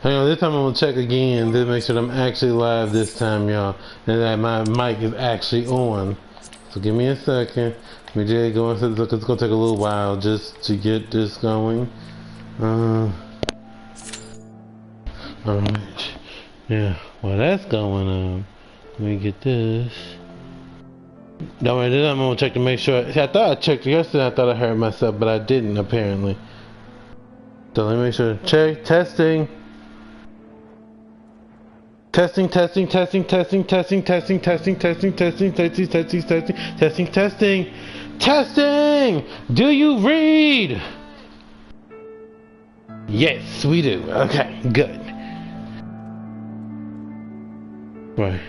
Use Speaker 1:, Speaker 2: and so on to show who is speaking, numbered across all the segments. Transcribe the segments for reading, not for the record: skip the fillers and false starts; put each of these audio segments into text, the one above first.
Speaker 1: Hang on, this time I'm gonna check again to make sure that I'm actually live this time, y'all, and that my mic is actually on. So give me a second. We did go into this. It's gonna take a little while just to get this going. Alright. Yeah, while that's going on, let me get this. Don't worry, this time I'm gonna check to make sure. See, I thought I checked yesterday. I thought I heard myself, but I didn't apparently. So let me make sure. Check, testing. Testing, testing, testing, testing, testing, testing, testing, testing, testing, testing, testing, testing, testing, testing, testing. Do you read? Yes, we do. Okay, good. Right.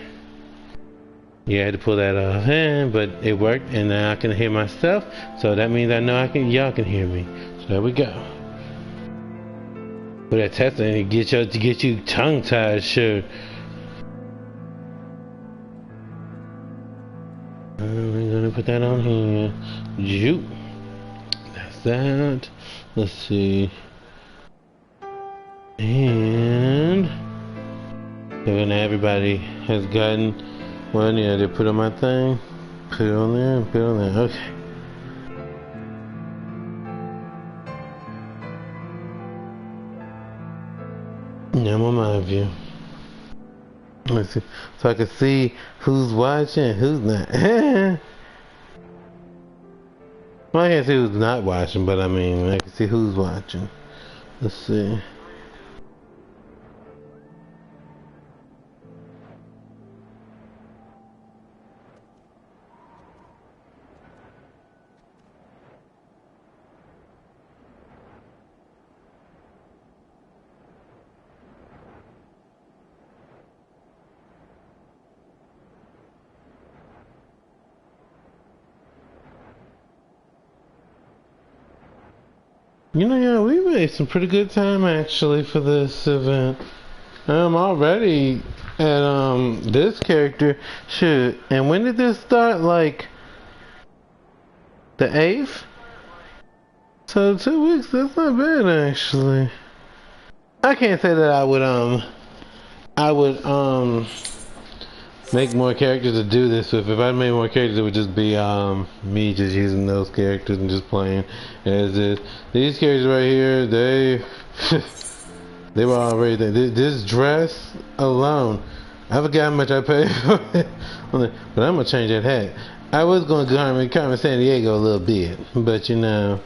Speaker 1: Yeah, I had to pull that off, but it worked, and now I can hear myself. So that means I know y'all can hear me. So there we go. But that testing to get you tongue tied, sure. We're gonna put that on here. Joop. That's that. Let's see. And then everybody has gotten what I need to put on my thing. Put it on there, put it on there. Okay. Now I'm on my view. Let's see. So I can see who's watching, who's not. Well, I can't see who's not watching, but I mean, I can see who's watching. Let's see. You know, yeah, we made some pretty good time actually for this event. I'm already at this character. Shoot, and when did this start? Like the 8th? So 2 weeks, that's not bad actually. I can't say that I would make more characters to do this with. If I made more characters, it would just be me just using those characters and just playing as is. These characters right here, they were already there. This dress alone, I forgot how much I paid for it. But I'm gonna change that hat. I was gonna go to Carmen San Diego a little bit, but you know.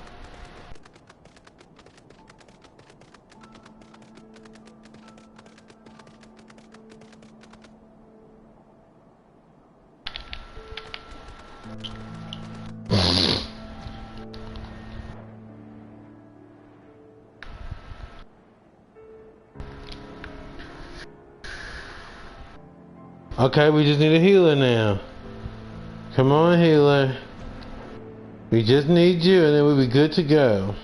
Speaker 1: Okay, we just need a healer now. Come on, healer. We just need you, and then we'll be good to go.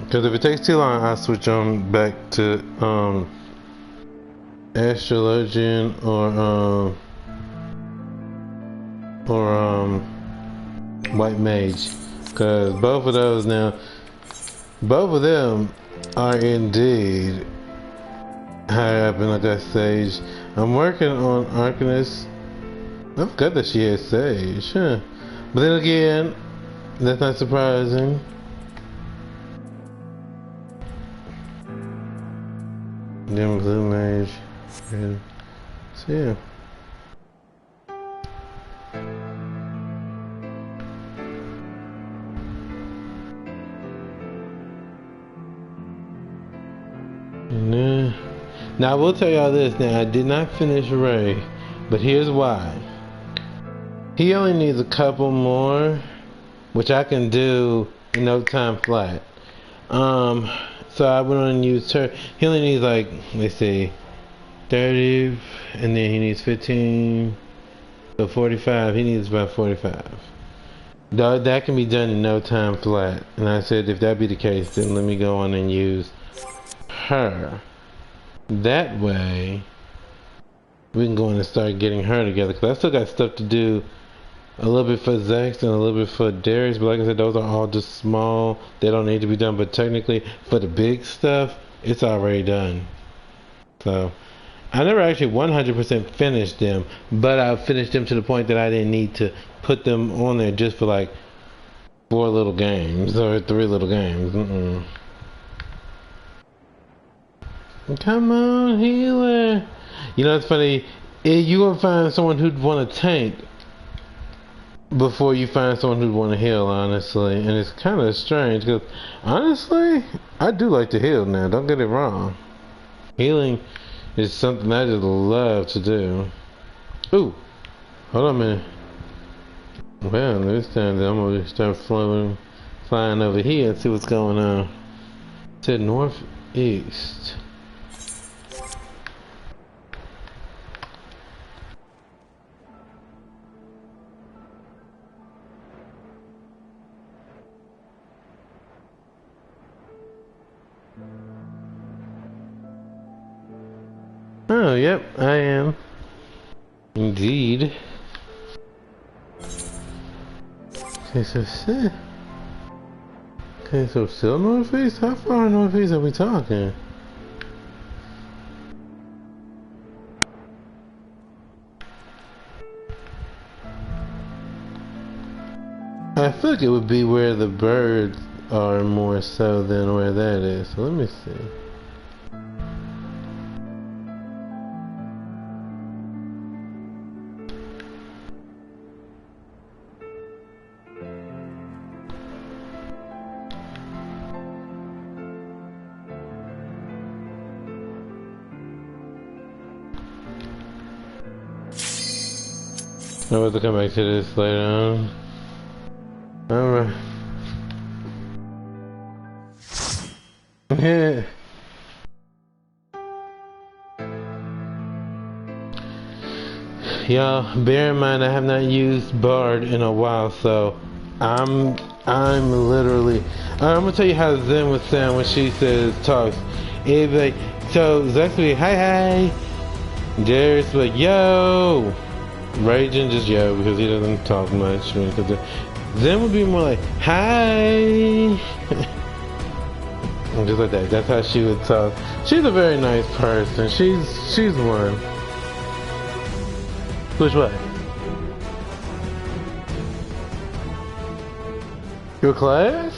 Speaker 1: Because if it takes too long, I'll switch on back to Astrologian or White Mage. Because both of those now, both of them are indeed high up in like that sage. I'm working on Arcanist. I forgot that she has sage, huh? But then again, that's not surprising. Then Blue Mage. And so yeah. Now I will tell y'all this. Now I did not finish Ray, but here's why. He only needs a couple more, which I can do in no time flat. So I went on and used her. He only needs like, let's see, 30, and then he needs 15, so 45. He needs about 45. That can be done in no time flat. And I said if that be the case, then let me go on and use her. That way we can go in and start getting her together, because I still got stuff to do a little bit for Zex and a little bit for Darius, but like I said, those are all just small. They don't need to be done, but technically for the big stuff, it's already done. So I never actually 100% finished them, but I finished them to the point that I didn't need to put them on there just for like 4 little games or 3 little games. Come on, healer. You know, it's funny. You gonna find someone who'd want to tank before you find someone who'd want to heal, honestly. And it's kind of strange because, honestly, I do like to heal now. Don't get it wrong. Healing is something I just love to do. Ooh, hold on a minute. Well, this time I'm gonna start flying over here and see what's going on. It said northeast. Oh, yep, I am. Indeed. Okay, so still northeast? How far northeast are we talking? I feel like it would be where the birds are more so than where that is. So let me see. I'll have to come back to this later on. Alright. Yeah. Y'all, bear in mind I have not used Bard in a while, so I'm literally I'm gonna tell you how Zen would sound when she says talks. It'd be like, so Zex would be hi. Darius would be like, yo. Raging just yo because he doesn't talk much. Zen would be more like hi. Just like that. That's how she would talk. She's a very nice person. She's one. Which way? Your class?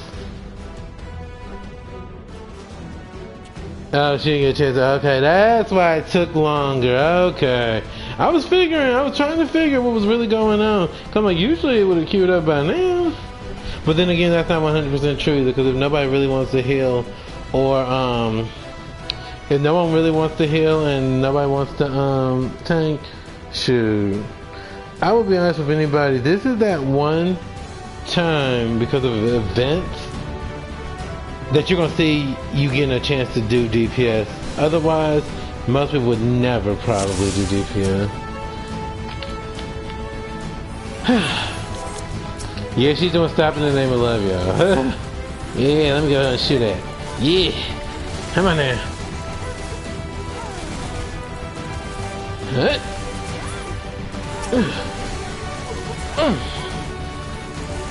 Speaker 1: Oh, she didn't get a chance. Okay, that's why it took longer. Okay. I was trying to figure what was really going on. I'm like, usually it would have queued up by now. But then again, that's not 100% true either, because if nobody really wants to heal, or if no one really wants to heal and nobody wants to tank, shoot. I will be honest with anybody, this is that one time, because of events, that you're going to see you getting a chance to do DPS. Otherwise, most people would never probably do DPS. Yeah, she's doing stop in the name of love, y'all. Yeah, let me go ahead and shoot that. Yeah, come on now.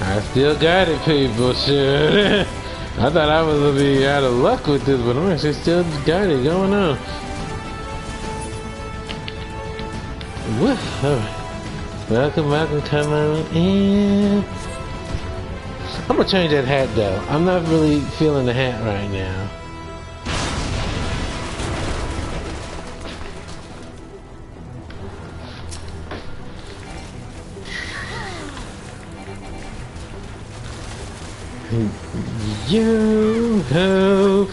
Speaker 1: I still got it, people. Shit. I thought I was gonna be out of luck with this, but I'm actually still got it going on. Woof. Welcome, come on in. I'm gonna change that hat though. I'm not really feeling the hat right now. Yo-ho,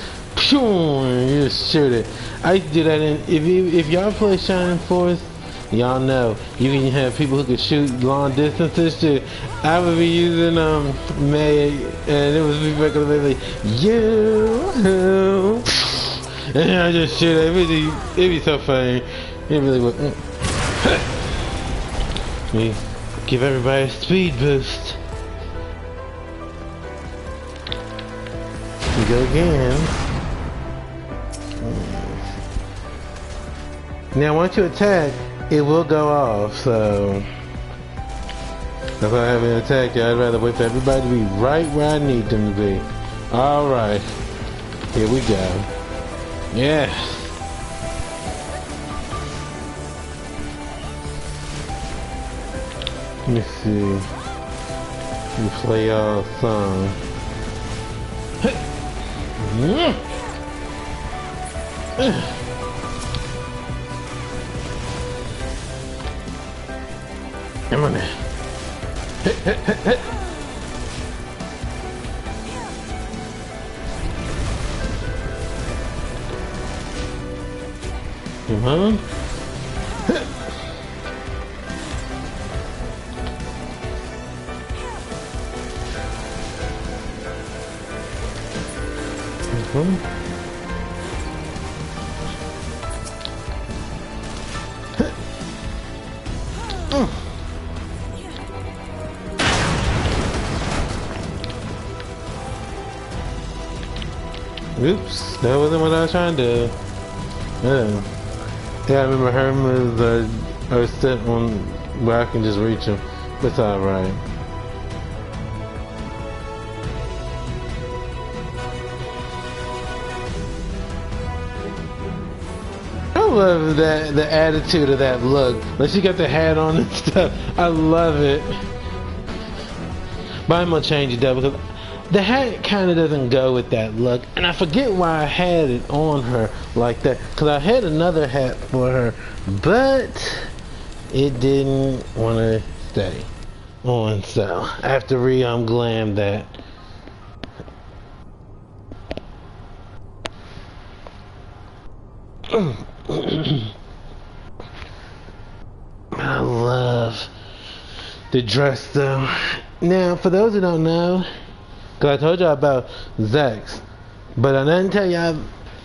Speaker 1: you shoot it. I used to do that in, if y'all play Shining Force, y'all know, you can have people who can shoot long distances shit. I would be using, May, and it was regular like, yo-ho, and I just shoot it. It'd be so funny. It really would. Me give everybody a speed boost. Go again. Now once you attack, it will go off, so That's why I haven't attacked you. I'd rather wait for everybody to be right where I need them to be. Alright. Here we go. Yeah. Let me see. Let me play y'all a song. Come on now. Come on. Oops, that wasn't what I was trying to do. Yeah, I remember her moves are set on where I can just reach them. That's alright. I love that, the attitude of that look. Like she got the hat on and stuff. I love it. But I'm gonna change it though because the hat kind of doesn't go with that look, and I forget why I had it on her like that. Cause I had another hat for her, but it didn't want to stay on, so I have to glam that. I love the dress though. Now, for those who don't know. Cause I told y'all about Zex, but I didn't tell y'all.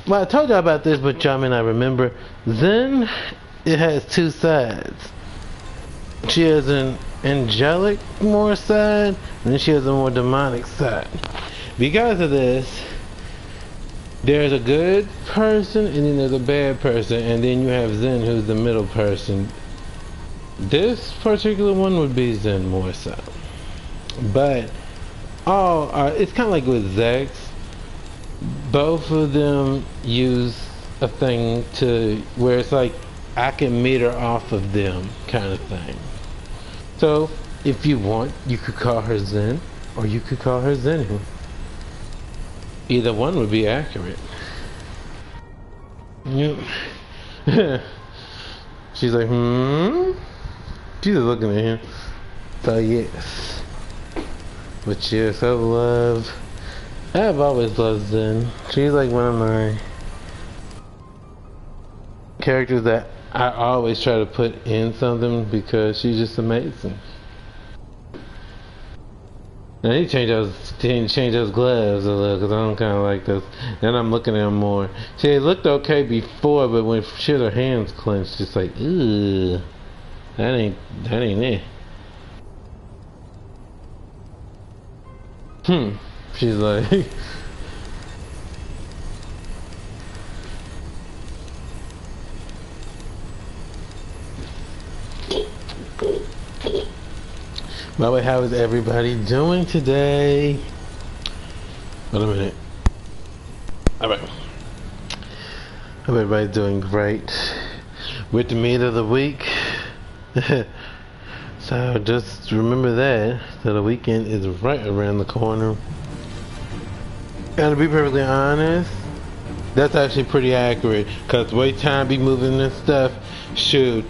Speaker 1: Well, I told y'all about this, but y'all may not remember. Zen, it has two sides. She has an angelic more side, and then she has a more demonic side. Because of this, there's a good person, and then there's a bad person, and then you have Zen, who's the middle person. This particular one would be Zen more so, but. It's kind of like with Zex. Both of them use a thing to where it's like I can meter off of them kind of thing. So if you want, you could call her Zen or you could call her Zen. Either one would be accurate. Yep. She's like, She's just looking at him. So yes. But yes, I've always loved Zen. She's like one of my characters that I always try to put in something because she's just amazing. Now I need to change those gloves a little because I don't kind of like those. Then I'm looking at them more. See, it looked okay before, but when she had her hands clenched, just like, ugh, that ain't it. She's like by the way, how is everybody doing today? Wait a minute. Alright. Hope everybody's doing great with the meat of the week. So just remember that the weekend is right around the corner. And to be perfectly honest, that's actually pretty accurate. Cause the way time be moving and stuff, shoot,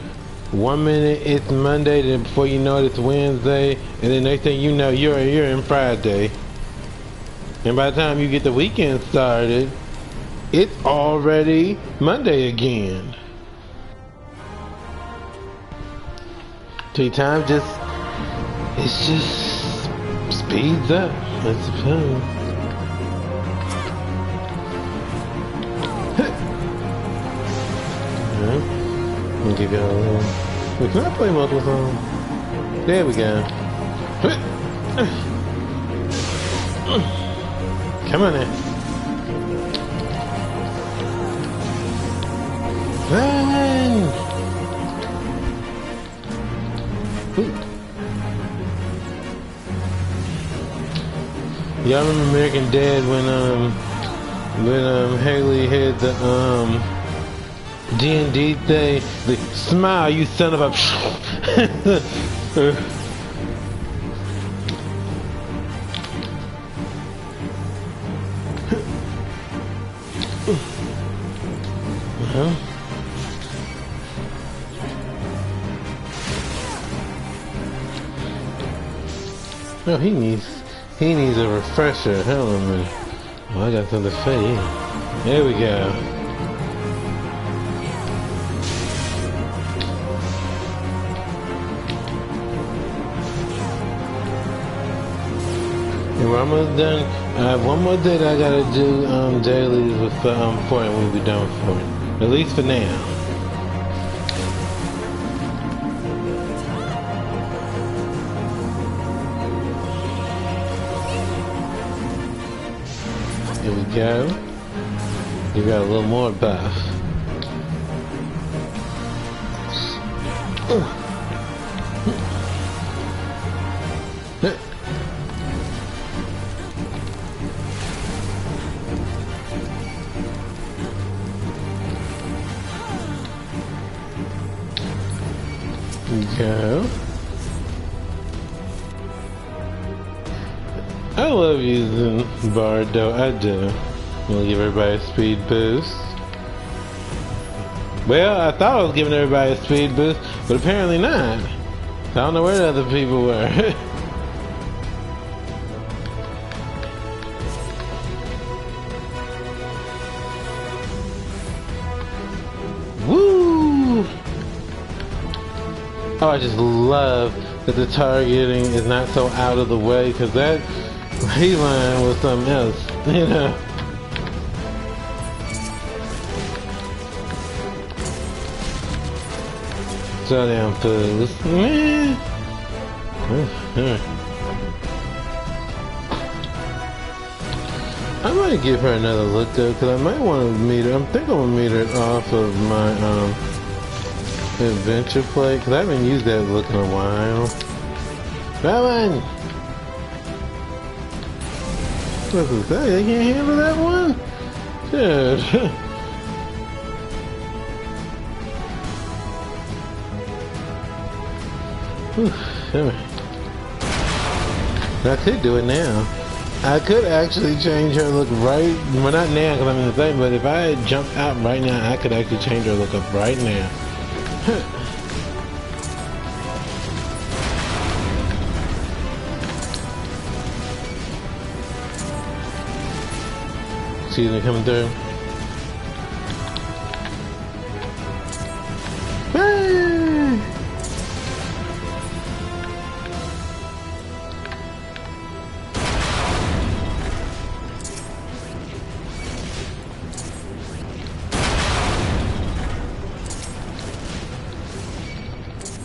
Speaker 1: 1 minute it's Monday, then before you know it it's Wednesday, and then next thing you know you're in Friday. And by the time you get the weekend started, it's already Monday again. So time just speeds up, I suppose. I'll give y'all a little. Wait, can I play multiple songs? There we go. Come on now. Run! Ooh. Y'all remember American Dad when Haley had the D&D thing? The smile, you son of a. No, he needs a refresher. Hell on me. Oh, I got something to say. There we go. And we're almost done. I have one more day that I gotta do dailies with Fort, and we'll be done with Fort. At least for now. Here we go. You got a little more buff. Go. I love using Bard though, I do. I'm gonna give everybody a speed boost. Well, I thought I was giving everybody a speed boost, but apparently not. I don't know where the other people were. Woo! Oh, I just love that the targeting is not so out of the way, because that line was something else, you know. So damn fools. I might give her another look though, because I might want to meet her. I think I'm gonna meet her off of my adventure plate, because I haven't used that look in a while. That one! What's this? They can't handle that one? Dude. I could do it now. I could actually change her look right. Well, not now because I'm in the thing, but if I jumped out right now, I could actually change her look up right now. See them coming through.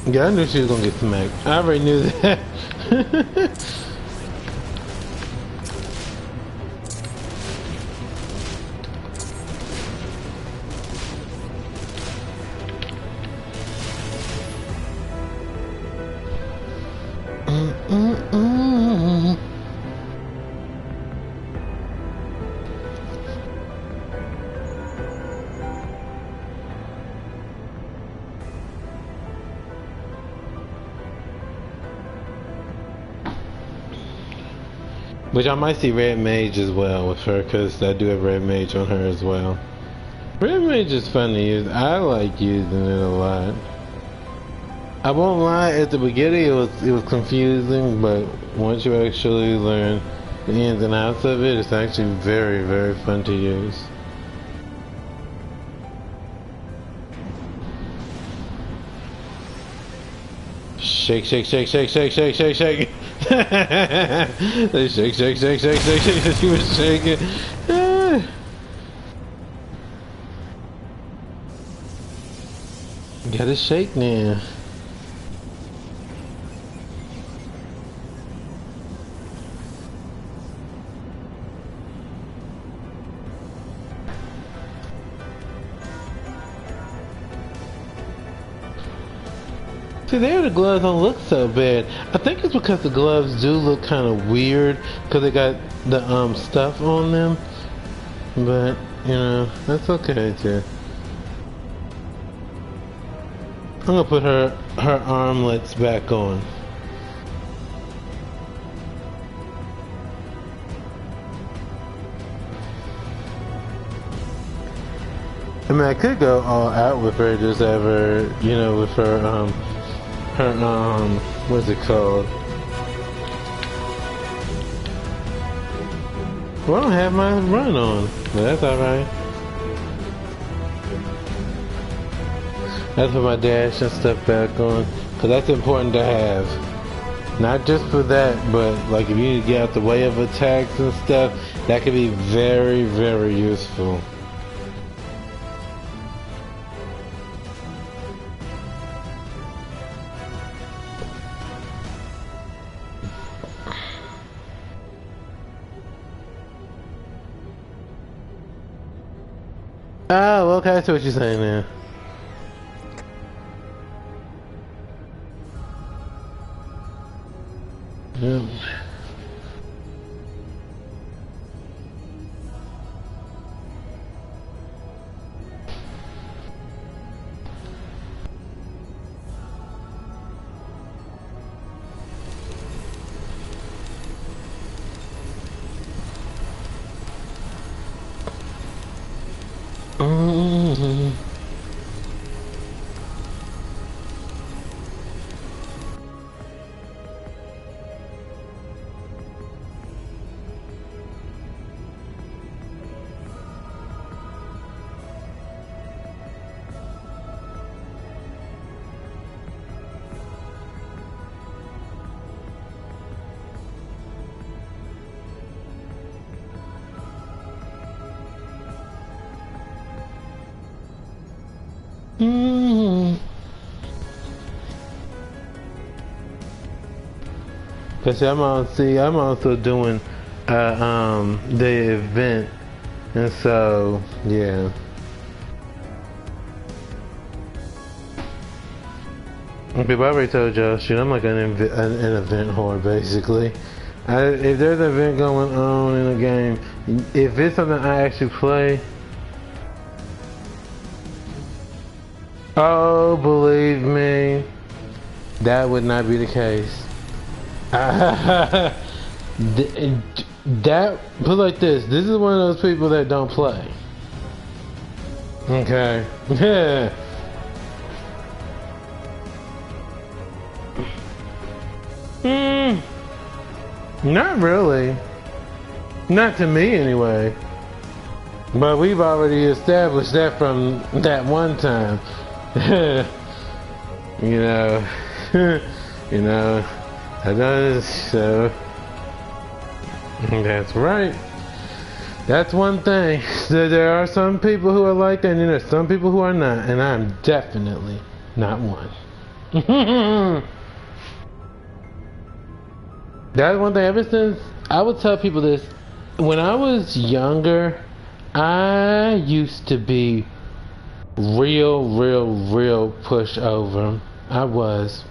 Speaker 1: Yeah, I knew she was gonna get smacked. I already knew that. Which I might see Red Mage as well with her, because I do have Red Mage on her as well. Red Mage is fun to use. I like using it a lot. I won't lie, at the beginning it was confusing, but once you actually learn the ins and outs of it, it's actually very, very fun to use. Shake, shake, shake, shake, shake, shake, shake, shake. They shake, shake, shake, shake, shake, shake. She was shaking. Gotta shake now. See, there the gloves don't look so bad. I think it's because the gloves do look kind of weird because they got the stuff on them. But you know, that's okay too. I'm gonna put her armlets back on. I mean, I could go all out with her, just have her, you know, with her what's it called? Well, I don't have my run on, but that's alright. That's put my dash and stuff back on, because that's important to have. Not just for that, but like if you need to get out the way of attacks and stuff, that could be very, very useful. Oh, okay, I see what you're saying now. Yep. Mm-hmm. Mm-hmm. Cause I'm also doing the event, and so yeah. People, I already told y'all, shoot, I'm like an event whore basically. If there's an event going on in a game, if it's something I actually play, oh, believe me, that would not be the case. That, put it like this is one of those people that don't play. Okay. Yeah. Not really. Not to me anyway. But we've already established that from that one time. You know. You know. I know, so that's right. That's one thing. So there are some people who are like that, and there are some people who are not, and I'm definitely not one. That's one thing. Ever since I would tell people this, when I was younger, I used to be real pushover. I was.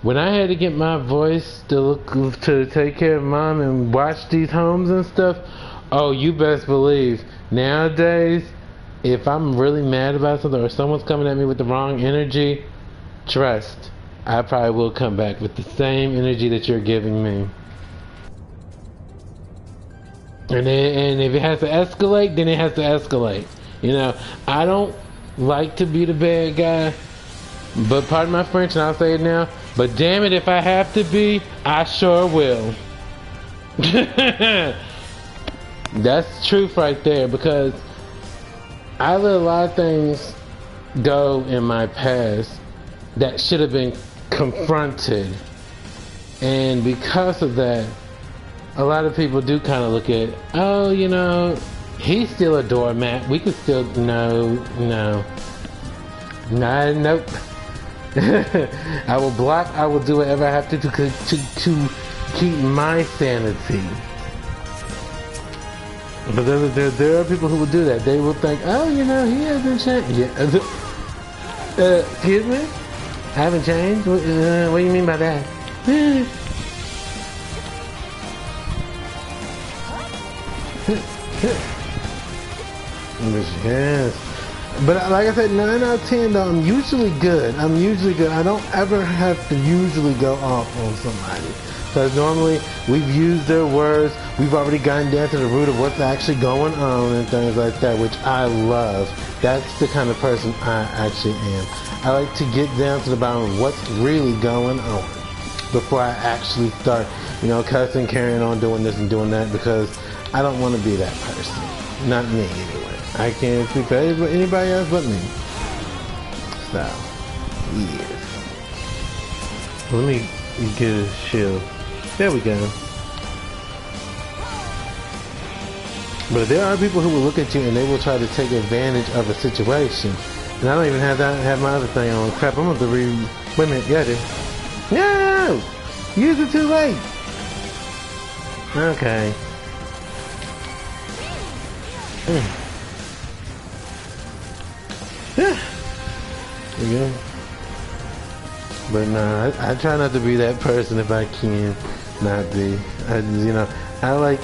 Speaker 1: When I had to get my voice to take care of mom and watch these homes and stuff, oh, you best believe, nowadays, if I'm really mad about something or someone's coming at me with the wrong energy, trust, I probably will come back with the same energy that you're giving me. And if it has to escalate, then it has to escalate. You know, I don't like to be the bad guy, but pardon my French, and I'll say it now, but damn it, if I have to be, I sure will. That's truth right there, because I let a lot of things go in my past that should have been confronted. And because of that, a lot of people do kind of look at, oh, you know, he's still a doormat. We could still, nope. I will block, I will do whatever I have to keep my sanity. But there are people who will do that. They will think, oh, you know, he hasn't changed. Yeah. Excuse me? I haven't changed? What do you mean by that? Yes. But like I said, 9 out of 10 though, I'm usually good. I don't ever have to usually go off on somebody. Because normally we've used their words, we've already gotten down to the root of what's actually going on and things like that, which I love. That's the kind of person I actually am. I like to get down to the bottom of what's really going on before I actually start, cussing, carrying on, doing this and doing that, because I don't want to be that person. Not me, anyway. I can't speak for anybody else but me. So, yeah. Let me get a shield. There we go. But there are people who will look at you and they will try to take advantage of a situation. And I don't even have my other thing on. Crap, I'm going to wait a minute, yeah, dude. No! Use it too late. Okay. Yeah. There you go. But nah, I try not to be that person if I can not be. I like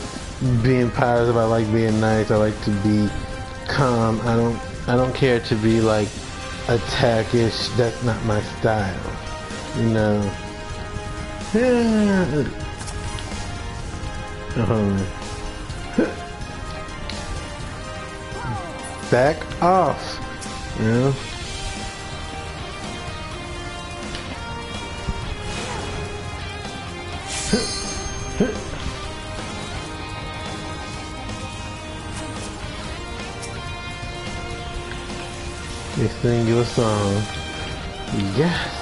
Speaker 1: being positive. I like being nice. I like to be calm. I don't care to be like attackish. That's not my style. Yeah. Back off. They sing you a song. Yes.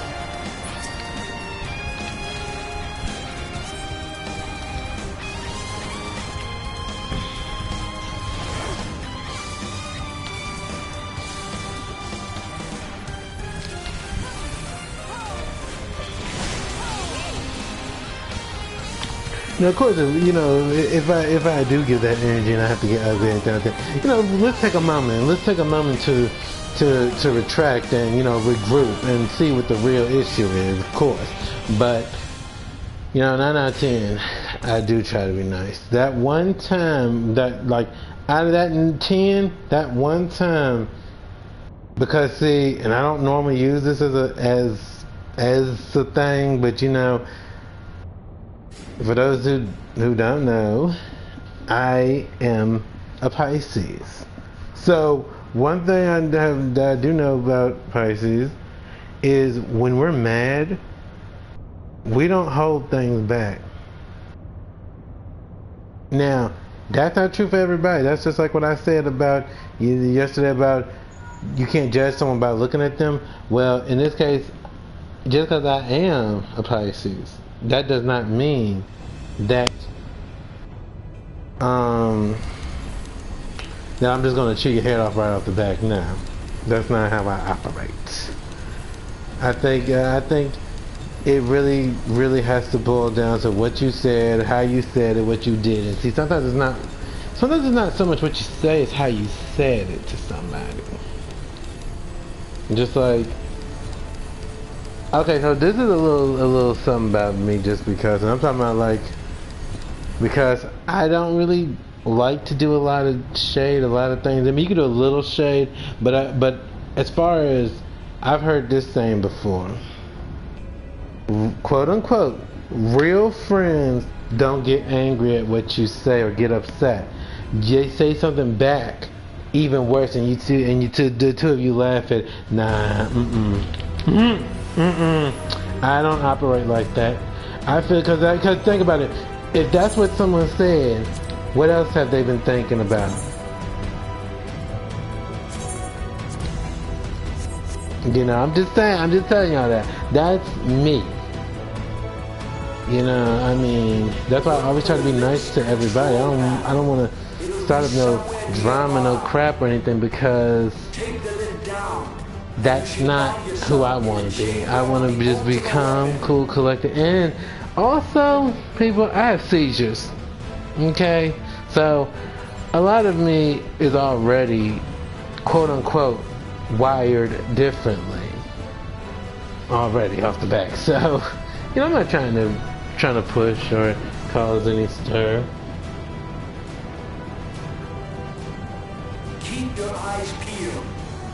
Speaker 1: Now, of course, if I do give that energy and I have to get ugly and down there, let's take a moment. Let's take a moment to retract and regroup and see what the real issue is, of course. But 9 out of 10, I do try to be nice. That one time, that like out of that 10, that one time, because see, and I don't normally use this as a thing, but for those who don't know, I am a Pisces. So one thing that I do know about Pisces is when we're mad, we don't hold things back. Now, that's not true for everybody. That's just like what I said about yesterday about you can't judge someone by looking at them. Well, in this case, just because I am a Pisces, that does not mean that that I'm just going to chew your head off right off the back. No, that's not how I operate. I think it really has to boil down to what you said, how you said it, what you did. And see, sometimes it's not so much what you say, it's how you said it to somebody. Just like, okay, so this is a little something about me, just because, and I'm talking about because I don't really like to do a lot of shade, a lot of things. I mean, you can do a little shade, but as far as I've heard this saying before, quote unquote, real friends don't get angry at what you say or get upset. They say something back even worse, and the two of you laugh at. Nah, I don't operate like that. I feel because think about it. If that's what someone said, what else have they been thinking about? I'm just telling y'all that. That's me. I mean, that's why I always try to be nice to everybody. I don't want to start up no drama, no crap or anything, because that's not who I want to be. I want to just be calm, cool, collected, and also, people, I have seizures. Okay? So, a lot of me is already, quote unquote, wired differently. already off the back. So, you know, I'm not trying to push or cause any stir.
Speaker 2: Keep your eyes peeled.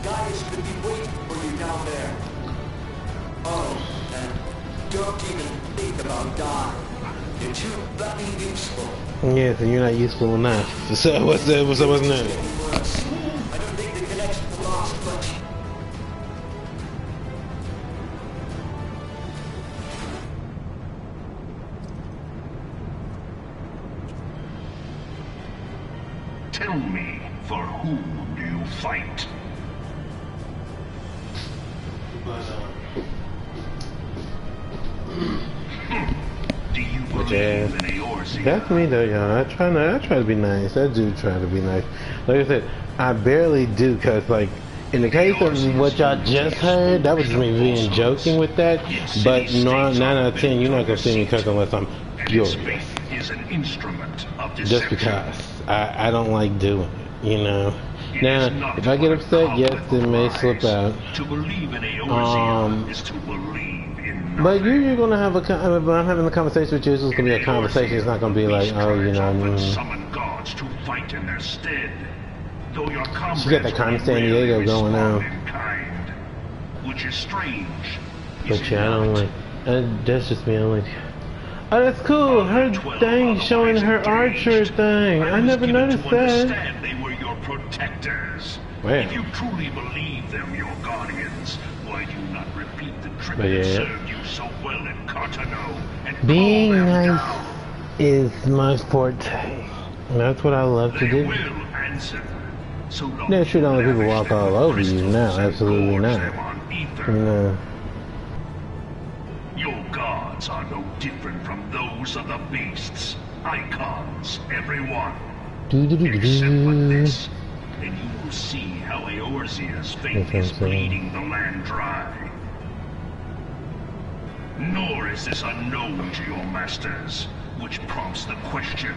Speaker 2: Guys could be waiting for you down there. Oh, and don't even think about dying. You're too bloody useful.
Speaker 1: Yeah, so you're not useful enough. So what's new?
Speaker 2: I don't think the connection lost much.
Speaker 3: Tell me, for whom do you fight? Do you believe in Eorzea?
Speaker 1: That's me though, y'all. I try to be nice. I do try to be nice. Like I said, I barely do, cause like in the case of what y'all just heard, that was just me being joking with that. But 9 out of 10, you're not gonna see me cuss unless I'm furious.
Speaker 3: Is an instrument of deception.
Speaker 1: Just because I don't like doing it, you know. Now, if I get upset, yes, it may slip out.
Speaker 3: To believe in Eorzea is to believe in nothing.
Speaker 1: But you're gonna have when I'm having a conversation with you, it's gonna be a conversation. It's not gonna be like, oh, you know.
Speaker 3: Summon gods to fight in their stead. Though your
Speaker 1: She got that Carmen San Diego going on.
Speaker 3: Which is strange.
Speaker 1: But yeah, I don't like. That's just me. I don't like. Oh, that's cool. Her thing showing her archer thing. I never noticed that.
Speaker 3: They were your protectors.
Speaker 1: Wow.
Speaker 3: If you truly believe them your guardians, why do you not repeat the trick
Speaker 1: But
Speaker 3: that
Speaker 1: yeah.
Speaker 3: served you so well in Cartano and
Speaker 1: Being
Speaker 3: call them
Speaker 1: nice
Speaker 3: down?
Speaker 1: is my forte. That's what I love to
Speaker 3: They
Speaker 1: do.
Speaker 3: will answer. So long
Speaker 1: Now, sure, don't let people walk
Speaker 3: lavish
Speaker 1: all over you.
Speaker 3: crystals
Speaker 1: No,
Speaker 3: and
Speaker 1: absolutely
Speaker 3: gorge
Speaker 1: not.
Speaker 3: them on ether.
Speaker 1: No.
Speaker 3: Your gods are no different from those of the beasts. Icons, everyone. Except for this, and you will see how Eorzea's fate
Speaker 1: That's
Speaker 3: is
Speaker 1: what I'm saying.
Speaker 3: bleeding the land dry. Nor is this unknown to your masters, which prompts the question,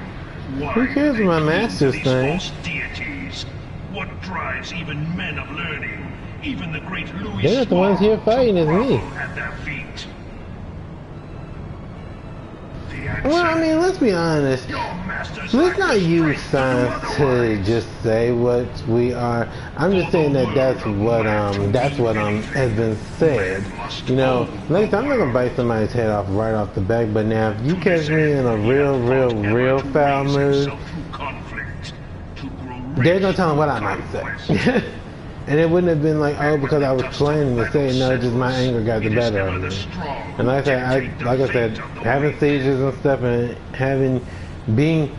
Speaker 3: why
Speaker 1: Who cares
Speaker 3: do they
Speaker 1: what my
Speaker 3: cling to
Speaker 1: masters
Speaker 3: these
Speaker 1: think?
Speaker 3: false deities? What drives even men of learning, even the great Louis
Speaker 1: They're not the ones here
Speaker 3: Suave,
Speaker 1: fighting,
Speaker 3: to
Speaker 1: it's me.
Speaker 3: grovel at their feet? The answer,
Speaker 1: Well, I mean, let's be honest.
Speaker 3: your masters
Speaker 1: Let's
Speaker 3: lack
Speaker 1: not
Speaker 3: the
Speaker 1: use
Speaker 3: strength
Speaker 1: science
Speaker 3: do
Speaker 1: to
Speaker 3: otherwise.
Speaker 1: just say what we are. I'm just saying that that's what has been said. You know, like I'm not gonna bite somebody's head off right off the back, but now if you catch me in a real foul mood, they're gonna tell them what I might say. And it wouldn't have been like, oh, because I was planning to say it. No, just my anger got the better of me. And like I said, having seizures and stuff, and being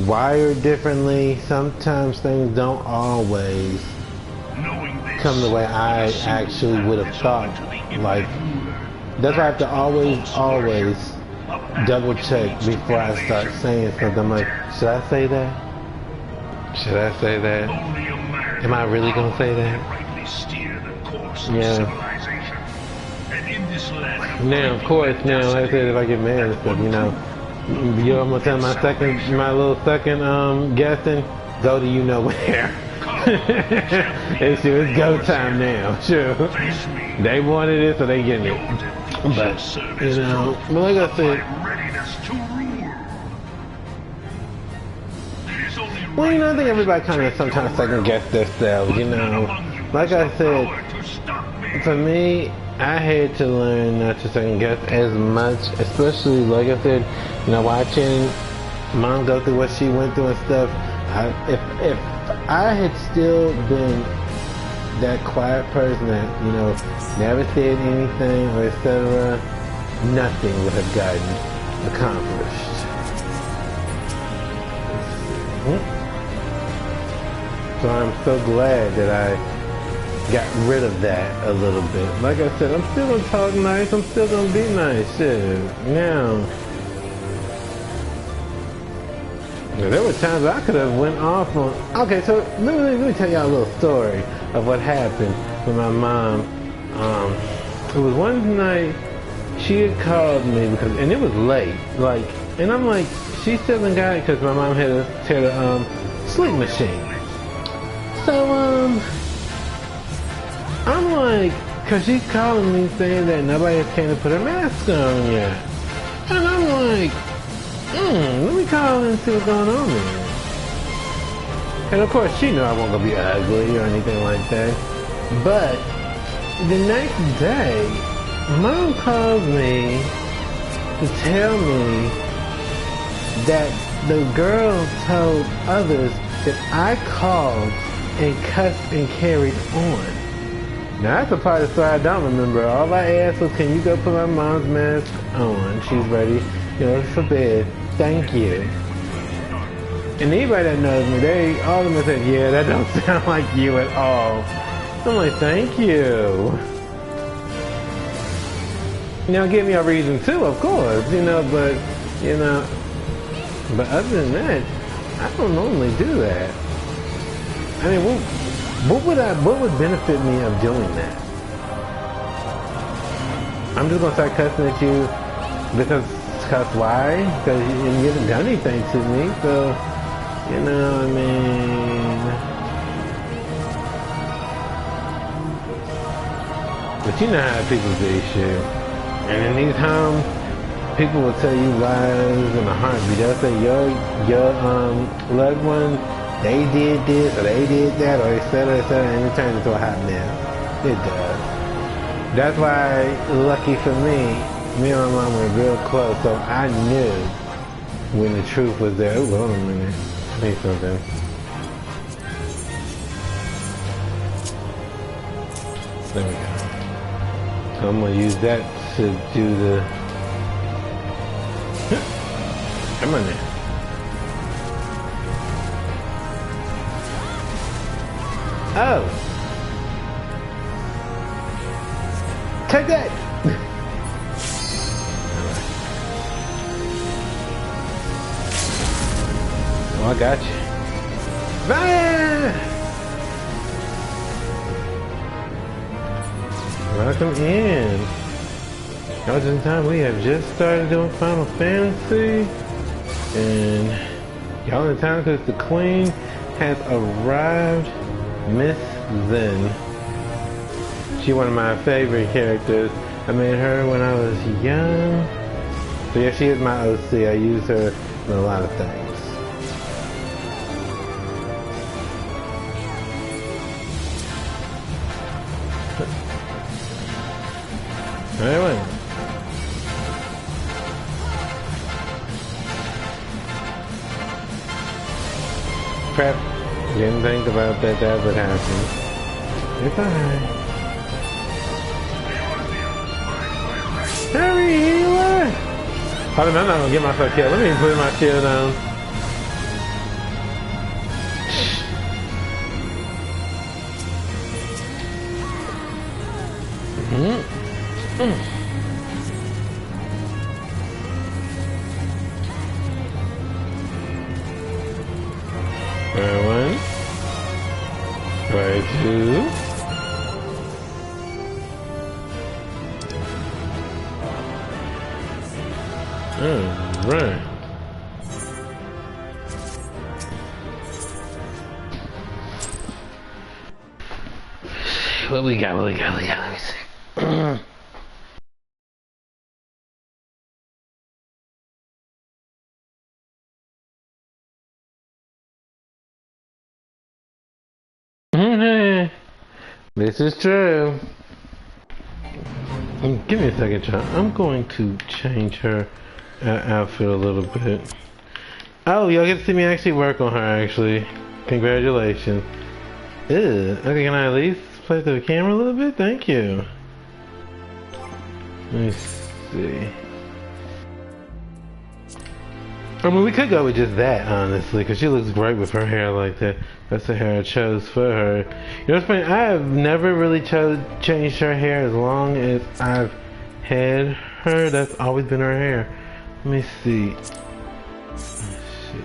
Speaker 1: wired differently, sometimes things don't always come the way I actually would have thought. Like, that's why I have to always double check before I start saying something. I'm like, should I say that? Should I say that? Am I really gonna say that? Yeah. Now, of course, now, like I said, if I get mad and stuff, you know, I'm gonna tell my little second guessing, go to you know where. It's go time now. Sure, they wanted it, so they getting it. But you know, but like I said, well, you know, I think everybody kind of sometimes second guess themselves. You know, like I said, for me, I had to learn not to second guess as much, especially like I said, you know, watching Mom go through what she went through and stuff. If I had still been that quiet person that, you know, never said anything or etc., nothing would have gotten accomplished. So I'm so glad that I got rid of that a little bit. Like I said, I'm still gonna talk nice. I'm still gonna be nice. Shit. Now, there were times I could have went off on. Okay, so let me tell y'all a little story of what happened with my mom. It was one night she had called me and it was late. Like, and I'm like, she still didn't got it because my mom had to tear the sleep machine. So, I'm like, Cause she's calling me saying that nobody came to put her mask on yet. And I'm like, let me call and see what's going on there. And of course she knew I wasn't gonna be ugly or anything like that. But the next day, Mom calls me to tell me that the girl told others that I called and cussed and carried on. Now that's a part of the story I don't remember. All I asked was, can you go put my mom's mask on? She's ready, for bed. Thank you. And anybody that knows me, all of them said, yeah, that don't sound like you at all. I'm like, thank you. Give me a reason too, of course, but other than that, I don't normally do that. I mean, what would benefit me of doing that? I'm just gonna start cussing at you because why? Because you haven't done anything to me, so, I mean. But you know how people do shit. And in these homes, people will tell you lies in a heartbeat. They'll say your loved one, they did this or they did that or et cetera, and it turns into a hot mess. It does. That's why, lucky for me and my mom were real close, so I knew when the truth was there. Ooh, hold on a minute. I need something. There we go. So I'm gonna use that to do the. Come on there. Oh! Take that! Oh, I got you. Ah! Welcome in. Just in time, we have just started doing Final Fantasy. And y'all in time because the Queen has arrived. Miss Zen. She's one of my favorite characters. I met her when I was young. So yeah, she is my OC. I use her in a lot of things. Anyway. Crap. Didn't think about that would happen. It's alright. Hurry, healer! I'm not gonna get myself killed. Let me put my shield on. Right one. Right two. Alright. What we got, let me see. This is true. Give me a second, child. I'm going to change her outfit a little bit. Oh, y'all get to see me actually work on her, actually. Congratulations. Ew. Okay, can I at least play to the camera a little bit? Thank you. Let me see. I mean, we could go with just that, honestly, because she looks great with her hair like that. That's the hair I chose for her. You know what's funny? I have never really changed her hair as long as I've had her. That's always been her hair. Let me see. Let's see.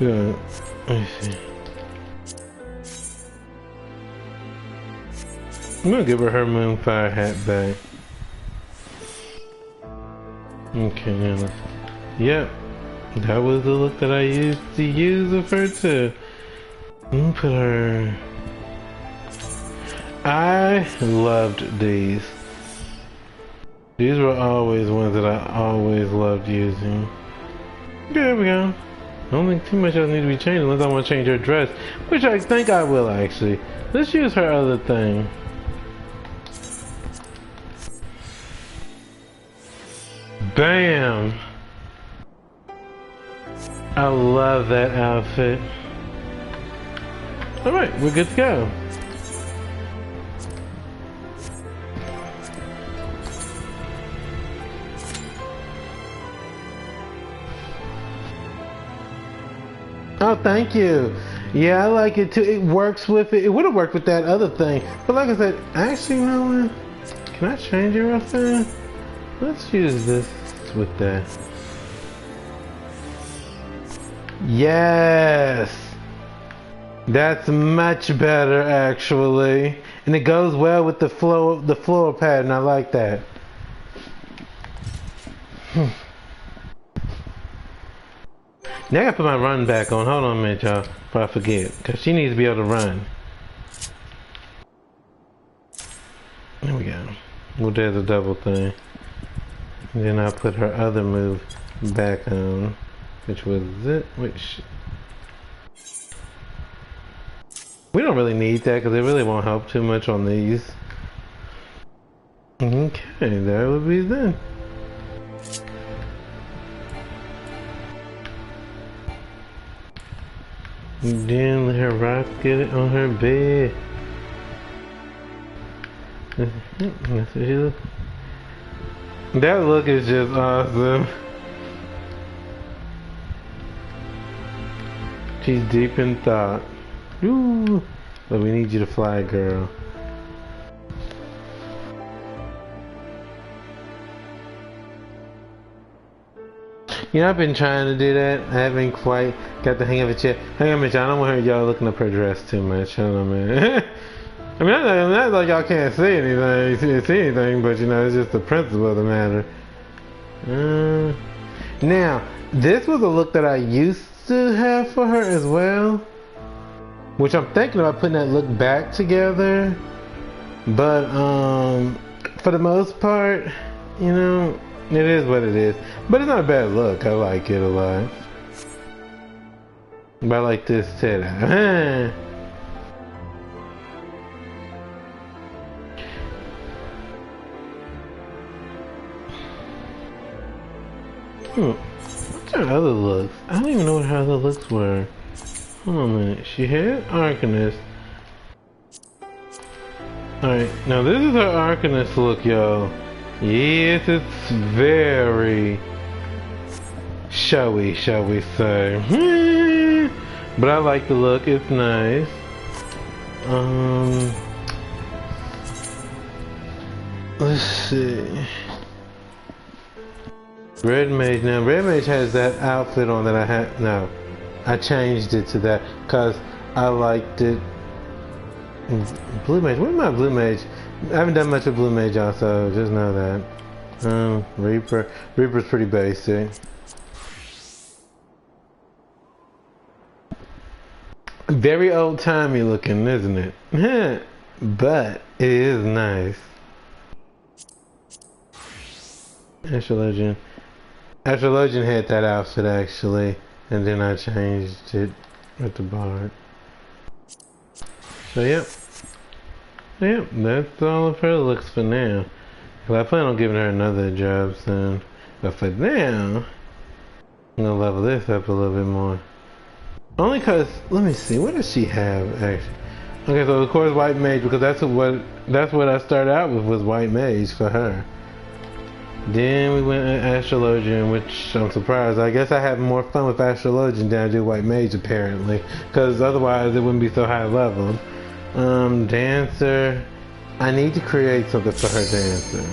Speaker 1: Yeah, let me see. I'm gonna give her Moonfire hat back. Okay, now let's... Yep, that was the look that I used to use of her too. me put her... I loved these. These were always ones that I always loved using. There we go. I don't think too much else needs to be changed unless I want to change her dress, which I think I will actually. Let's use her other thing. Bam! I love that outfit. Alright, we're good to go. Oh, thank you. Yeah, I like it too. It works with it. It would have worked with that other thing. But like I said, actually, you know what? Can I change it right there? Let's use this with that. Yes! That's much better, actually. And it goes well with the floor pattern. I like that. Now I gotta put my run back on. Hold on a minute, y'all, before I forget. Because she needs to be able to run. There we go. We'll do the double thing. And then I'll put her other move back on. Which was it? Which... We don't really need that because it really won't help too much on these. Okay, that would be then. And then let her rock get it on her bed. That's what she looks. That look is just awesome. She's deep in thought. Ooh, but we need you to fly, girl. You know, I've been trying to do that. I haven't quite got the hang of it yet. Hang on a minute, y'all. I don't want y'all looking up her dress too much. Hold on, man. I mean, not like y'all can't see anything, but you know, it's just the principle of the matter. Now, this was a look that I used to have for her as well, which I'm thinking about putting that look back together. But for the most part, you know, it is what it is. But it's not a bad look. I like it a lot. But I like this too. What's her other looks? I don't even know what her other looks were. Hold on a minute. She had Arcanist. Alright, now this is her Arcanist look, y'all. Yes, it's very showy, shall we say. But I like the look. It's nice. Let's see. Red Mage. Now, Red Mage has that outfit on that I had. No, I changed it to that because I liked it. Blue Mage. What am I, Blue Mage? I haven't done much with Blue Mage, also. Just know that. Reaper. Reaper's pretty basic. Very old-timey looking, isn't it? But it is nice. Astrologian. Astrologian had that outfit actually, and then I changed it with the bard. So yep, that's all of her looks for now. Well, I plan on giving her another job soon, but for now, I'm gonna level this up a little bit more. Only cause, let me see, what does she have actually? Okay, so of course White Mage, because that's what I started out with, was White Mage for her. Then we went to Astrologian, which I'm surprised. I guess I had more fun with Astrologian than I did White Mage, apparently. Because otherwise it wouldn't be so high level. Dancer. I need to create something for her Dancer.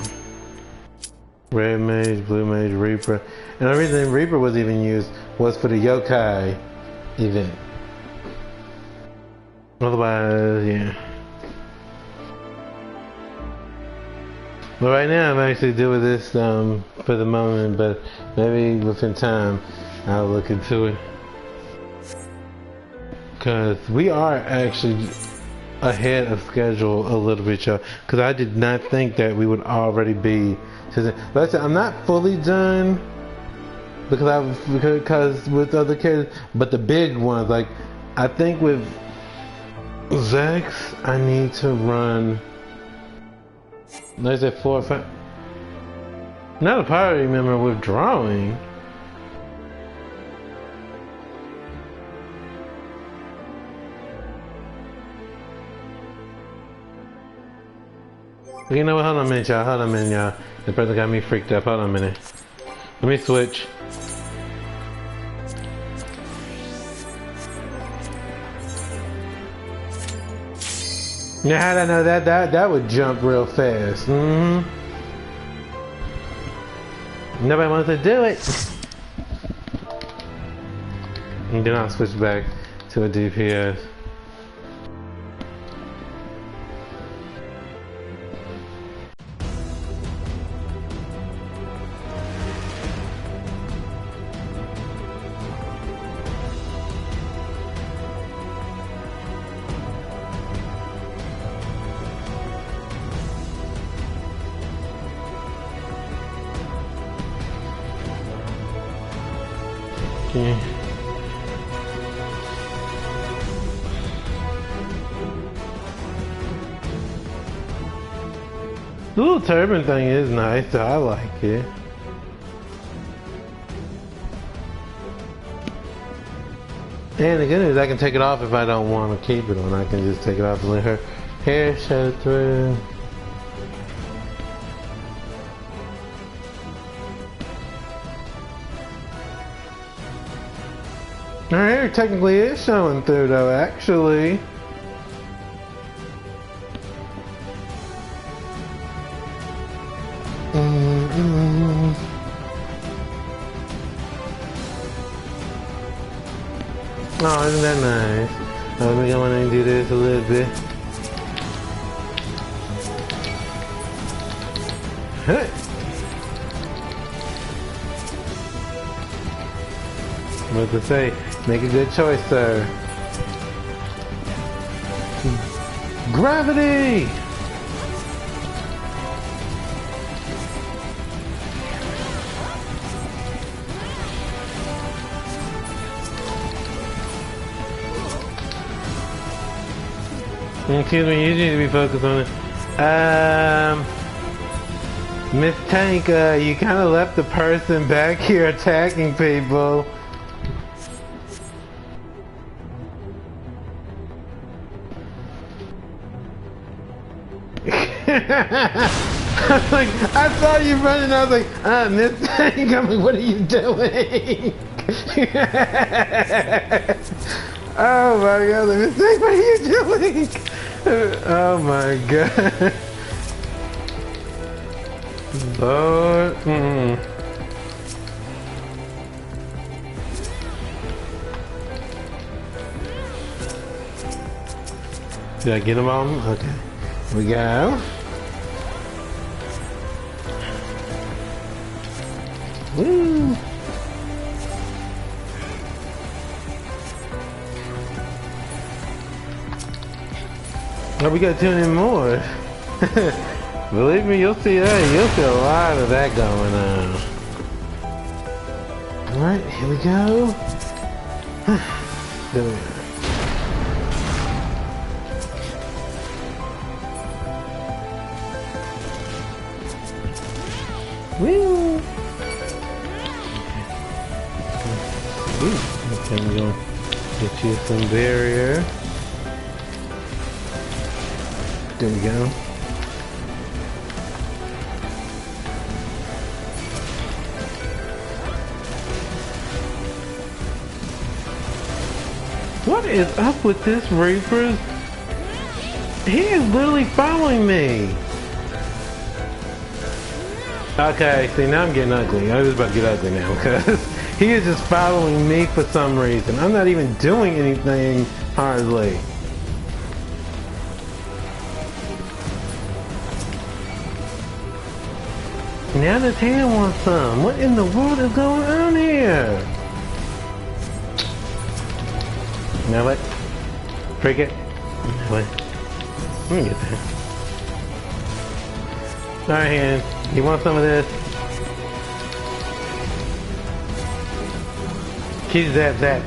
Speaker 1: Red Mage, Blue Mage, Reaper. And the reason Reaper was even used was for the Yokai event. Otherwise, yeah. But right now I'm actually doing this for the moment, but maybe within time I'll look into it. Because we are actually ahead of schedule a little bit, y'all. Because I did not think that we would already be. Like I said, I'm not fully done because with other kids, but the big ones, like I think with Zex, I need to run. Like I said, 4 or 5. Not a party member withdrawing. You know what? Hold on a minute, y'all. Hold on a minute, y'all. The person got me freaked up. Hold on a minute. Let me switch. Now, how did I know that would jump real fast? Nobody wants to do it. And then I'll switch back to a DPS. Okay. The little turban thing is nice, so I like it. And the good news, I can take it off if I don't want to keep it on. I can just take it off and let her hair show through. Her hair technically is showing through though, actually. Oh, isn't that nice? Let me go in and do this a little bit. Hey. What to say? Make a good choice, sir. Gravity! Excuse me, you need to be focused on it. Miss Tank, you kind of left the person back here attacking people. I was like, I saw you running, I was like, Miss Tank, I'm like, what are you doing? Oh my god, Miss Tank, what are you doing? Oh my god. Lord. Did I get them all? Okay. Here we go. Woo! Oh, we gotta tune in more. Believe me, you'll see that. You'll see a lot of that going on. Alright, here we go. There we go. Woo! Okay, we're gonna get you some barrier. There we go. What is up with this Reaper? He is literally following me. Okay, see now I'm getting ugly. I was about to get ugly now because he is just following me for some reason. I'm not even doing anything hardly. Now this hand wants some. What in the world is going on here? Now what? Break it. What? Let me get that. Alright, hand. You want some of this? Keep zap zap.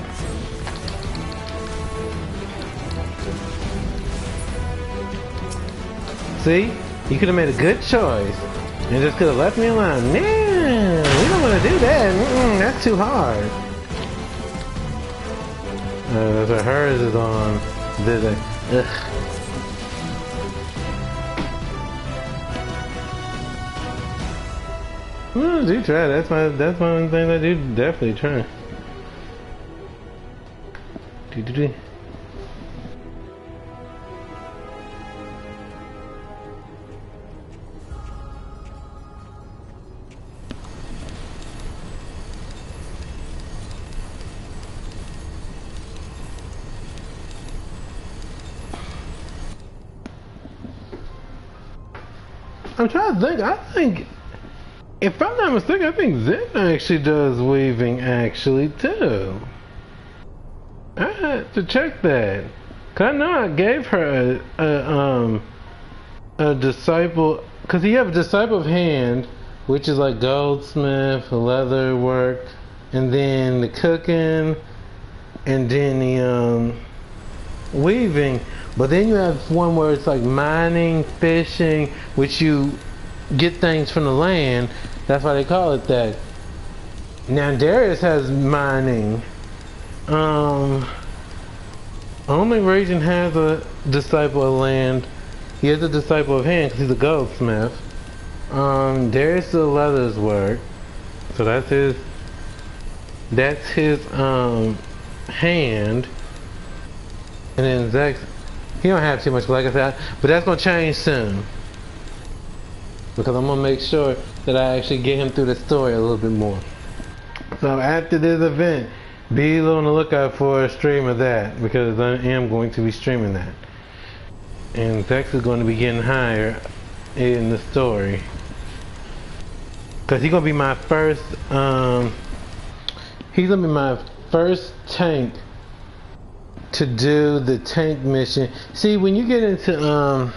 Speaker 1: See? You could have made a good choice. You just could have left me alone. No, we don't want to do that. That's too hard. So hers is on. Ugh. I do try. That's one thing I do definitely try. I'm trying to think. I think, if I'm not mistaken, I think Zen actually does weaving actually too. I had to check that. Cause I know I gave her a disciple. Cause you have a disciple of hand, which is like goldsmith, leather work, and then the cooking, and then the weaving. But then you have one where it's like mining, fishing, which you get things from the land. That's why they call it that. Now Darius has mining. Only Raging has a disciple of land. He is a disciple of hand because he's a goldsmith. Darius is a leather's work. So that's his hand. And then Zach's, he don't have too much, like I said, but that's gonna change soon. Because I'm gonna make sure that I actually get him through the story a little bit more. So after this event, be on the lookout for a stream of that, because I am going to be streaming that. And Zex is going to be getting higher in the story. Because he's going to be my first, he's going to be my first tank to do the tank mission. See, when you get into,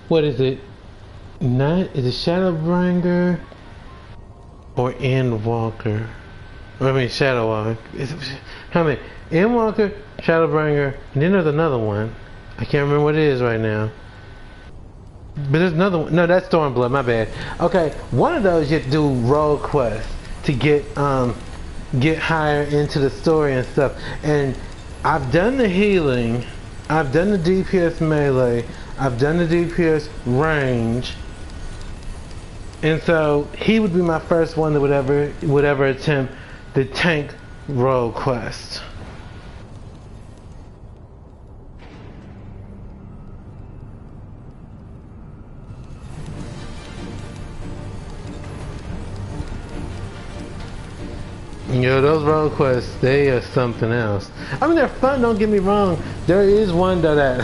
Speaker 1: what is it? Is it Shadowbringer or Endwalker? I mean, Shadowwalker. How many? Endwalker, Shadowbringer, and then there's another one. I can't remember what it is right now. But there's another one. No, that's Stormblood, my bad. Okay, one of those you have to do role quests to get higher into the story and stuff. And I've done the healing, I've done the DPS melee, I've done the DPS range. And so he would be my first one that would ever attempt the tank role quest. You know, those role quests, they are something else. I mean, they're fun, don't get me wrong. There is one though that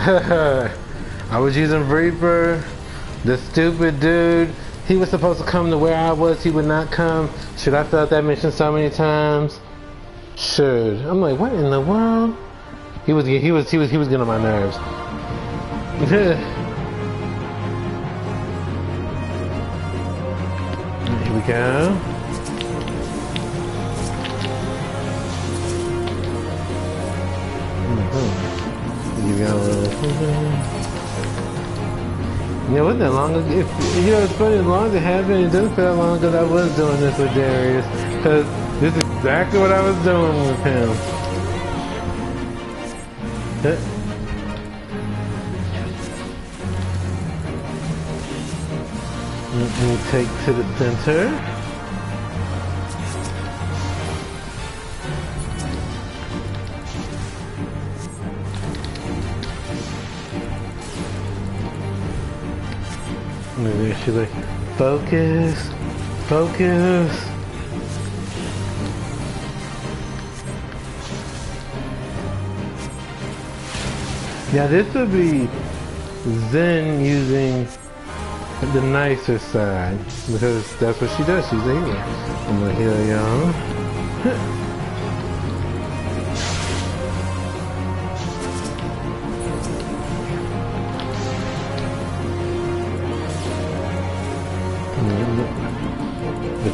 Speaker 1: I was using Reaper, the stupid dude. He was supposed to come to where I was, he would not come. Should I felt that mission so many times? Should. I'm like, what in the world? He was getting on my nerves. Here we go. You got a little. You know, it wasn't that long ago. You know, it's funny, as long as it has been, it doesn't feel that long ago that I was doing this with Darius. Because this is exactly what I was doing with him. Let me take to the center. Maybe I should like focus. Yeah, this would be Zen using the nicer side because that's what she does. She's a healer. I'm gonna heal y'all.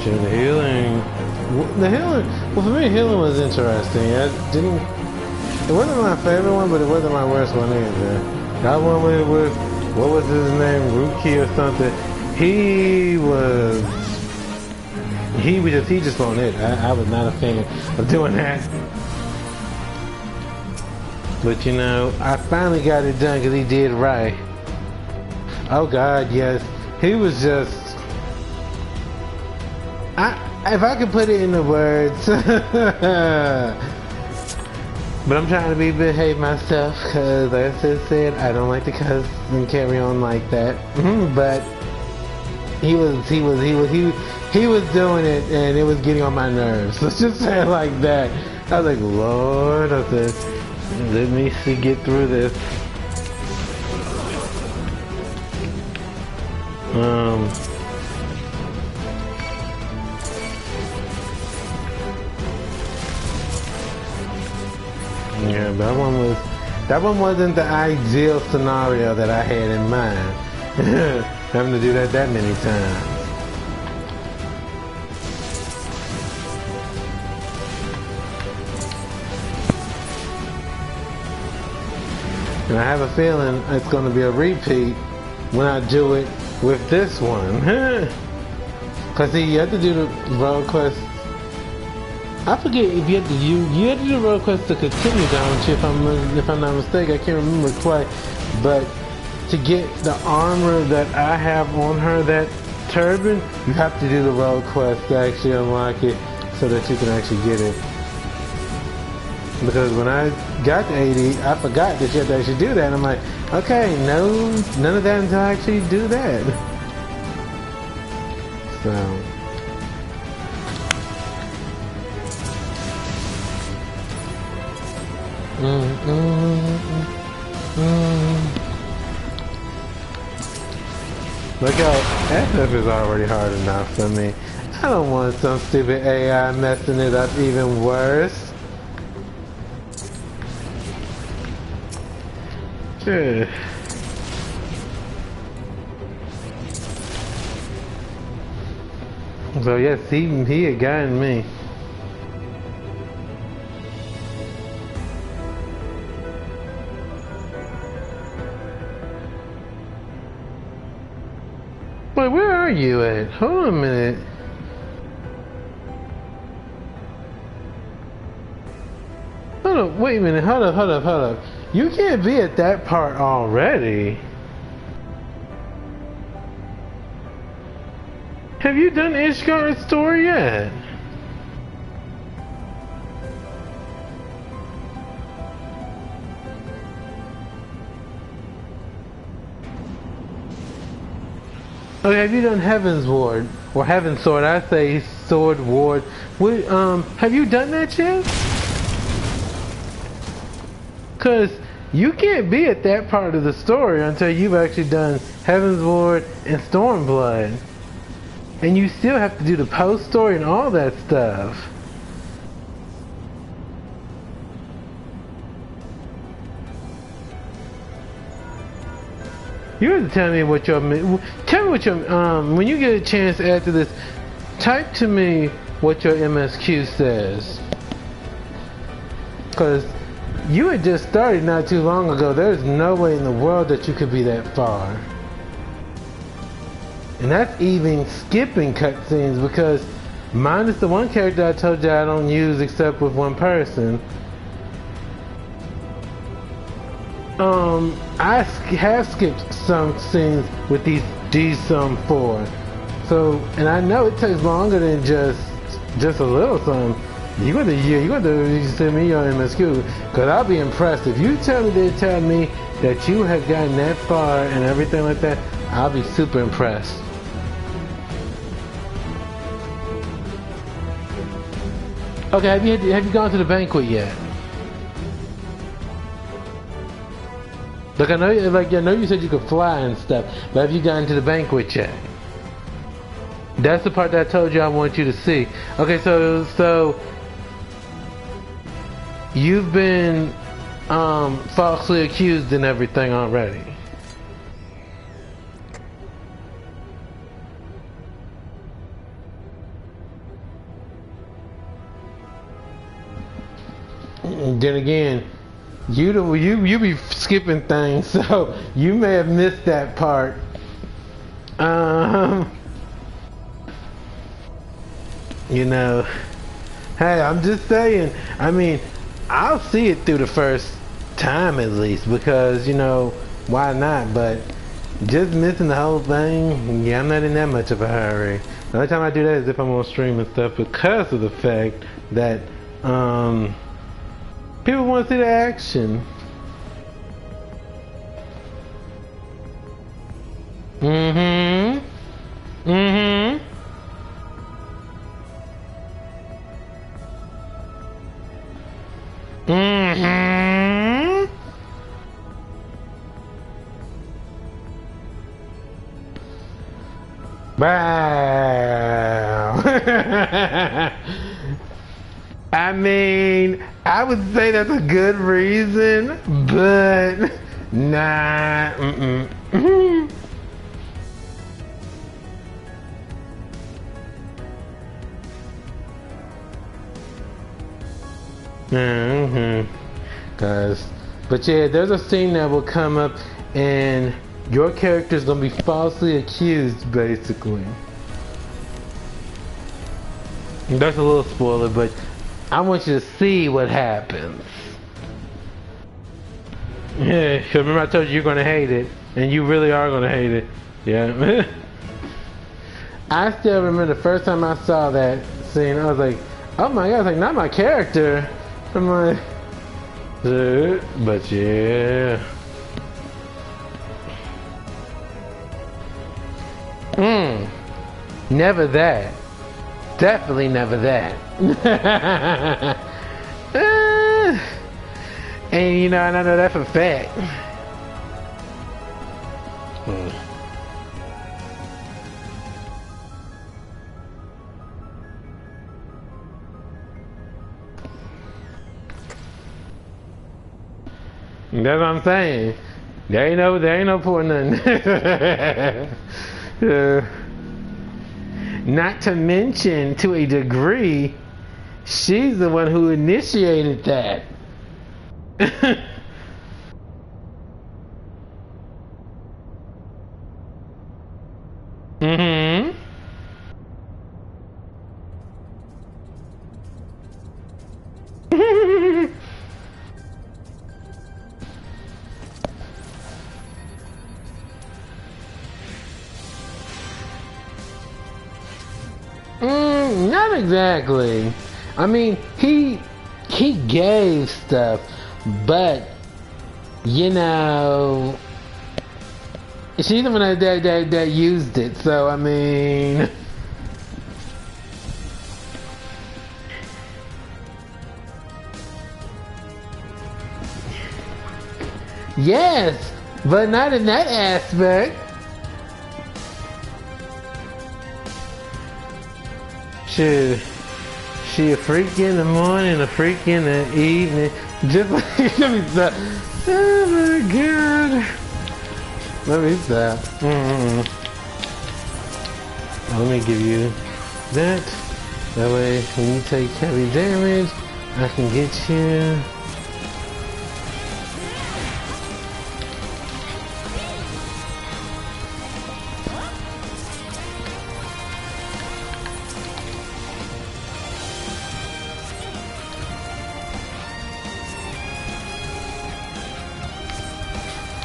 Speaker 1: shit. The healing. Well, for me, healing was interesting. It wasn't my favorite one, but it wasn't my worst one either. That one with what was his name, Rookie or something. He just won't hit. I was not a fan of doing that. But you know, I finally got it done because he did right. Oh God, yes. He was just. If I could put it into words. But I'm trying to behave myself because, like I said, I don't like to cuss and carry on like that. But he was doing it, and it was getting on my nerves. Let's just say it like that. I was like, Lord, I said, let me get through this. Yeah, that one wasn't the ideal scenario that I had in mind. Having to do that many times. And I have a feeling it's going to be a repeat when I do it with this one. Cause see, you have to do the road quest. I forget if you have to you have to do the road quest to continue down. If I'm not mistaken, I can't remember quite. But to get the armor that I have on her, that turban, you have to do the road quest to actually unlock it, so that you can actually get it. Because when I got to 80, I forgot that you have to actually do that. And I'm like, okay, no, none of that until I actually do that. So. Look out, SF is already hard enough for me. I don't want some stupid AI messing it up even worse. Yeah. So yes, he had gotten me. Wait, where are you at? Hold on a minute. Hold up, wait a minute, hold up. You can't be at that part already. Have you done Ishgar's story yet? Okay, have you done Heaven's Ward? Or Heaven's Sword, I say Sword Ward. Have you done that yet? Cause you can't be at that part of the story until you've actually done Heaven's Ward and Stormblood. And you still have to do the post story and all that stuff. You have to tell me what when you get a chance after this, type to me what your MSQ says. Cause you had just started not too long ago. There's no way in the world that you could be that far. And that's even skipping cutscenes, because minus the one character I told you I don't use except with one person. I have skipped some scenes with these 4. So, and I know it takes longer than just a little something. You got to send me your MSQ, because I'll be impressed. If you tell me that you have gotten that far and everything like that, I'll be super impressed. Okay, have you gone to the banquet yet? Like I know you said you could fly and stuff, but have you gotten to the banquet yet? That's the part that I told you I want you to see. Okay, so you've been falsely accused and everything already. then again, you be skipping things, so you may have missed that part. You know, hey, I'm just saying. I mean, I'll see it through the first time at least because you know why not? But just missing the whole thing, yeah, I'm not in that much of a hurry. The only time I do that is if I'm on stream and stuff because of the fact that people want to see the action. Mm-hmm. Mm-hmm. Mm-hmm. Wow. I mean, I would say that's a good reason, but nah. Mm-mm. Mm-hmm. But yeah, there's a scene that will come up and your character's gonna be falsely accused, basically. That's a little spoiler, but I want you to see what happens. Yeah, remember I told you you're gonna hate it, and you really are gonna hate it. Yeah. I still remember the first time I saw that scene, I was like, oh my god, it's like not my character. I'm like, dude, but yeah. Never that. Definitely never that. And you know, and I know that for a fact. That's what I'm saying. There ain't no point nothing. Not to mention, to a degree, she's the one who initiated that. Mm-hmm. Not exactly. I mean, he gave stuff, but you know, she's the one that used it. So I mean, yes, but not in that aspect. She a freak in the morning, a freak in the evening. Just like, let me stop. Oh my god. Let me stop. Let me give you that. That way, when you take heavy damage, I can get you.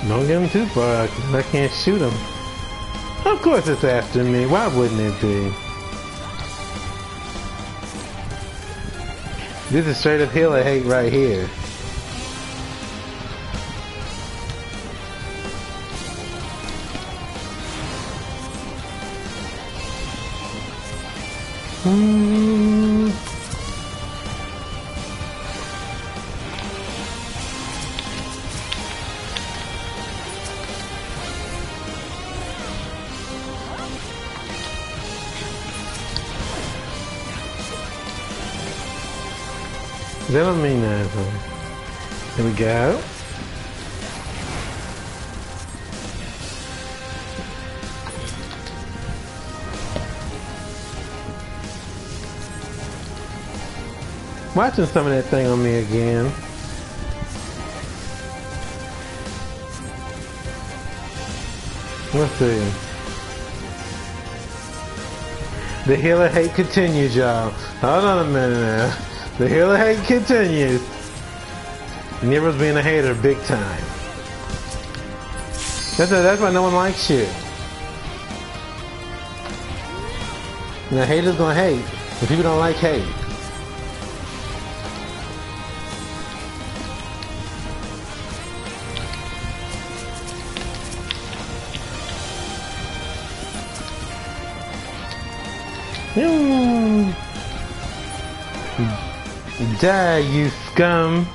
Speaker 1: Don't get him too far, because I can't shoot him. Of course it's after me. Why wouldn't it be? This is straight up hill I hate right here. That don't mean nothing. Here we go. Watching some of that thing on me again. Let's see. The healer hate continues, y'all. Hold on a minute now. The healer hate continues. Nero's being a hater big time. That's why no one likes you. Now haters gonna hate, but people don't like hate. Die, you scum.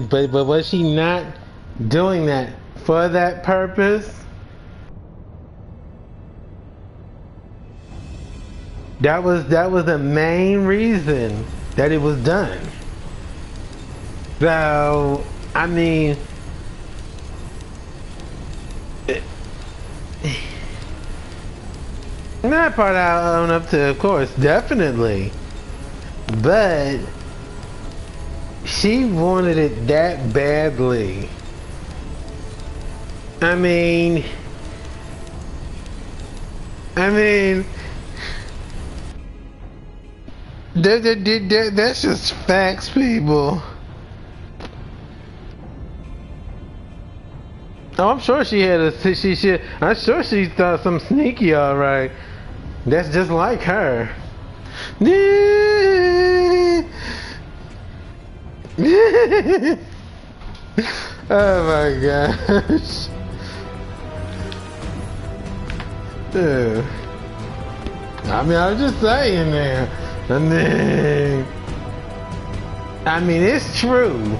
Speaker 1: But was she not doing that for that purpose? That was the main reason that it was done. So I mean, that part I own up to, of course, definitely, but she wanted it that badly. I mean, that's just facts, people. Oh, I'm sure she had I'm sure she thought something sneaky, all right. That's just like her. Oh my gosh. I mean, I was just saying there. I mean, it's true.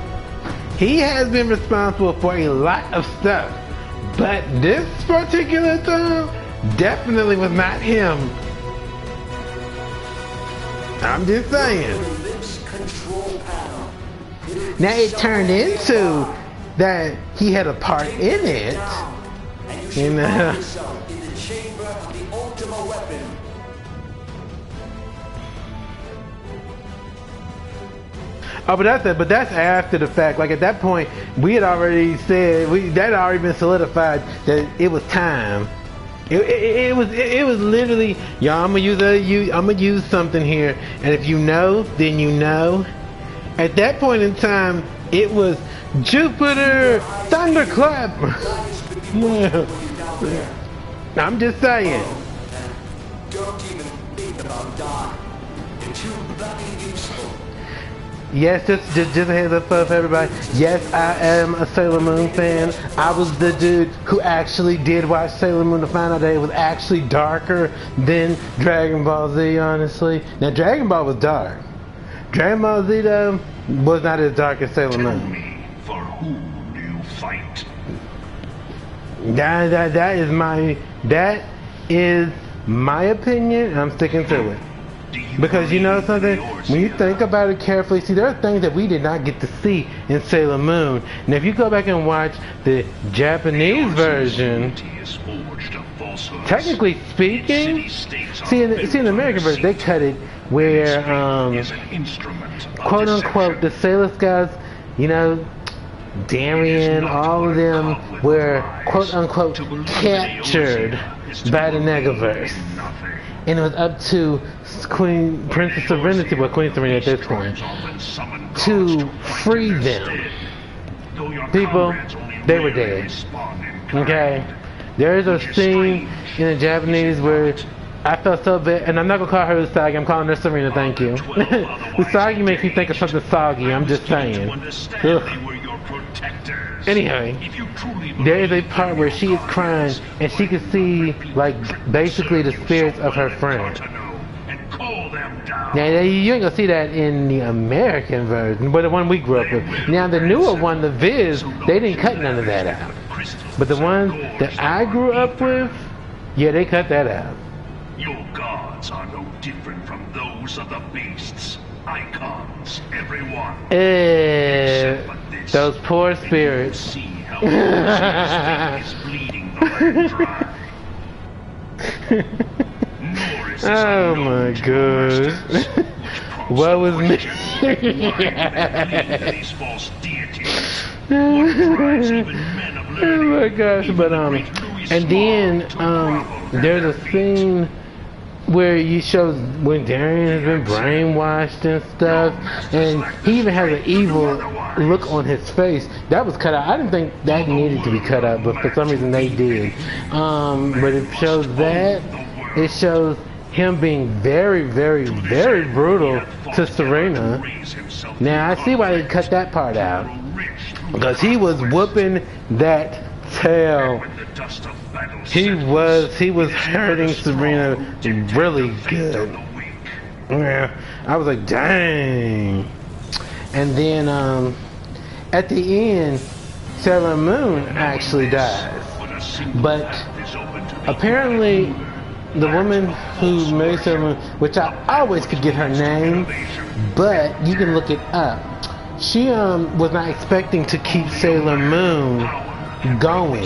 Speaker 1: He has been responsible for a lot of stuff, but this particular time definitely was not him. I'm just saying. Now it turned into that he had a part in it. You know. Oh, but that's after the fact. Like at that point, we had already said that had already been solidified that it was time. It was literally, y'all. I'm gonna use something here, and if you know, then you know. At that point in time, it was Jupiter thunderclap. I'm just saying.
Speaker 2: Don't even think about dying. You're too bloody useful.
Speaker 1: Yes, just a heads up for everybody. Yes, I am a Sailor Moon fan. I was the dude who actually did watch Sailor Moon to find out that it was actually darker than Dragon Ball Z, honestly. Now, Dragon Ball was dark. Dragon Ball Z, though, was not as dark as Sailor Moon.
Speaker 3: Tell me, for whom do you fight?
Speaker 1: That is my opinion, and I'm sticking to it. Because you know something, when you think about it carefully, see, there are things that we did not get to see in Sailor Moon. Now, if you go back and watch the Japanese version, technically speaking, see in the American version, they cut it where, quote unquote, the Sailor Scouts, you know, Darien, all of them were, quote unquote, captured by the Negaverse. And it was up to Princess Serenity, well, Queen Serenity at this point, to free them. People, they were dead. Okay? There is a scene in the Japanese where I felt so bad, and I'm not gonna call her Usagi, I'm calling her Serena, thank you. Usagi makes me think of something soggy, I'm just saying. Anyway, there is a part where she is crying and she can see, like, basically the spirits of her friend. Now you ain't gonna see that in the American version, but the one we grew up with. Now the newer one, the Viz, they didn't cut none of that out. But the one that I grew up with, yeah, they cut that out.
Speaker 3: Your gods are no different from those of the beasts. Icons, everyone.
Speaker 1: Those poor spirits.
Speaker 3: See how is bleeding the land dry.
Speaker 1: Oh my gosh. What was me?
Speaker 3: These false deities. What drives even men of
Speaker 1: Oh
Speaker 3: learning?
Speaker 1: my gosh, but and then there's a scene where you show when Darian has been brainwashed and stuff, and he even has an evil look on his face. That was cut out. I didn't think that needed to be cut out, but for some reason they did. But it shows that. It shows him being very, very, very brutal to Serena. Now I see why they cut that part out, because he was whooping that tail. He was hurting Serena really good. Yeah, I was like, dang. And then at the end, Sailor Moon actually dies, but apparently the woman who married Sailor Moon, which I always could get her name, but you can look it up. She was not expecting to keep Sailor Moon going.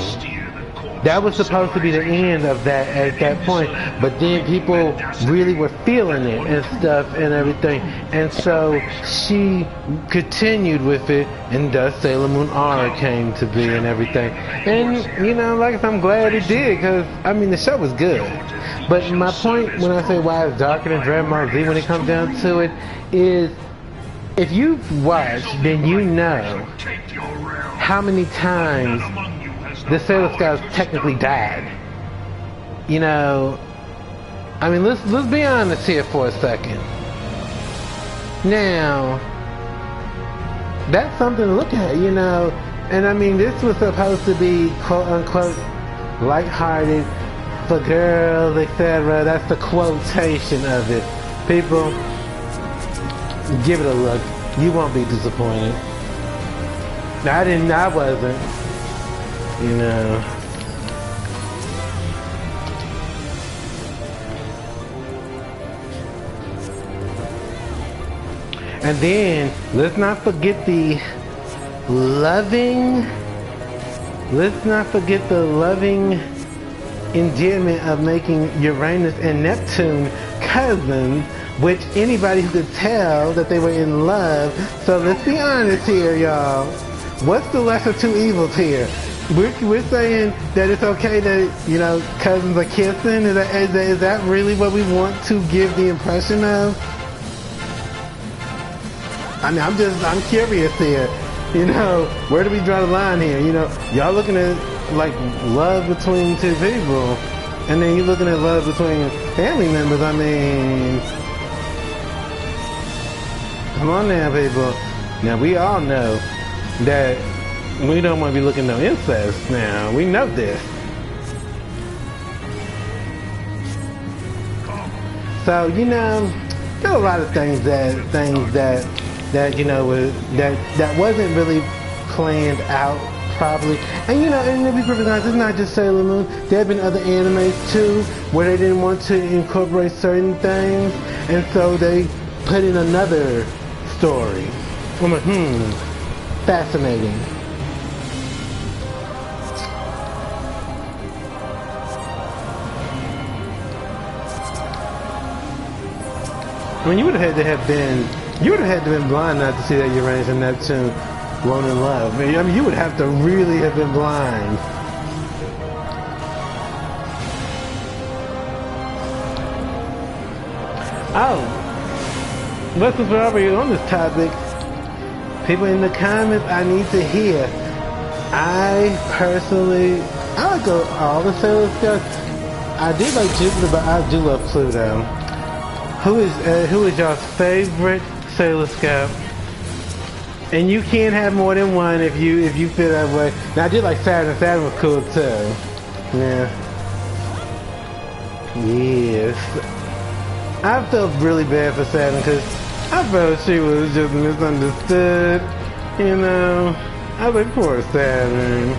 Speaker 1: That was supposed to be the end of that at that point, but then people really were feeling it and stuff and everything, and so she continued with it, and thus Sailor Moon R came to be and everything. And you know, like I'm glad it did, because I mean the show was good. But my point when I say why it's darker than Dragon Ball Z when it comes down to it is, if you've watched, then you know how many times the Sailor Scouts technically died. You know, I mean, let's be honest here for a second. Now, that's something to look at, you know. And I mean, this was supposed to be quote unquote lighthearted for girls, etc. That's the quotation of it. People, give it a look. You won't be disappointed. I wasn't. You know. And then let's not forget the loving endearment of making Uranus and Neptune cousins, which anybody who could tell that they were in love. So let's be honest here, y'all. What's the lesser two evils here? We're saying that it's okay that, you know, cousins are kissing? Is that really what we want to give the impression of? I mean, I'm curious here. You know, where do we draw the line here? You know, y'all looking at, like, love between two people, and then you're looking at love between family members. I mean, come on now, people. Now, we all know that we don't want to be looking at no incest now. We know this. So, you know, there are a lot of things that you know, that wasn't really planned out properly. And you know, and to be perfectly honest, it's not just Sailor Moon. There have been other animes too where they didn't want to incorporate certain things, and so they put in another story. I'm like, fascinating. I mean, you would have had to have been blind not to see that Uranus and Neptune weren't in love. I mean, you would have to really have been blind. Oh, what's the property on this topic? People in the comments, I need to hear. I like all the Sailor Scouts. I do like Jupiter, but I do love Pluto. Who is y'all's favorite Sailor Scout? And you can't have more than one if you feel that way. Now I did like Saturn. Saturn was cool too. Yeah. Yes. I felt really bad for Saturn because I felt she was just misunderstood. You know, I was like, poor Saturn.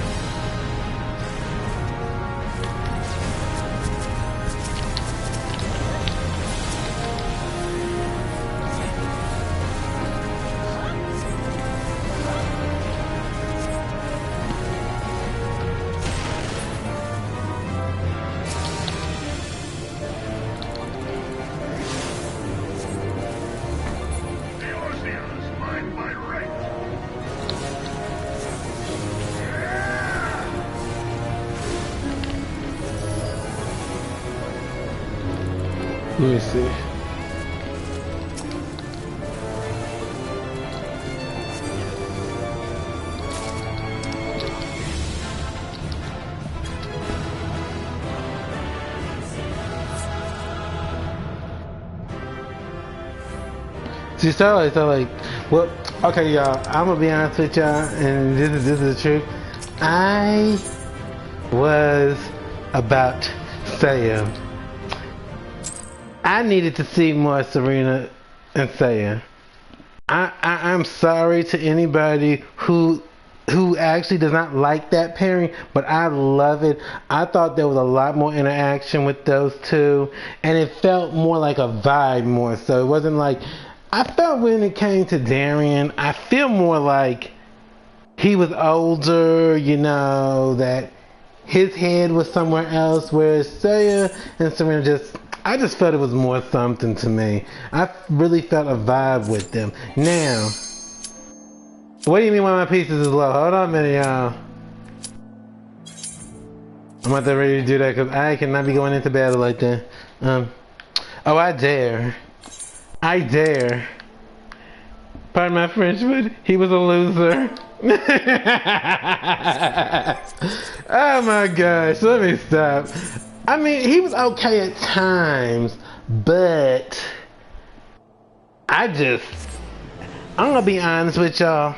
Speaker 1: Let me see. See, so like, well, okay, y'all. I'm gonna be honest with y'all, and this is the truth. I was about Saya. I needed to see more Serena and Saya. I'm sorry to anybody who actually does not like that pairing, but I love it. I thought there was a lot more interaction with those two, and it felt more like a vibe more so. It wasn't like, I felt when it came to Darian, I feel more like he was older, you know, that his head was somewhere else, whereas Saya and Serena I just felt it was more something to me. I really felt a vibe with them. Now, what do you mean one of my pieces is low? Hold on a minute, y'all. I'm about to ready to do that because I cannot be going into battle like that. Oh, I dare. I dare. Pardon my French, but he was a loser. Oh my gosh, let me stop. I mean, he was okay at times, but I'm gonna be honest with y'all.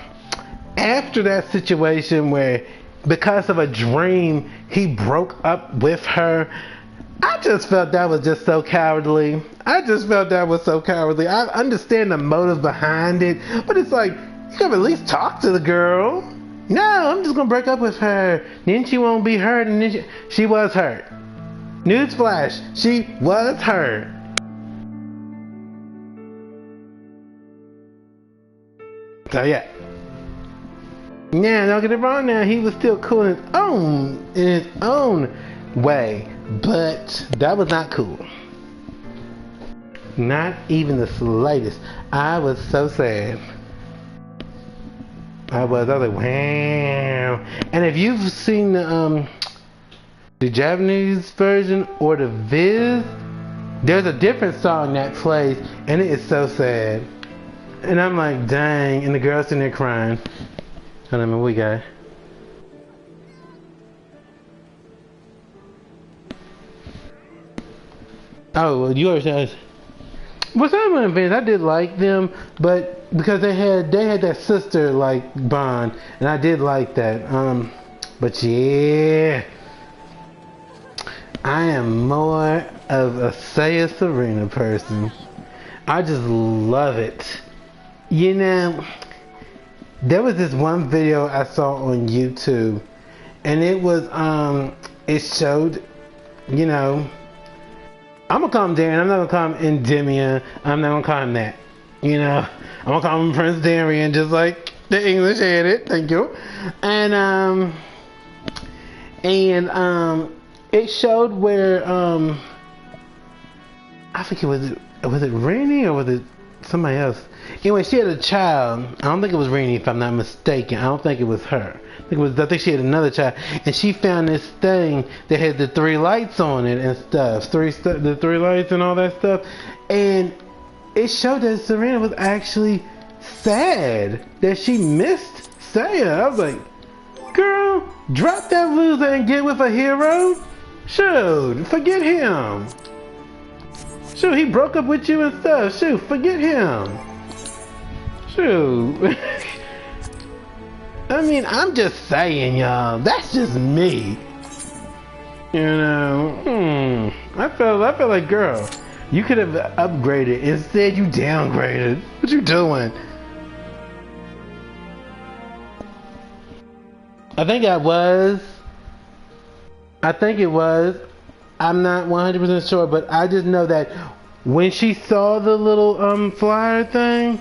Speaker 1: After that situation where, because of a dream, he broke up with her, I just felt that was just so cowardly. I understand the motive behind it, but it's like, you could at least talk to the girl. No, I'm just gonna break up with her. Then she won't be hurt, and then she was hurt. Newsflash, she was hurt. So yeah. Now, don't get it wrong now, he was still cool in his own way. But that was not cool. Not even the slightest. I was so sad. I was like, wow. And if you've seen the Japanese version or the Viz, there's a different song that plays, and it is so sad. And I'm like, dang, and the girl's sitting there crying. I don't know what we got. Oh, well, you already. Well, some of the Viz, I did like them, but because they had that sister like bond, and I did like that. But yeah. I am more of a Saya Serena person. I just love it. You know, there was this one video I saw on YouTube, and it was it showed, you know, I'm gonna call him Darian. I'm not gonna call him Endymion. I'm not gonna call him that. You know, I'm gonna call him Prince Darian, just like the English had it. Thank you. And it showed where I think was it Rainy or was it somebody else? Anyway, she had a child. I don't think it was Rainy, if I'm not mistaken. I don't think it was her. I think she had another child, and she found this thing that had the 3 lights on it and stuff, the 3 lights and all that stuff, and it showed that Serena was actually sad that she missed Saya. I was like, girl, drop that loser and get with a hero. Shoot, forget him. Shoot, he broke up with you and stuff. Shoot, forget him. Shoot. I mean, I'm just saying, y'all. That's just me. You know, I felt like, girl, You could have upgraded. Instead, you downgraded. What you doing? I think it was. I'm not 100% sure, but I just know that when she saw the little flyer thing,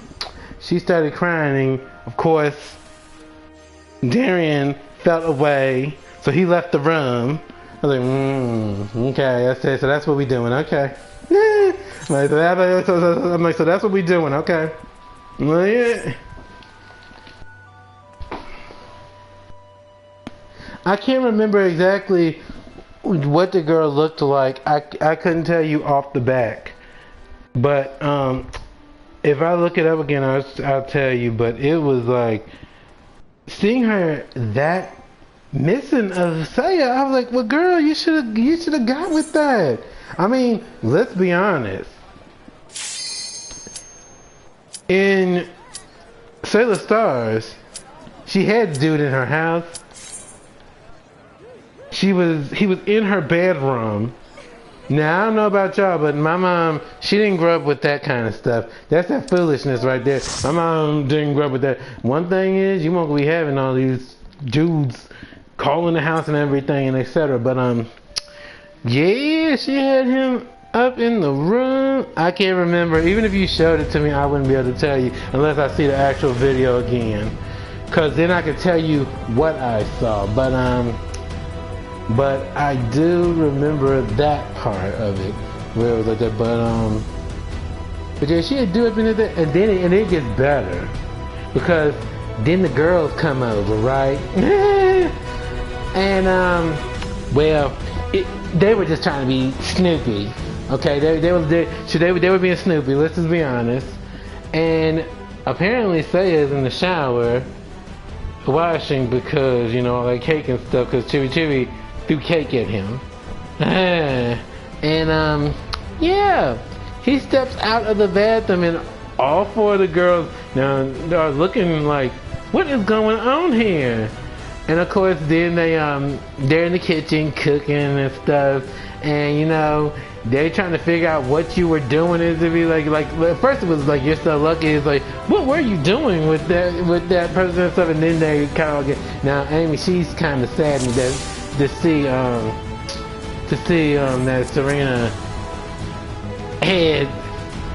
Speaker 1: she started crying. Of course, Darian felt away, so he left the room. I was like, okay, that's it. So that's what we doing, okay. I'm like, so that's what we doing, okay. Well, yeah. I can't remember exactly what the girl looked like. I couldn't tell you off the back. But if I look it up again, I'll tell you. But it was like seeing her that missing of Saya. I was like, well, girl, you should have got with that. I mean, let's be honest. In Sailor Stars, she had dude in her house. He was in her bedroom. Now I don't know about y'all, but my mom, she didn't grow up with that kind of stuff. That's that foolishness right there. My mom didn't grow up with that. One thing is, you won't be having all these dudes calling the house and everything and etc. But yeah, she had him up in the room. I can't remember. Even if you showed it to me, I wouldn't be able to tell you unless I see the actual video again. Cause then I could tell you what I saw. But I do remember that part of it where it was like that. But yeah, she'd do up into that, and then it gets better because then the girls come over, right? And well, they were just trying to be snoopy. Okay, they were being snoopy. Let's just be honest. And apparently, Saya's in the shower washing because like cake and stuff. Because Chibi threw cake at him. And yeah, he steps out of the bathroom and all four of the girls now are looking like, what is going on here? And of course then they're in the kitchen cooking and stuff, and they're trying to figure out what you were doing. Is to be like at first it was like, you're so lucky. It's like, what were you doing with that person and stuff? And then they kind of get, now Amy, she's kind of saddened to see that Serena had,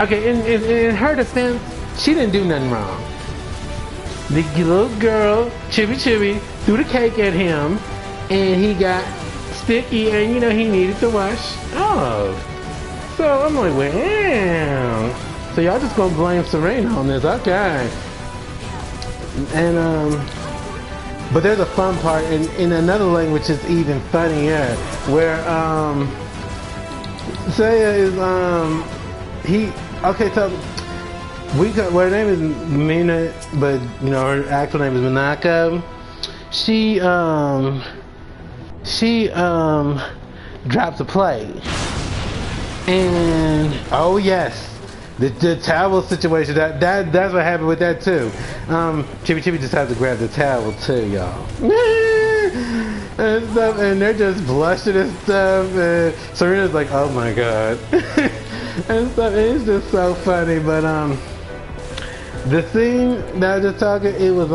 Speaker 1: okay, in her defense, she didn't do nothing wrong. The little girl, Chibi, threw the cake at him, and he got sticky, and he needed to wash off. So I'm like, well, so y'all just gonna blame Serena on this, okay? And but there's a fun part in another language that's even funnier, where Saya is so her name is Mina, but her actual name is Minako. She drops a plate, and oh yes, the towel situation, that's what happened with that too. Chibi just has to grab the towel too, y'all. And stuff, and they're just blushing and stuff, and Serena's like, oh my god. And stuff, and it's just so funny. But the scene that I was just talking, it was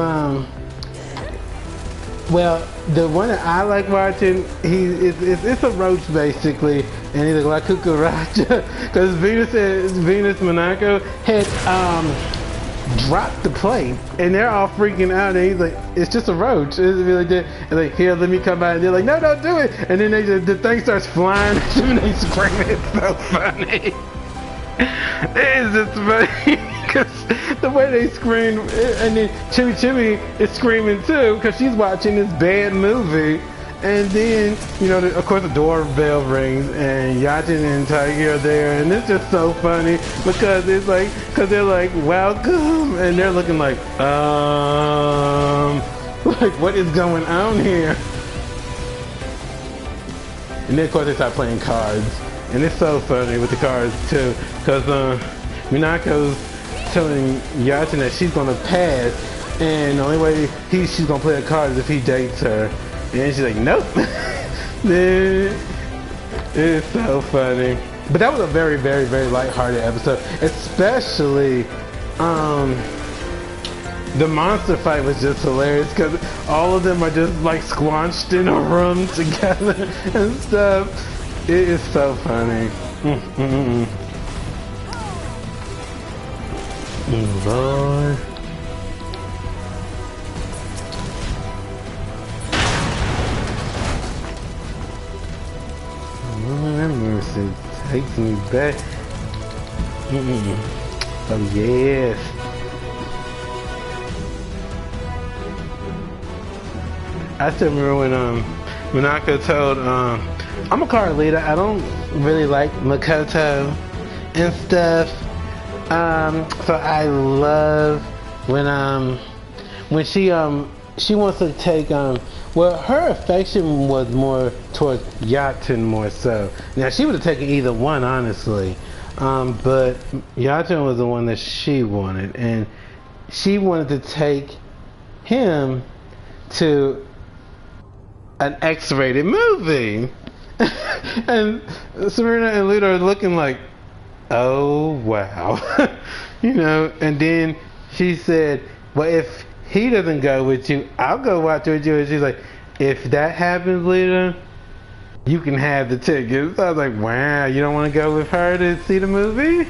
Speaker 1: well, the one that I like watching, it's a roach basically, and he's like cucaracha, because Venus Monaco had dropped the plate, and they're all freaking out, and he's like, it's just a roach. It's really good. And like, here, let me come by, and they're like, no, don't do it. And then the thing starts flying, and they scream. It's so funny. It's just funny. Because the way they scream, and then Chibi is screaming too, because she's watching this bad movie. And then, of course the doorbell rings, and Yachin and Tiger are there, and it's just so funny, because it's like, they're like, welcome, and they're looking like what is going on here? And then of course they start playing cards, and it's so funny with the cards too, because Minako's telling Yachin that she's gonna pass, and the only way she's gonna play a card is if he dates her. And she's like, nope. It's so funny. But that was a very, very, very lighthearted episode. Especially, the monster fight was just hilarious because all of them are just like squanched in a room together and stuff. It is so funny. Lord. That mercy takes me back. Oh yes. I still remember when Minako told I'm a card leader. I don't really like Makoto and stuff. So I love when she wants to take well, her affection was more towards Yaten more so. Now she would have taken either one honestly, but Yaten was the one that she wanted, and she wanted to take him to an X-rated movie. And Serena and Ludo are looking like, oh wow. You know, and then she said, well, if he doesn't go with you, I'll go watch with you. And she's like, if that happens, Ludo, you can have the tickets. So I was like, wow, you don't want to go with her to see the movie?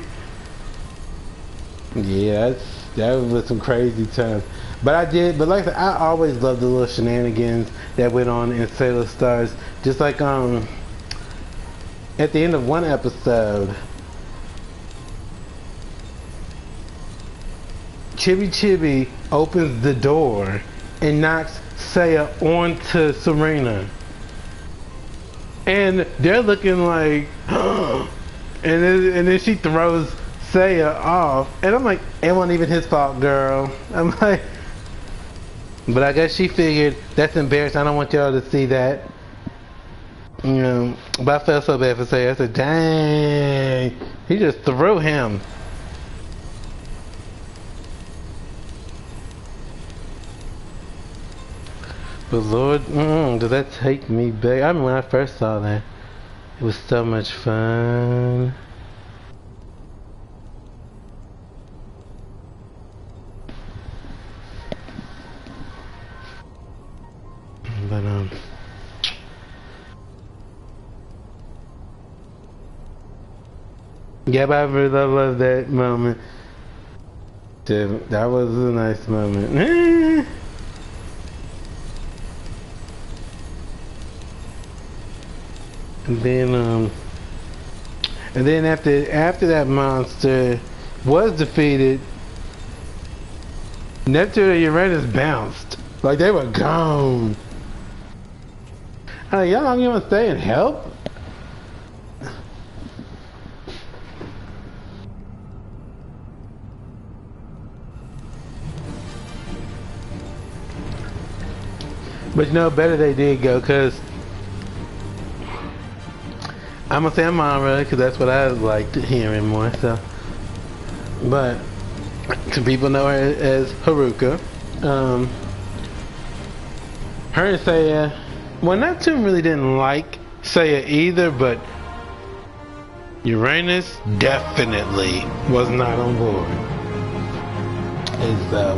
Speaker 1: Yeah, that was some crazy times. But like I said, I always loved the little shenanigans that went on in Sailor Stars. Just like at the end of one episode, Chibi Chibi opens the door and knocks Seiya onto Serena. And they're looking like, and then she throws Seiya off. And I'm like, it wasn't even his fault, girl. I'm like, but I guess she figured, that's embarrassing. I don't want y'all to see that. You know, but I felt so bad for Seiya. I said, dang, he just threw him. But Lord, does that take me back? I remember when I first saw that. It was so much fun. But yeah, but I really love that moment. Dude, that was a nice moment. And then after that monster was defeated, Neptune and Uranus bounced. Like they were gone. Y'all don't even stay and help? But you know, better they did go, cause I'm gonna say Amara, cause that's what I liked hearing more. So, but some people know her as Haruka. Her and Seiya, well, Neptune really didn't like Seiya either, but Uranus definitely was not on board. And so,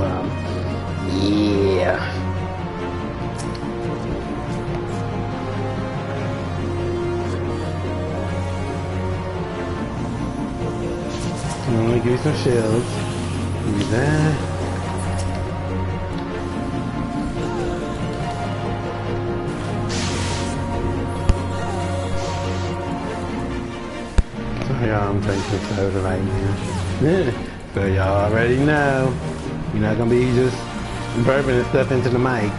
Speaker 1: yeah. I'm gonna give you some shells. Give me that. So y'all, I'm drinking soda right now. So y'all already know. You're not gonna be just burping and stuff into the mic.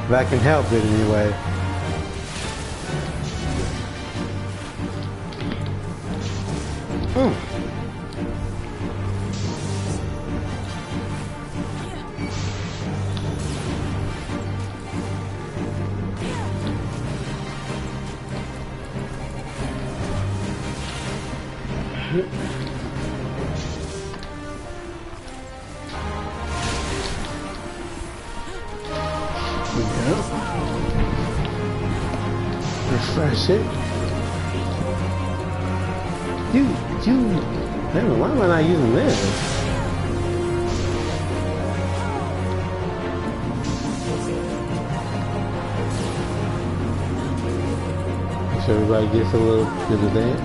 Speaker 1: If I can help it anyway. Refresh it. Why am I not using this? Make sure everybody gets a little bit of that.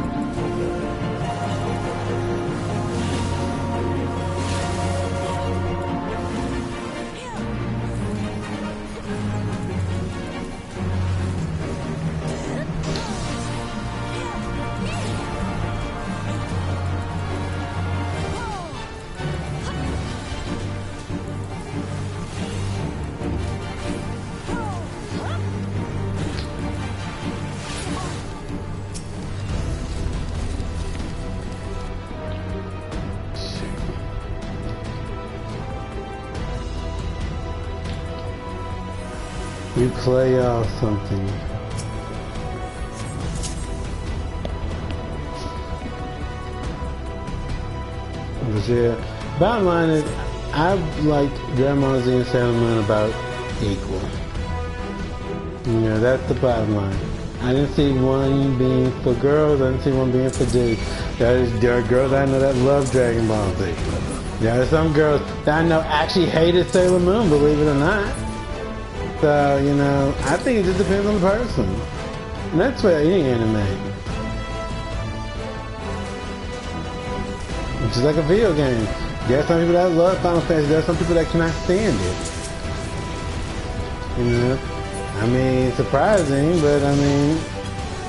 Speaker 1: You play off something. But yeah, bottom line is, I like Dragon Ball Z and Sailor Moon about equal. You know, that's the bottom line. I didn't see one being for girls, I didn't see one being for dudes. There are girls I know that love Dragon Ball Z. There are some girls that I know actually hated Sailor Moon, believe it or not. So, you know, I think it just depends on the person. And that's for any anime. It's just like a video game. There are some people that love Final Fantasy, there are some people that cannot stand it. You know? I mean, it's surprising, but I mean,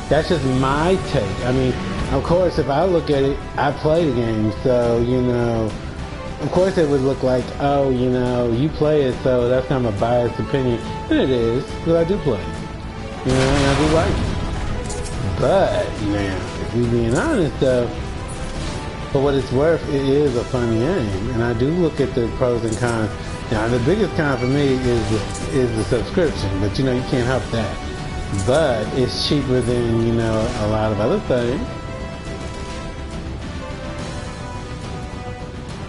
Speaker 1: that's just my take. I mean, of course, if I look at it, I play the game, so, you know, of course it would look like, oh, you know, you play it, so that's kind of a biased opinion. And it is, because I do play it. You know, and I do like it. But, now, if we're being honest, though, for what it's worth, it is a fun game. And I do look at the pros and cons. Now, the biggest con for me is the subscription, but, you know, you can't help that. But it's cheaper than, you know, a lot of other things.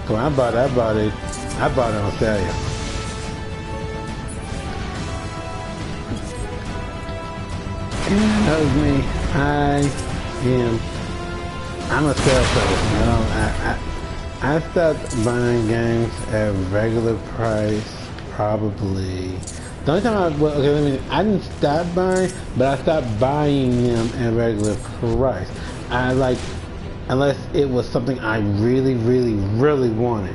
Speaker 1: When I bought it on sale. And that was me. I'm a salesperson. I stopped buying games at regular price probably. The only time I didn't stop buying, but I stopped buying them at regular price. Unless it was something I really, really, really wanted.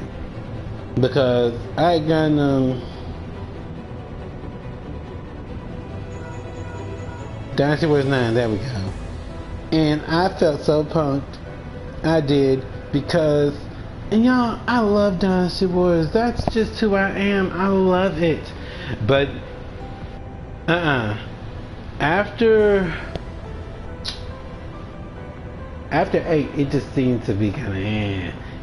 Speaker 1: Because I had gotten Dynasty Wars 9, there we go. And I felt so punked. I did, because, and y'all, I love Dynasty Wars. That's just who I am. I love it. But, After 8, it just seemed to be kind of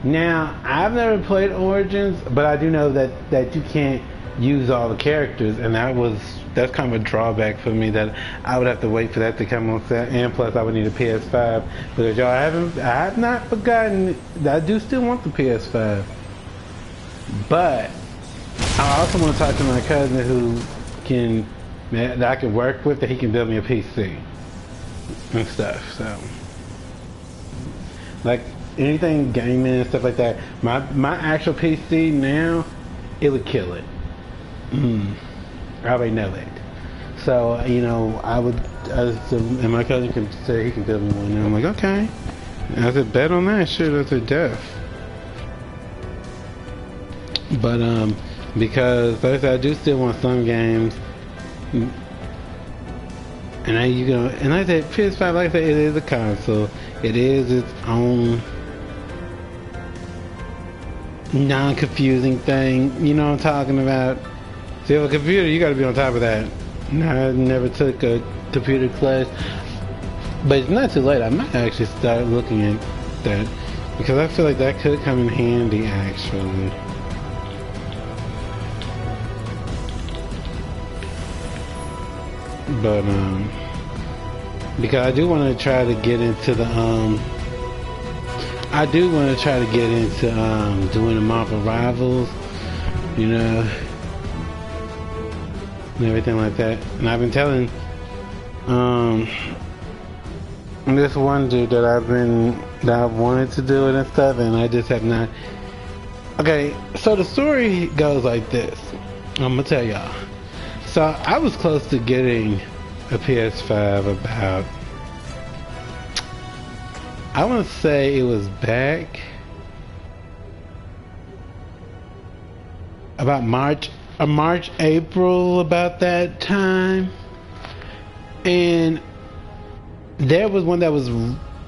Speaker 1: Now, I've never played Origins, but I do know that you can't use all the characters, and that's kind of a drawback for me, that I would have to wait for that to come on set, and plus I would need a PS5, because y'all, I have not forgotten that I do still want the PS5. But I also want to talk to my cousin that I can work with, that he can build me a PC and stuff, so. Like anything gaming and stuff like that, my actual PC now, it would kill it. I already know it. So, you know, and my cousin can say he can build me one, and I'm like, okay. I said, bet on that shit. I said, def. But because like I said, I do still want some games. And like I said, PS5, like I said, it is a console. It is its own non-confusing thing. You know what I'm talking about? See, with a computer, you gotta be on top of that. I never took a computer class, but it's not too late. I might actually start looking at that, because I feel like that could come in handy, actually. But because I do want to try to get into the doing the Marvel Rivals, you know, and everything like that. And I've been telling this one dude that I've been that I wanted to do it and stuff, and I just have not. Okay, so the story goes like this. I'm gonna tell y'all. So I was close to getting a PS5 about, I want to say it was back about March, April, about that time. And there was one that was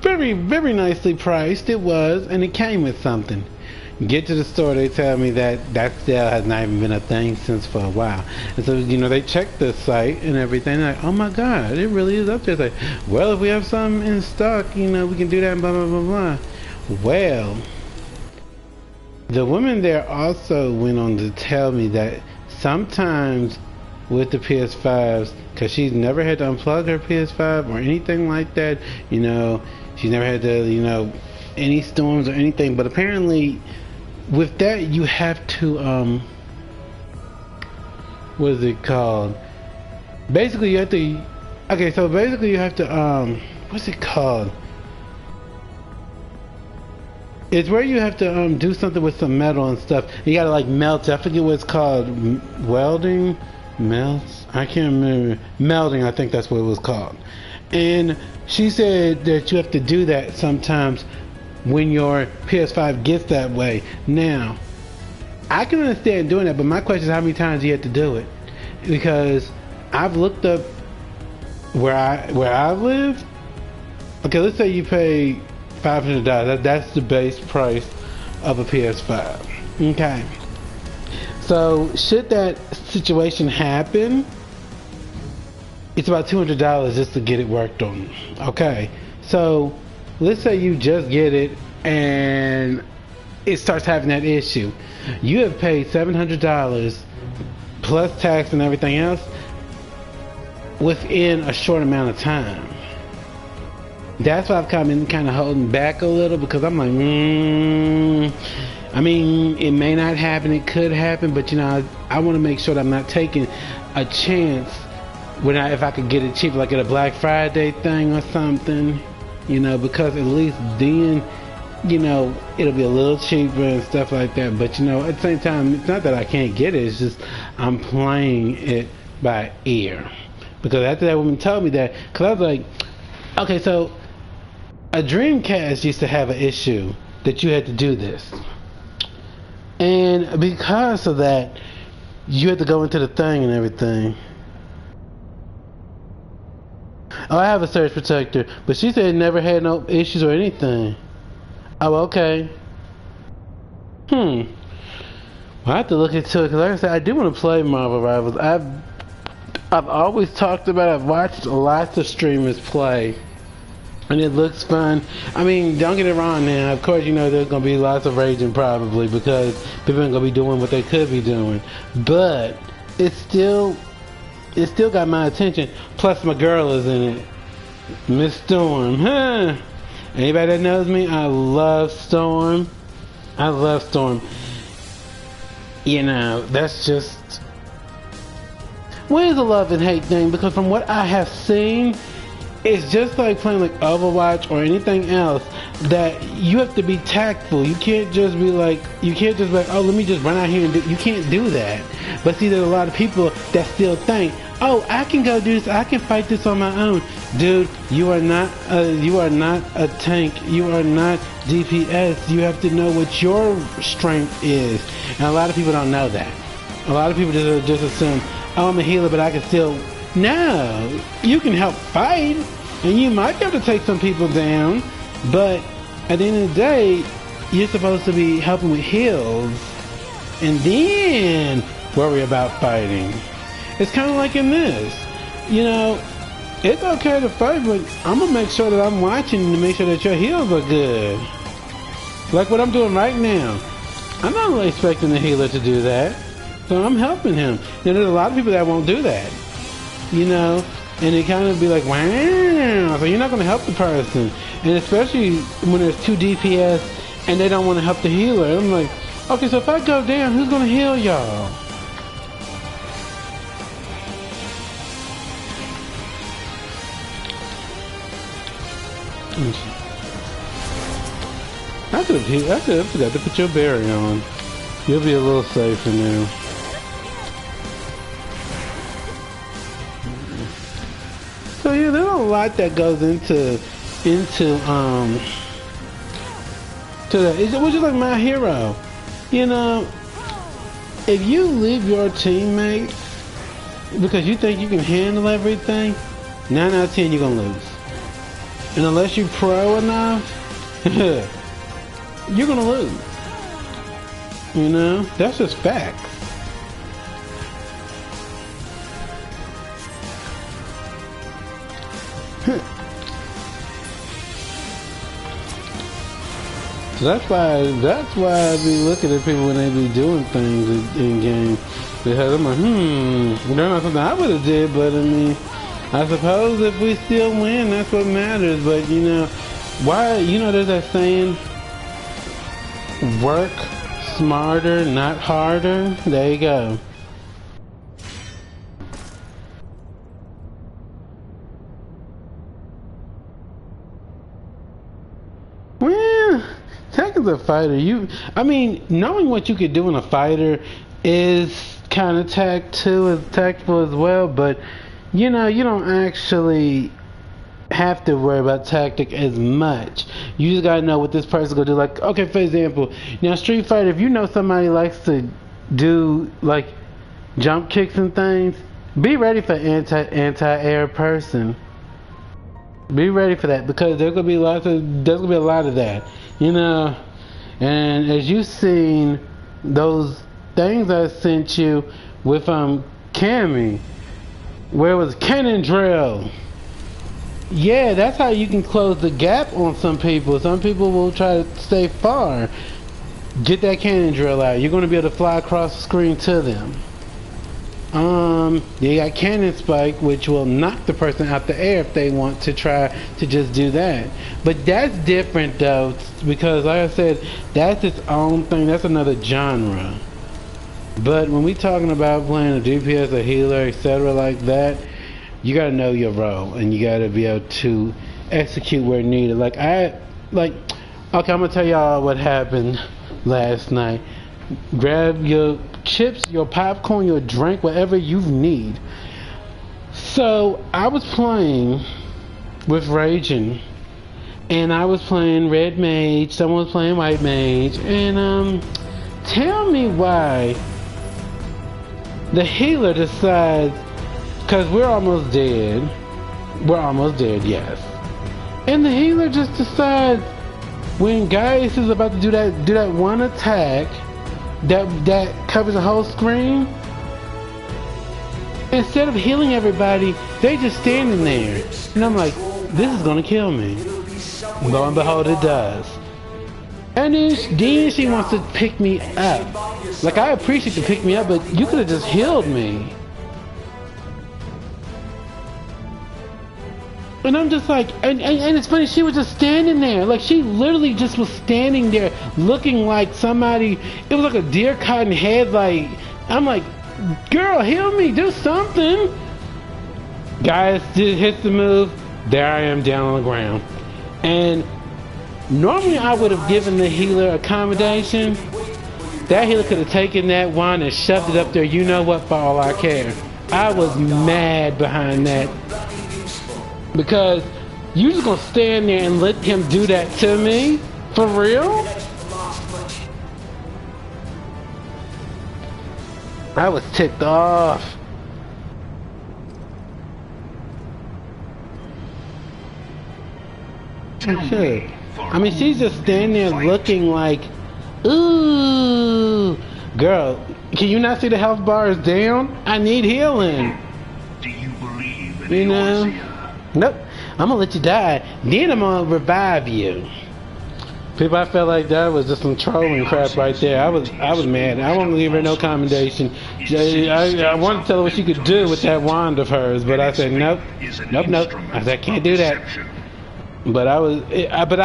Speaker 1: very, very nicely priced. It was, and it came with something. Get to the store, they tell me that sale has not even been a thing since for a while. And so, you know, they check the site and everything, like, oh my god, it really is up there. It's like, well, if we have some in stock, you know, we can do that, blah, blah, blah, blah. Well, the woman there also went on to tell me that sometimes with the PS5s, because she's never had to unplug her PS5 or anything like that, you know, she's never had to, you know, any storms or anything, but apparently with that you have to what is it called, basically you have to, okay, so basically you have to what's it called, it's where you have to do something with some metal and stuff. You gotta like melt it. I forget what it's called, welding, melts, I can't remember, melding, I think that's what it was called. And she said that you have to do that sometimes when your PS5 gets that way. Now, I can understand doing that, but my question is how many times you have to do it? Because I've looked up where I live. Okay, let's say you pay $500. That's the base price of a PS5. Okay. So, should that situation happen, it's about $200 just to get it worked on. Okay. So, let's say you just get it and it starts having that issue. You have paid $700 plus tax and everything else within a short amount of time. That's why I've kind of holding back a little, because I'm like, I mean, it may not happen, it could happen, but you know, I want to make sure that I'm not taking a chance if I could get it cheap, like at a Black Friday thing or something. You know, because at least then, you know, it'll be a little cheaper and stuff like that. But, you know, at the same time, it's not that I can't get it. It's just I'm playing it by ear. Because after that woman told me that, because I was like, okay, so a Dreamcast used to have an issue that you had to do this. And because of that, you had to go into the thing and everything. Oh, I have a surge protector, but she said it never had no issues or anything. Oh, okay. Well, I have to look into it, because like I said, I do want to play Marvel Rivals. I've always talked about it. I've watched lots of streamers play, and it looks fun. I mean, don't get it wrong now. Of course, you know, there's going to be lots of raging probably, because people aren't going to be doing what they could be doing. But it still got my attention. Plus my girl is in it, Miss Storm. Huh? Anybody that knows me, I love Storm. You know, that's just, well, it's a love and hate thing, because from what I have seen, it's just like playing like Overwatch or anything else, that you have to be tactful. You can't just be like, oh, let me just run out here and do. You can't do that. But see, there's a lot of people that still think, oh, I can go do this, I can fight this on my own. Dude, you are not a tank. You are not DPS. You have to know what your strength is. And a lot of people don't know that. A lot of people just assume, oh, I'm a healer, but I can still. No, you can help fight, and you might be able to take some people down, but at the end of the day, you're supposed to be helping with heals, and then worry about fighting. It's kind of like in this, you know, it's okay to fight, but I'm going to make sure that I'm watching to make sure that your heals are good. Like what I'm doing right now. I'm not really expecting the healer to do that, so I'm helping him. Now, there's a lot of people that won't do that. You know, and it kind of be like, wow, so you're not going to help the person. And especially when there's 2 DPS and they don't want to help the healer. I'm like, okay, so if I go down, who's going to heal y'all? I forgot to put your berry on. You'll be a little safer now. So yeah, there's a lot that goes into to that. It was just like My Hero. You know, if you leave your teammates because you think you can handle everything, 9 out of 10 you're gonna lose. And unless you're pro enough, you're gonna lose. You know, that's just facts. So that's why I be looking at people when they be doing things in game, because I'm like, they're not something I would have did, but I mean, I suppose if we still win, that's what matters. But you know, why? You know, there's that saying, work smarter, not harder. There you go. Well, Tech is a fighter. I mean, knowing what you could do in a fighter is kind of tactful as well. But you know, you don't actually have to worry about tactic as much. You just gotta know what this person's gonna do. Like, okay, for example, now Street Fighter, if you know somebody likes to do like jump kicks and things, be ready for anti-air person. Be ready for that, because there's gonna be a lot of that, you know. And as you've seen those things I sent you with Cammy, where it was cannon drill. Yeah, that's how you can close the gap on some people. Some people will try to stay far. Get that cannon drill out. You're going to be able to fly across the screen to them. You got cannon spike, which will knock the person out the air if they want to try to just do that. But that's different though, because like I said, that's its own thing. That's another genre. But when we talking about playing a DPS, a healer, etc. like that, you gotta know your role, and you gotta be able to execute where needed. Okay, I'm gonna tell y'all what happened last night. Grab your chips, your popcorn, your drink, whatever you need. So I was playing with Raging, and I was playing Red Mage, someone was playing White Mage, and tell me why the healer decides, because we're almost dead, yes, and the healer just decides when Gaius is about to do that one attack that covers the whole screen, instead of healing everybody, they just standing there, and I'm like, this is gonna kill me. Lo and behold, it does. And then she wants to pick me up. Like, I appreciate you pick me up, but you could have just healed me. And I'm just like, and it's funny, she was just standing there. Like, she literally just was standing there looking like somebody, it was like a deer caught in headlight. I'm like, girl, heal me, do something. Guys, hits the move. There I am down on the ground. And normally I would have given the healer accommodation. That healer could have taken that wand and shoved it up there, you know what, for all I care. I was mad behind that. Because you just gonna stand there and let him do that to me? For real? I was ticked off. Shit. I mean, she's just standing there looking like, ooh, girl, can you not see the health bar is down? I need healing.
Speaker 3: Do you believe in
Speaker 1: you know? Nope. I'm gonna let you die, then I'm gonna revive you. People, I felt like that was just some trolling crap right there. I was mad. I won't leave her no commendation. I wanted to tell her what she could do with that wand of hers, but I said nope. I said I can't do that. But I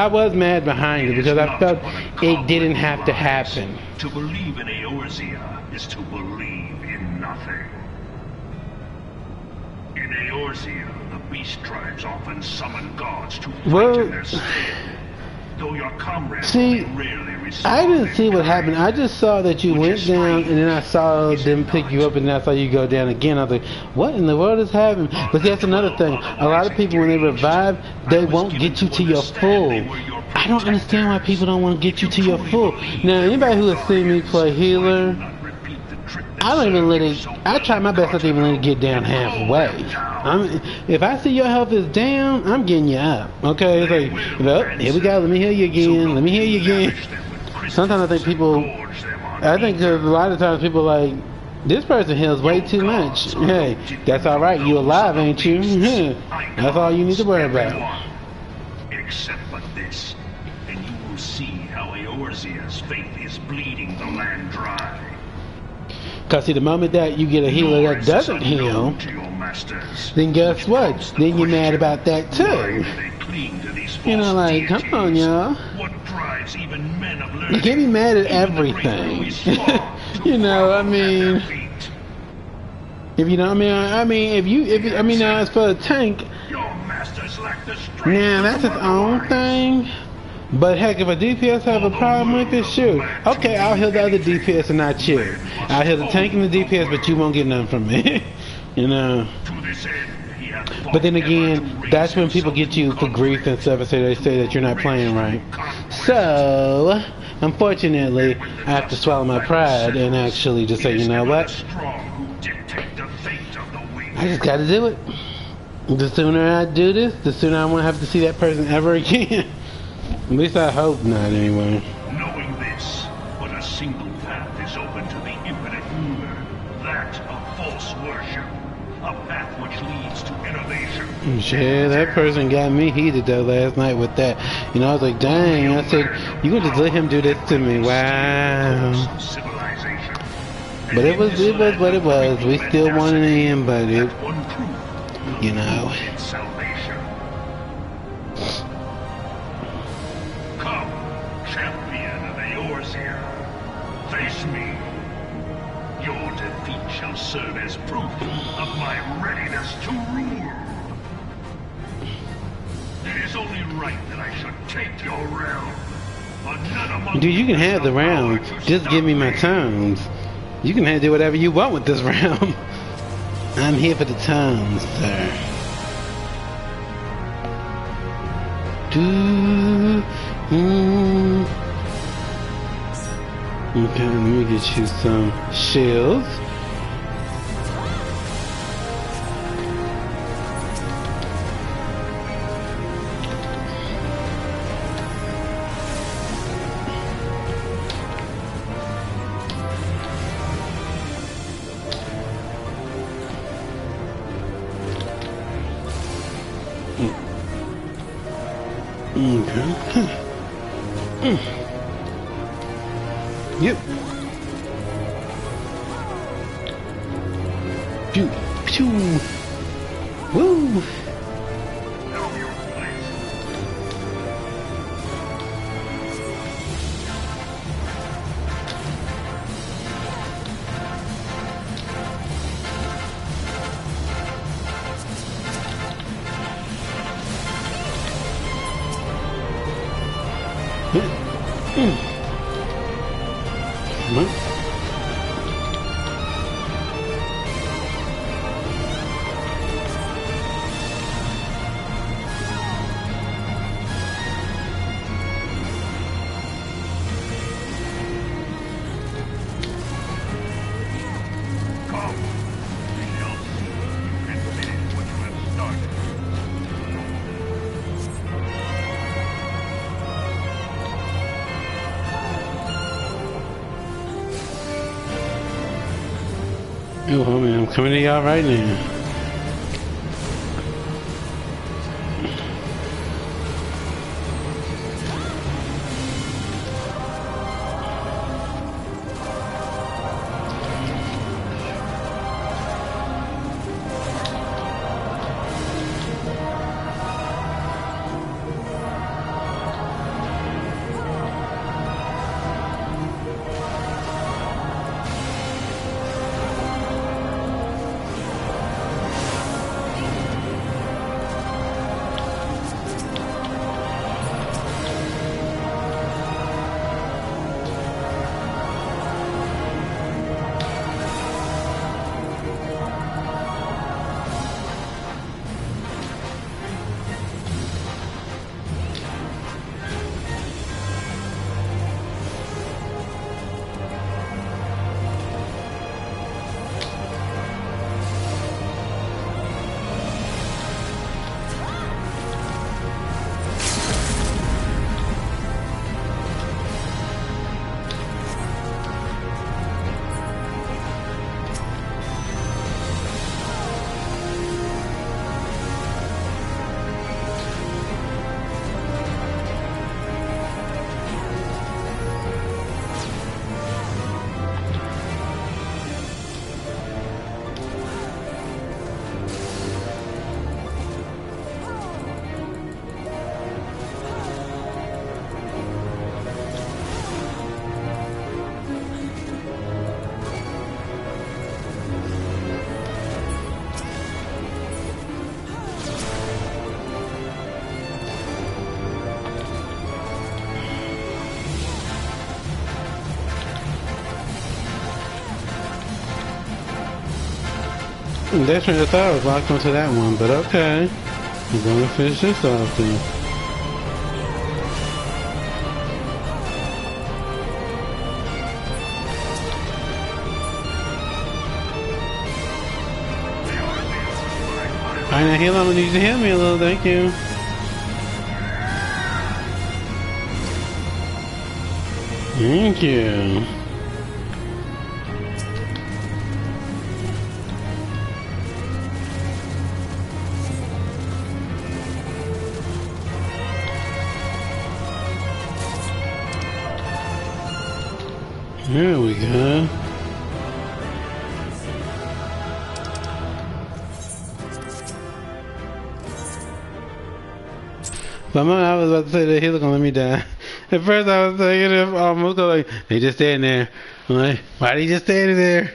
Speaker 1: was mad behind it because I felt it didn't have to happen.
Speaker 3: To believe in Eorzea is to believe in nothing. In Eorzea, the beast tribes often summon gods to fight in their stead. Though your comrades
Speaker 1: See,
Speaker 3: rarely
Speaker 1: I didn't see what happened. I just saw that you went down, and then I saw them pick you up, and then I saw you go down again. I was like, what in the world is happening? But that's another thing. A lot of people, when they revive, they won't get you to your full. I don't understand why people don't want to get you to your full. Now, anybody who has seen me play healer, I don't even let it. I try my best not to even let it get down halfway. If I see your health is down, I'm getting you up. Okay, it's like, well, here we go. Let me heal you again. Let me heal you again. Sometimes I think people. I think a lot of times people are like, this person heals way too much. Hey, that's all right. You alive, ain't you? That's all you need to worry about.
Speaker 3: Except for this, and you will see how Eorzea's faith is bleeding the land dry.
Speaker 1: Cause see, the moment that you get a healer that doesn't heal, then guess what? Then you're mad about that too. You know, like, come on, y'all. You can't be mad at everything. You know, I mean, if you know, I mean, now as for the tank, now that's its own thing. But heck, if a DPS have a problem with it, sure. Okay, I'll heal the other DPS and not you. I'll heal the tank and the DPS, but you won't get nothing from me. You know. But then again, that's when people get you for grief and stuff and they say that you're not playing right. So, unfortunately, I have to swallow my pride and actually just say, you know what? I just gotta do it. The sooner I do this, the sooner I won't have to see that person ever again. At least I hope not, anyway.
Speaker 3: Knowing this, but a single path is open to the infinite ruler. That of false worship. A path which leads to innovation.
Speaker 1: Yeah, that person got me heated though last night with that. You know, I was like, dang. I said, you gonna just let him do this to me? Wow. But it was what it was. We still won in the end, but it, you know.
Speaker 3: Serve as proof of my readiness to rule. It is only right that I should take your realm. But none among
Speaker 1: dude, you can have the realm. Just give me my terms. You can do whatever you want with this realm. I'm here for the terms, sir. Okay, let me get you some shields. Yep. Pew, pew. Woo. Oh, homie, I'm coming to y'all right now. That train of thought was locked onto that one, but okay. I'm gonna finish this off then. Alright, now heal, I'm gonna need you to heal me a little, thank you. Thank you. There we go. But I was about to say that he was gonna let me die. At first I was thinking if almost like they just standing there. I'm like, why they just standing there?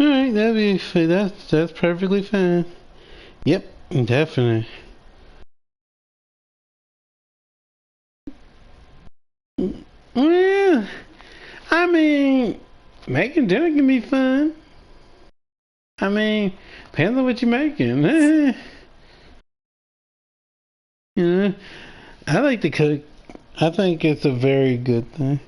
Speaker 1: Alright, that's perfectly fine. Yep, definitely. Well, I mean, making dinner can be fun. I mean, depends on what you're making. You know, I like to cook. I think it's a very good thing.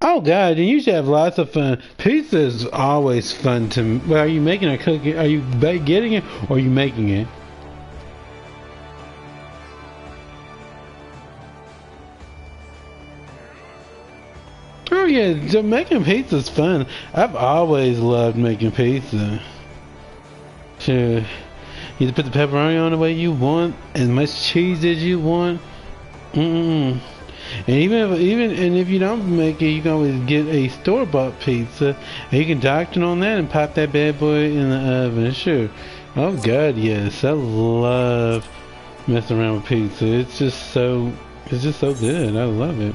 Speaker 1: Oh God, and you should have lots of fun. Pizza is always fun to me. Well, are you making or cooking? Are you getting it or are you making it? Oh yeah, so making pizza is fun. I've always loved making pizza. Sure. You put the pepperoni on the way you want, as much cheese as you want. And if you don't make it, you can always get a store-bought pizza, and you can doctor on that and pop that bad boy in the oven. Sure. Oh God, yes, I love messing around with pizza. It's just so good. I love it.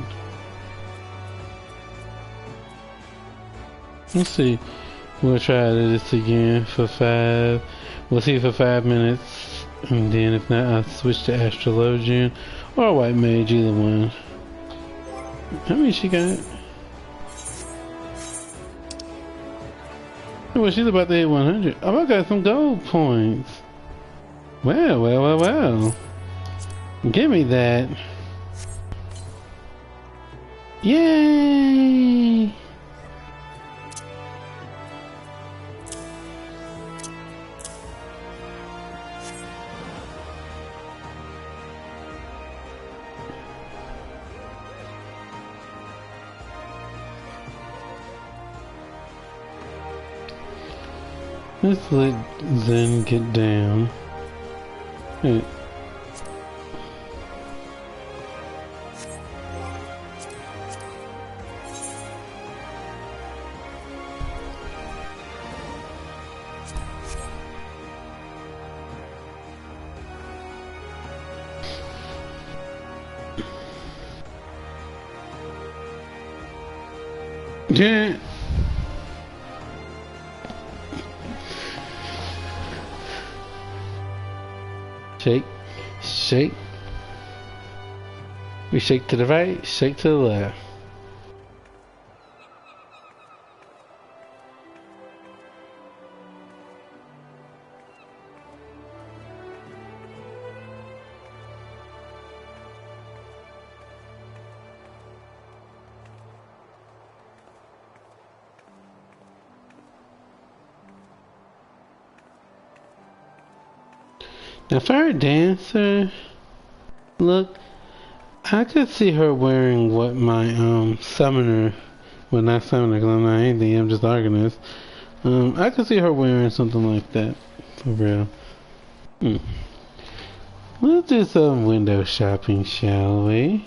Speaker 1: Let's see. We'll try this again for 5. We'll see for 5 minutes, and then if not, I'll switch to Astrologian or White Mage, either one. How many she got? Well, she's about to hit 100. Oh, I got some gold points. Well. Give me that. Yay! Let's let Zen get down. Hey. Yeah. Shake, shake. We shake to the right, shake to the left. Now for her dancer, look, I could see her wearing what my summoner, well not summoner because I'm not anything, I'm just organist. I could see her wearing something like that, for real. Let's do some window shopping, shall we?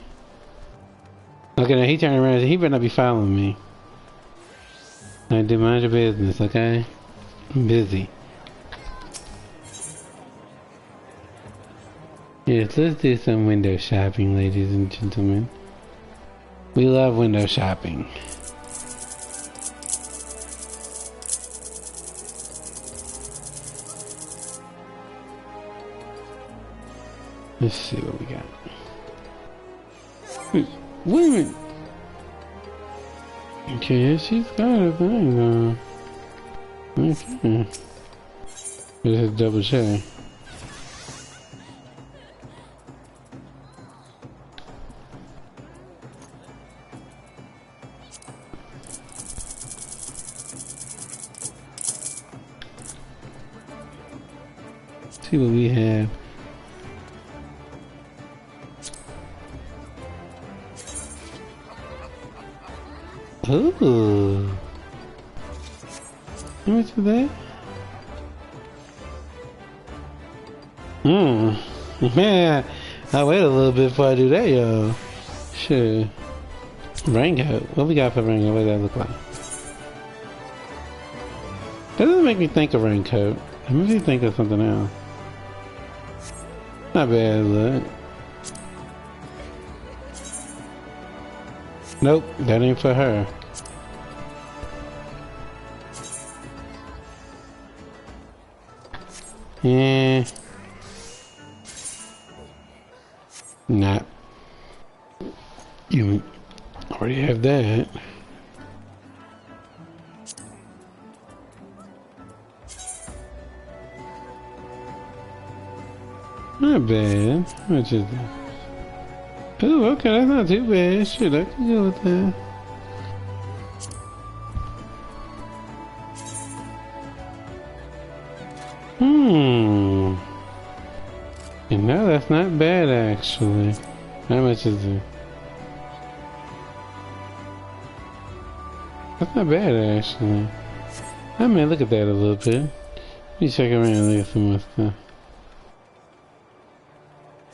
Speaker 1: Okay, now he turned around and he better not be following me. I do mind your business, okay? I'm busy. Yes, let's do some window shopping, ladies and gentlemen. We love window shopping. Let's see what we got. Wait a minute. Okay, she's got a thing Okay. Let's double check. See what we have. Ooh. How much is that? Yeah. I'll wait a little bit before I do that, yo. Sure. Raincoat. What we got for raincoat? What does that look like? That doesn't make me think of raincoat. It makes me think of something else. Not bad, look. Nope, that ain't for her. Yeah. Nah. You already have that. Not bad. How much is that? Oh, okay, that's not too bad. Shit, I can go with that. And no, that's not bad actually. How much is it? That's not bad actually. I mean, look at that a little bit. Let me check around and look at some more stuff.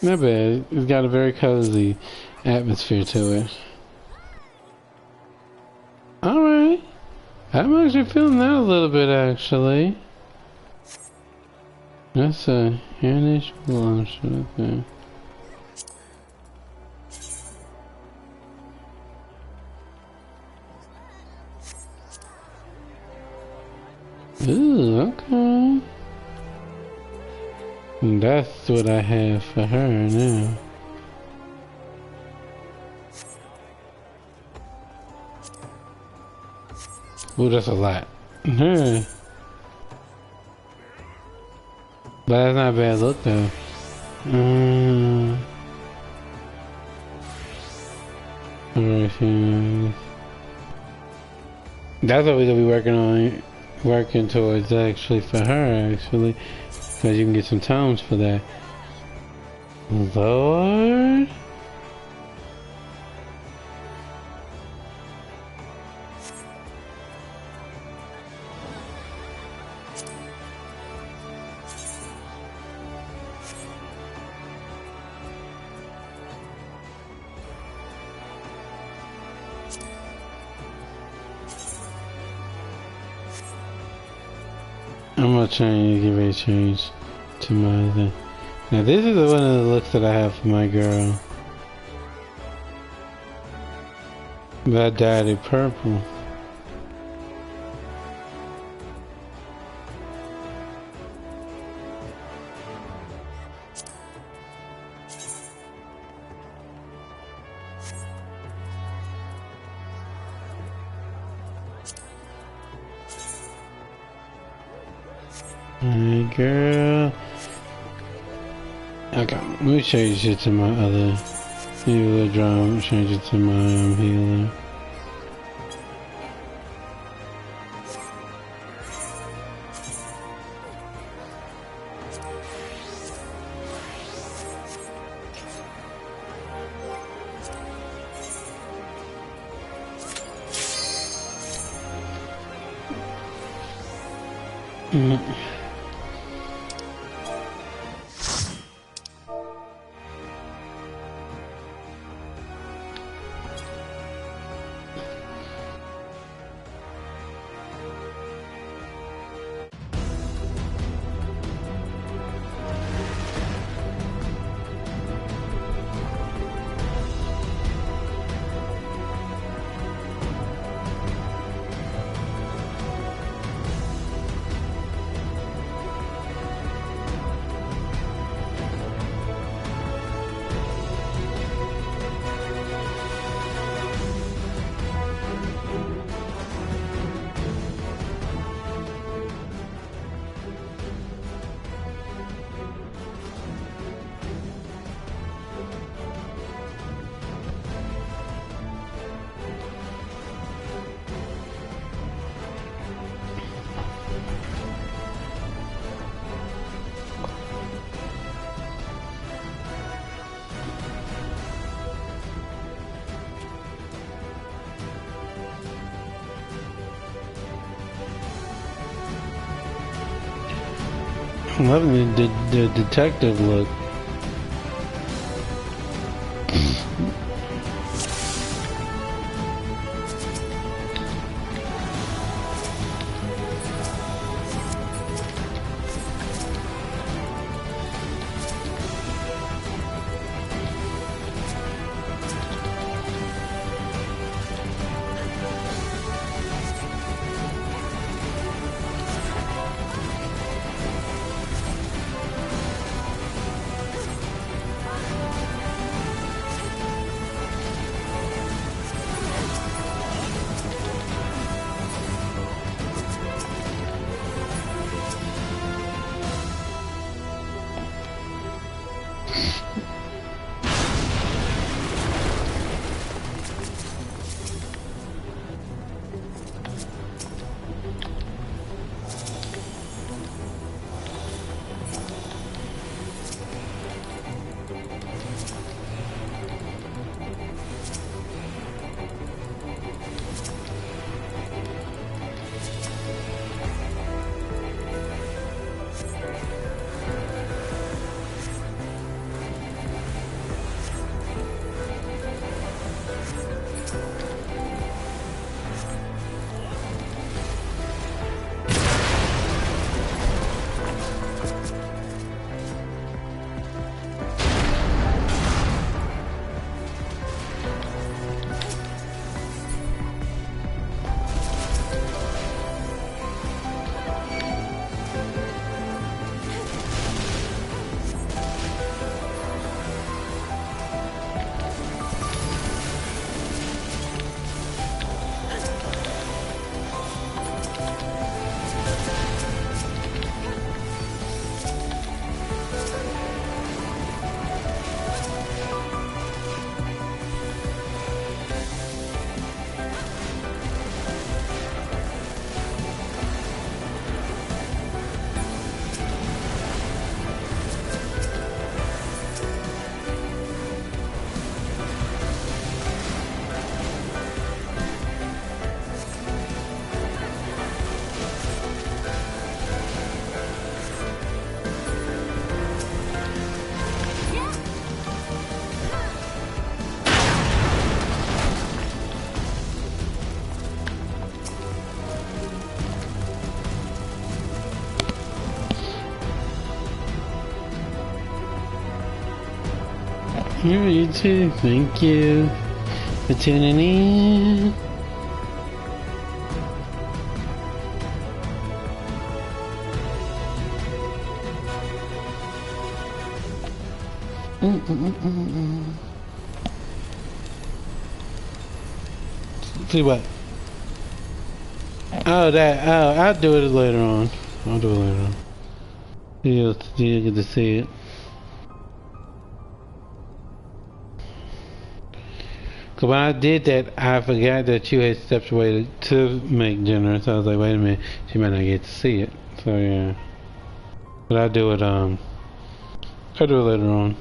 Speaker 1: Not bad. It's got a very cozy atmosphere to it. Alright. I'm actually feeling that a little bit actually. That's a Hanish launch right there. Ooh, okay. And that's what I have for her now. Ooh, that's a lot. Yeah. But that's not a bad look though. Alright, that's what we're gonna be working towards actually for her actually. Because you can get some tomes for that. Lord? I'm gonna change, give it a change to my other. Now this is one of the looks that I have for my girl. But I dyed it purple. Hey girl. Okay, let me change it to my other healer drum. Change it to my healer. I'm loving the detective look. Here, you too. Thank you for tuning in. See what? Oh, that. Oh, I'll do it later on. I'll do it later on. You'll get to see it. Cause when I did that, I forgot that you had stepped away to make dinner. So I was like, wait a minute, she might not get to see it. So yeah. But I'll do it. I'll do it later on.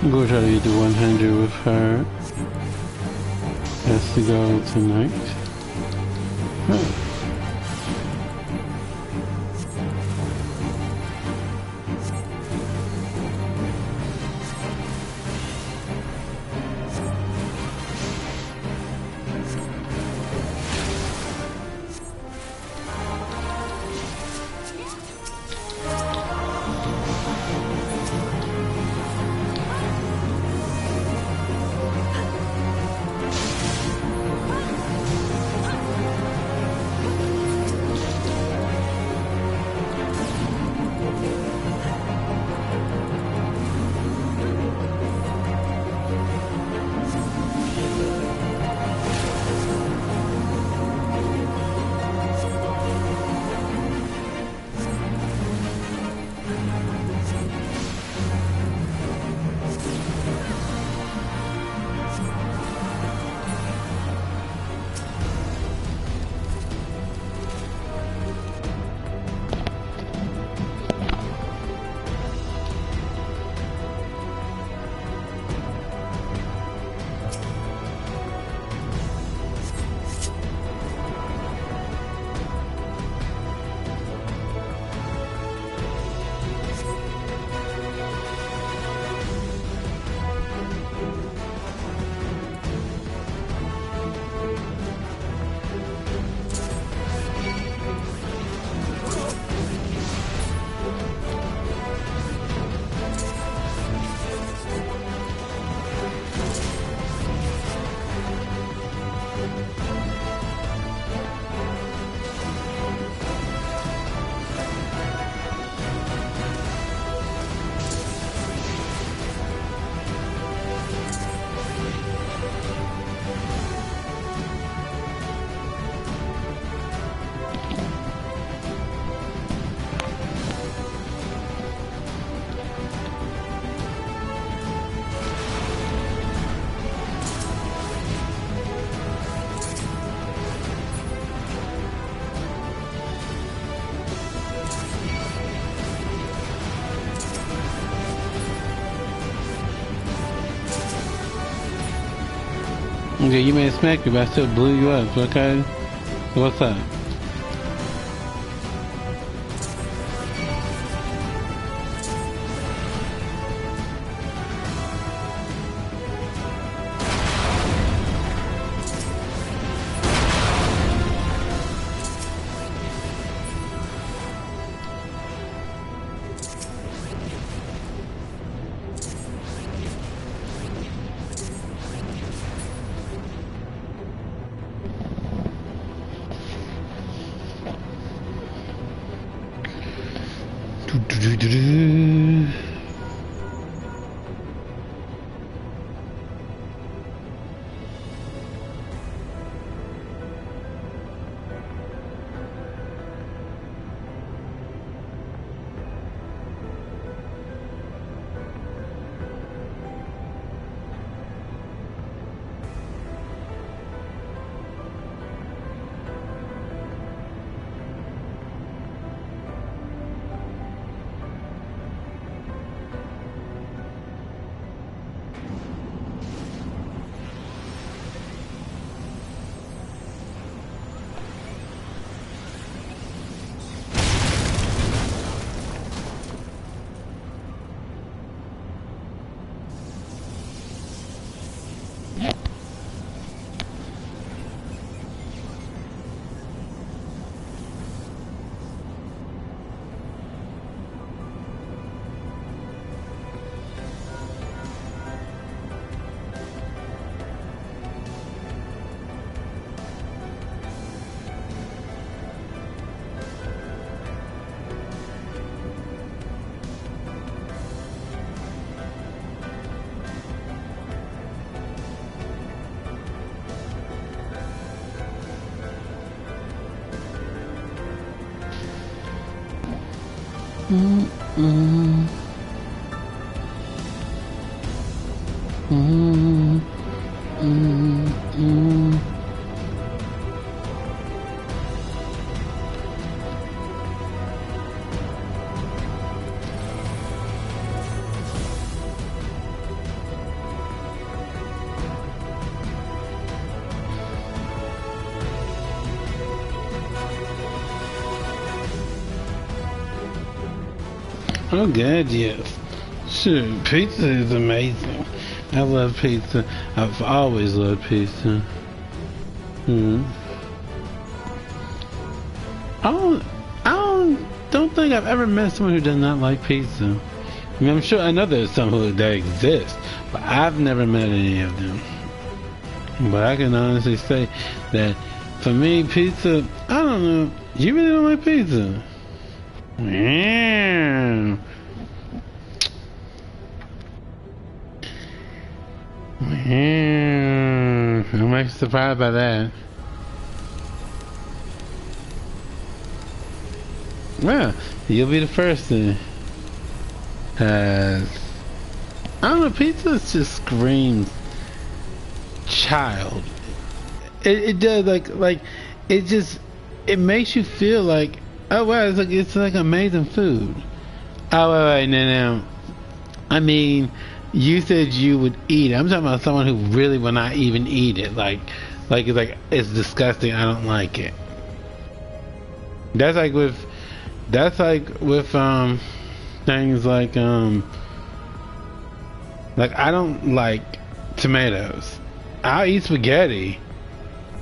Speaker 4: I'm gonna try to get to 100 with her. That's the goal tonight. Huh. Okay, you may smack me, but I still blew you up, okay? So what's up? Mm-mm. Mm-mm. Mm-mm. Oh God, yes. Sure, pizza is amazing. I love pizza. I've always loved pizza. Hmm. I don't think I've ever met someone who does not like pizza. I mean, I'm sure I know there's some who that exist, but I've never met any of them. But I can honestly say that for me, pizza, I don't know. You really don't like pizza? Yeah. I'm actually surprised by that. Well, you'll be the first then. I don't know, pizza just screams child. It does like it just it makes you feel like, oh wow, it's like amazing food. Oh wait, no. I mean, you said you would eat it. I'm talking about someone who really will not even eat it. It's disgusting. I don't like it. That's like with things like I don't like tomatoes. I'll eat spaghetti,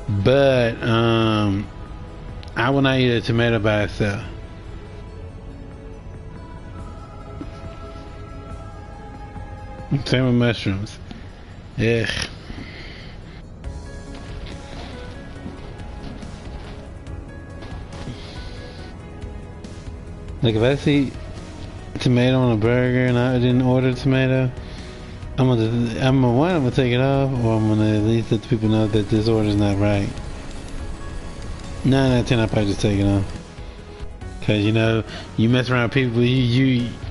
Speaker 4: but I will not eat a tomato by itself. Same with mushrooms. Ugh. Like if I see tomato on a burger and I didn't order tomato, I'm gonna take it off, or I'm gonna at least let the people know that this order's not right. 9 out of 10, I'll probably just take it off. Cause you mess around with people,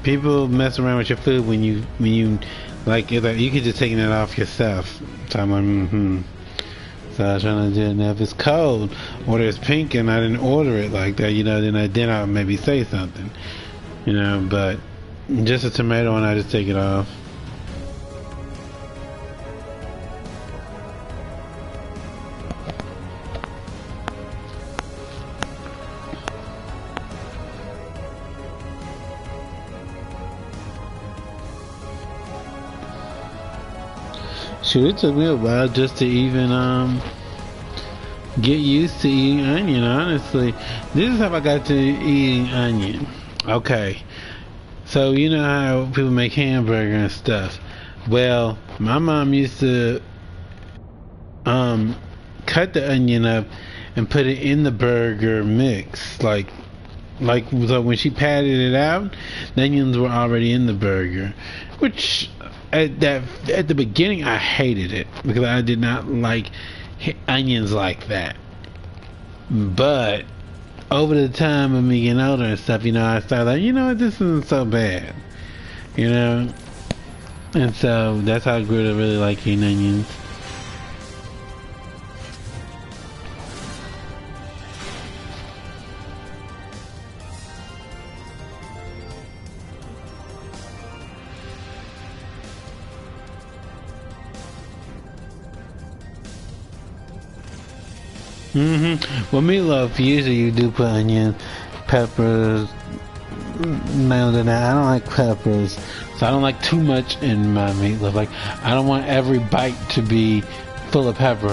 Speaker 4: people mess around with your food when you like you could just take it off yourself. So I'm like, So I was trying to do it. Now if it's cold or it's pink and I didn't order it like that, then I'll maybe say something, But just a tomato and I just take it off. Shoot, it took me a while just to even get used to eating onion. Honestly, this is how I got to eating onion. Okay, so you know how people make hamburger and stuff. Well, my mom used to cut the onion up and put it in the burger mix, so when she patted it out, the onions were already in the burger, which at the beginning I hated it because I did not like onions like that. But over the time of me getting older and stuff, I started like, this isn't so bad, and so that's how I grew to really like eating onions. Well, meatloaf, usually you do put onion, peppers, now than that. I don't like peppers, so I don't like too much in my meatloaf. Like, I don't want every bite to be full of pepper.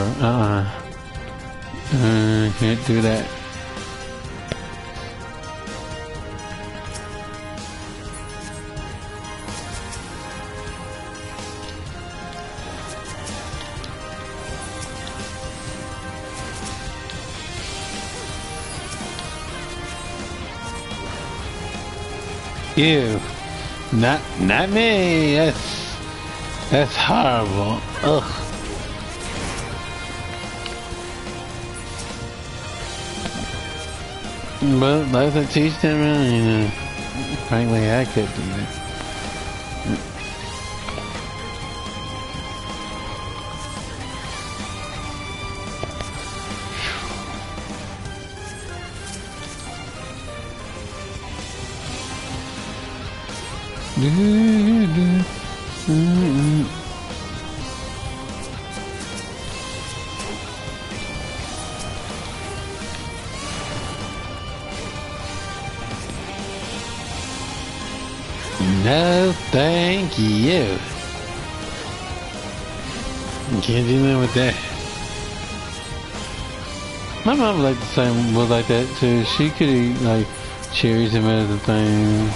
Speaker 4: Can't do that. Ew, not me. That's horrible. Ugh. But like I teach them, Frankly, I could do that. No, thank you. Can't do nothing with that. My mom was like that too. She could eat like cherries and other things.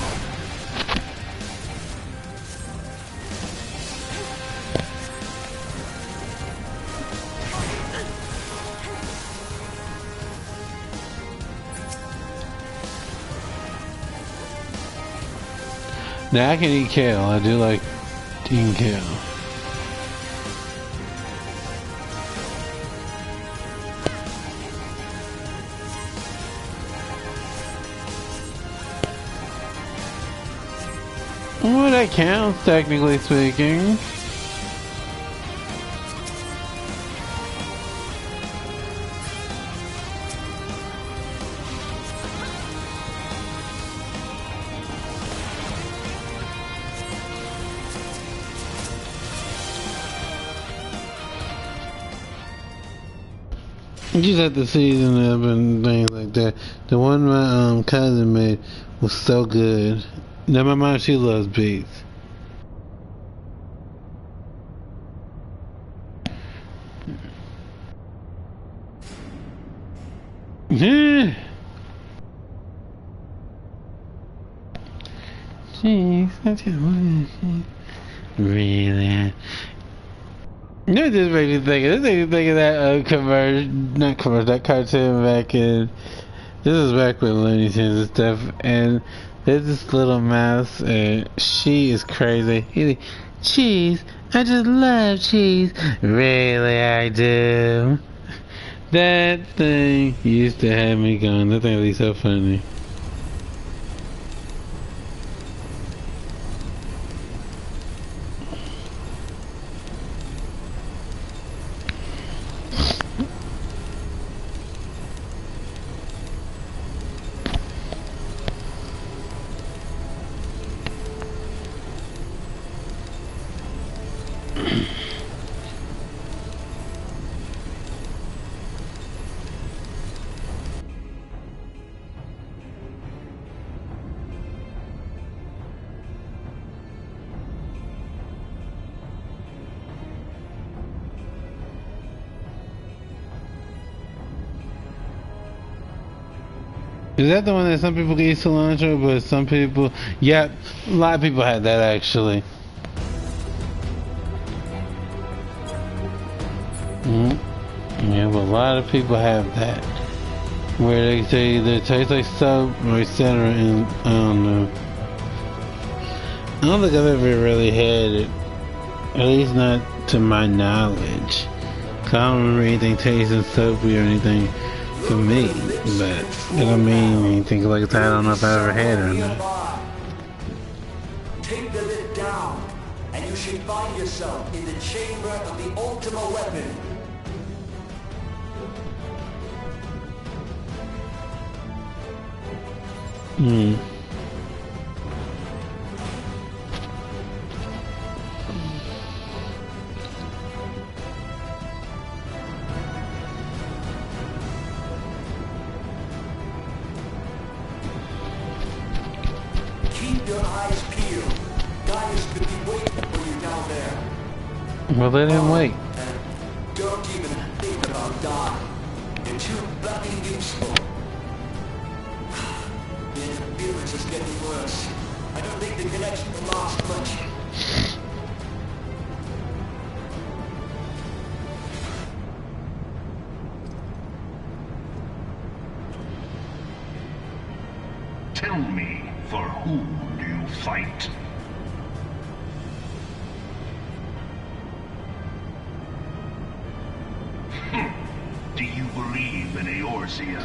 Speaker 4: Now I can eat kale. I do like eating kale. Well, that counts, technically speaking. You just have to season it up and things like that. The one my cousin made was so good. Now my mom, she loves beets. Yeah. Jeez, that's really. That just makes me think of that that cartoon back in, this is back with Looney Tunes and stuff, and there's this little mouse, and she is crazy. He's like, cheese, I just love cheese. Really, I do. That thing used to have me going, that thing was so funny. Is that the one that some people can eat cilantro, but some people, yeah, a lot of people had that actually. Yeah, but a lot of people have that, where they say either it tastes like soap or etc. And I don't know. I don't think I've ever really had it, at least not to my knowledge. 'Cause I don't remember anything tasting soapy or anything for me, but that don't mean anything like that. I don't know if I ever had it or not.
Speaker 2: Take the lid down, and you should find yourself in the chamber of the ultimate weapon. Keep your eyes peeled. Guys could be waiting for you down there.
Speaker 4: Well, let him wait.
Speaker 2: And don't even think about dying. You're too bloody useful. The interference is getting worse. I don't think the connection will last much.
Speaker 3: Tell me, for whom do you fight? Do you believe in Eorzea?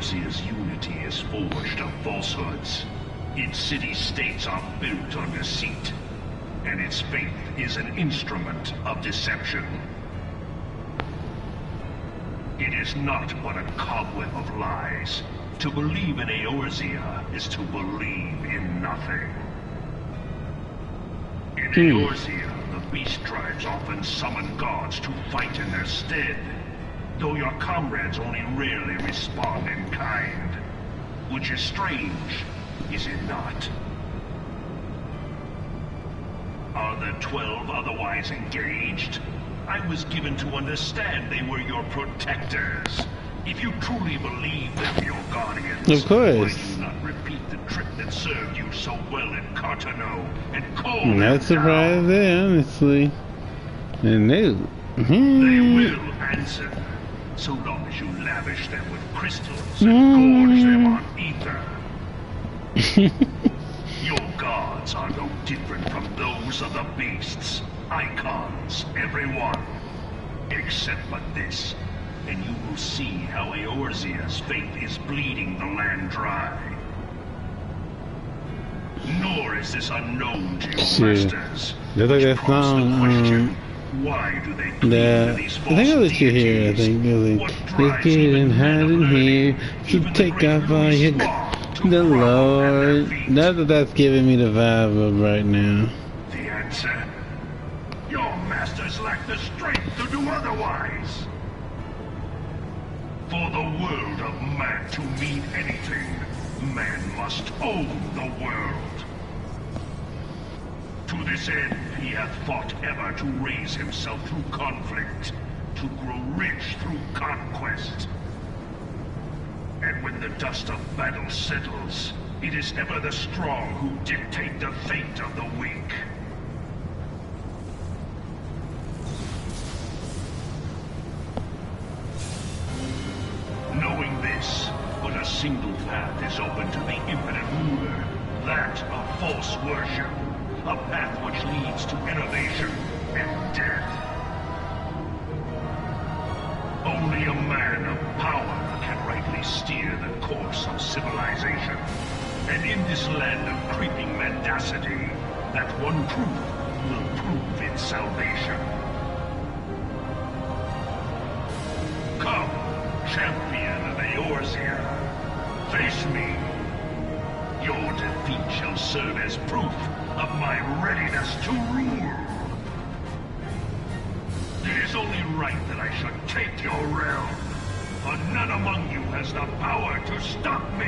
Speaker 3: Eorzea's unity is forged of falsehoods. Its city-states are built on deceit, and its faith is an instrument of deception. It is not but a cobweb of lies. To believe in Eorzea is to believe in nothing. In Eorzea, the beast tribes often summon gods to fight in their stead, though your comrades only rarely respond in kind. Which is strange, is it not? Are the 12 otherwise engaged? I was given to understand they were your protectors. If you truly believe them your guardians,
Speaker 4: of course,
Speaker 3: why do you not repeat the trick that served you so well at Cartano and call
Speaker 4: I'm
Speaker 3: them
Speaker 4: not surprised
Speaker 3: down?
Speaker 4: there, honestly. I knew.
Speaker 3: They will answer, so long as you lavish them with crystals and gorge them on ether. Your gods are no different from those of the beasts. Icons, every one. Except but this, and you will see how Eorzea's faith is bleeding the land dry. Nor is this unknown to your masters.
Speaker 4: Just like that
Speaker 3: Which prompts the
Speaker 4: song,
Speaker 3: question, why do they cling to these false
Speaker 4: I think I'll let you hear it. I
Speaker 3: deities?
Speaker 4: think it's
Speaker 3: What
Speaker 4: like,
Speaker 3: drives
Speaker 4: let's get
Speaker 3: even
Speaker 4: in
Speaker 3: men of
Speaker 4: hiding
Speaker 3: learning,
Speaker 4: here, to
Speaker 3: even the
Speaker 4: take
Speaker 3: great
Speaker 4: off all
Speaker 3: Louis
Speaker 4: your,
Speaker 3: Swan, to
Speaker 4: the
Speaker 3: grovel at their
Speaker 4: Lord.
Speaker 3: feet?
Speaker 4: That's giving me the vibe of right now.
Speaker 3: The answer? Your masters lack the strength to do otherwise. For the world of man to mean anything, man must own the world. To this end, he hath fought ever to raise himself through conflict, to grow rich through conquest. And when the dust of battle settles, it is ever the strong who dictate the fate of the weak. Knowing this, but a single path is open to the impotent ruler, that of false worship, a path which leads to innovation and death. Only a man of power can rightly steer the course of civilization. And in this land of creeping mendacity, that one truth will prove its salvation. Come, champion of Eorzea, face me. Your defeat shall serve as proof of my readiness to rule. It is only right that I should take your realm, for none among you has the power to stop me.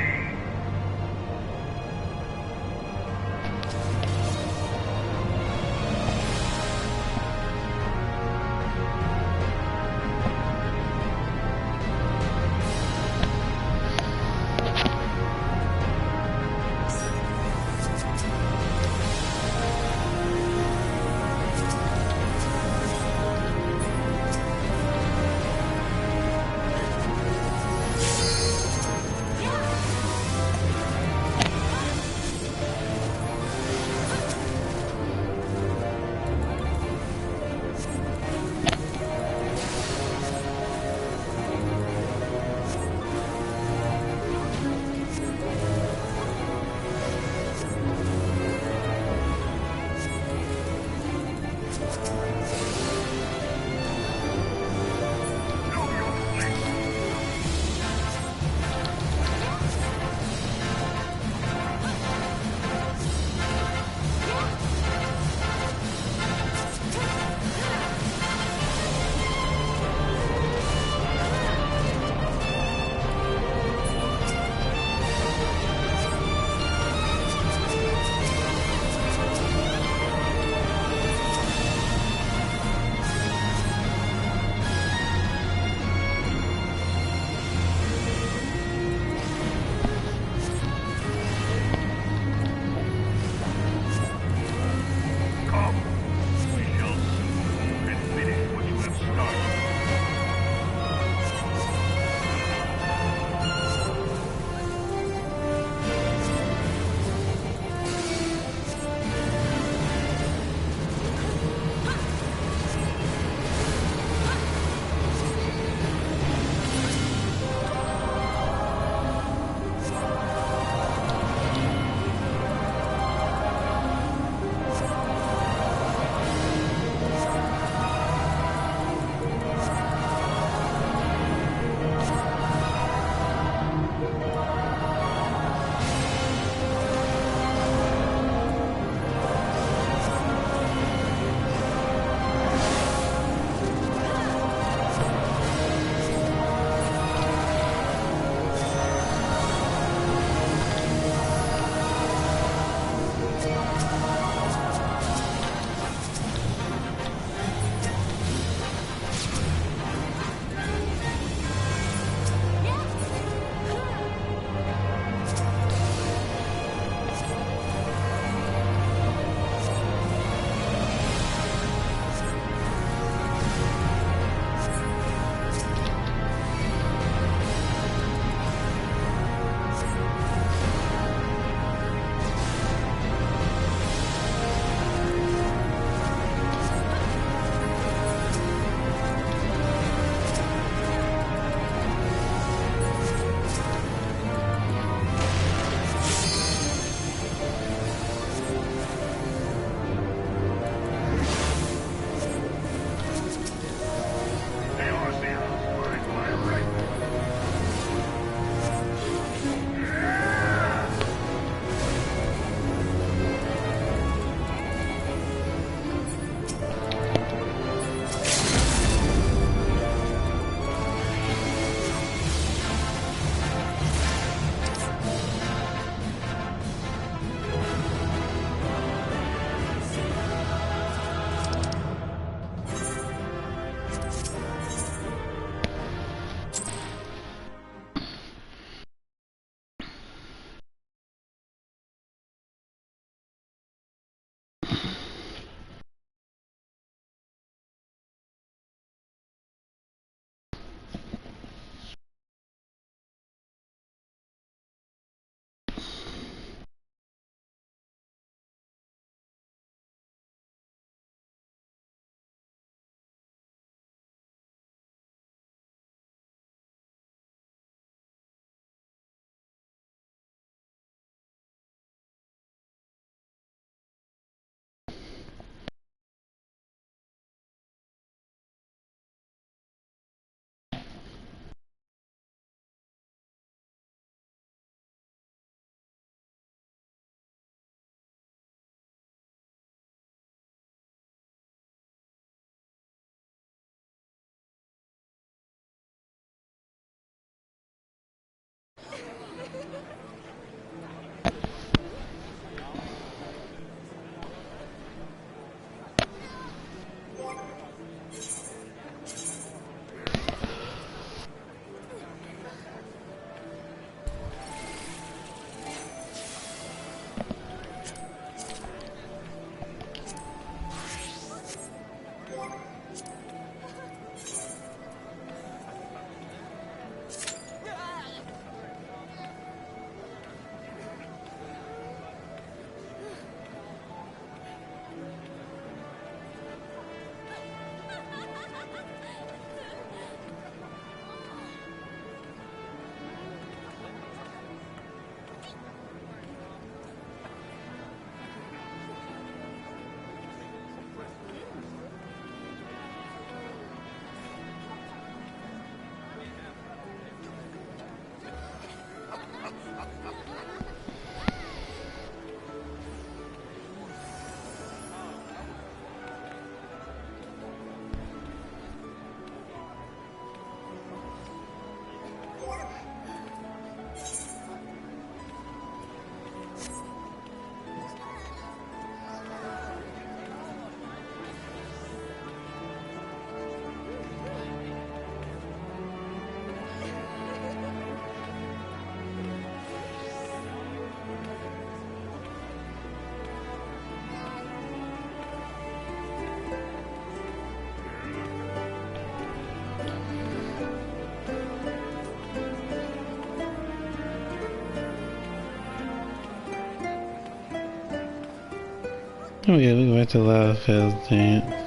Speaker 4: Oh yeah, we went to Loud Fells dance.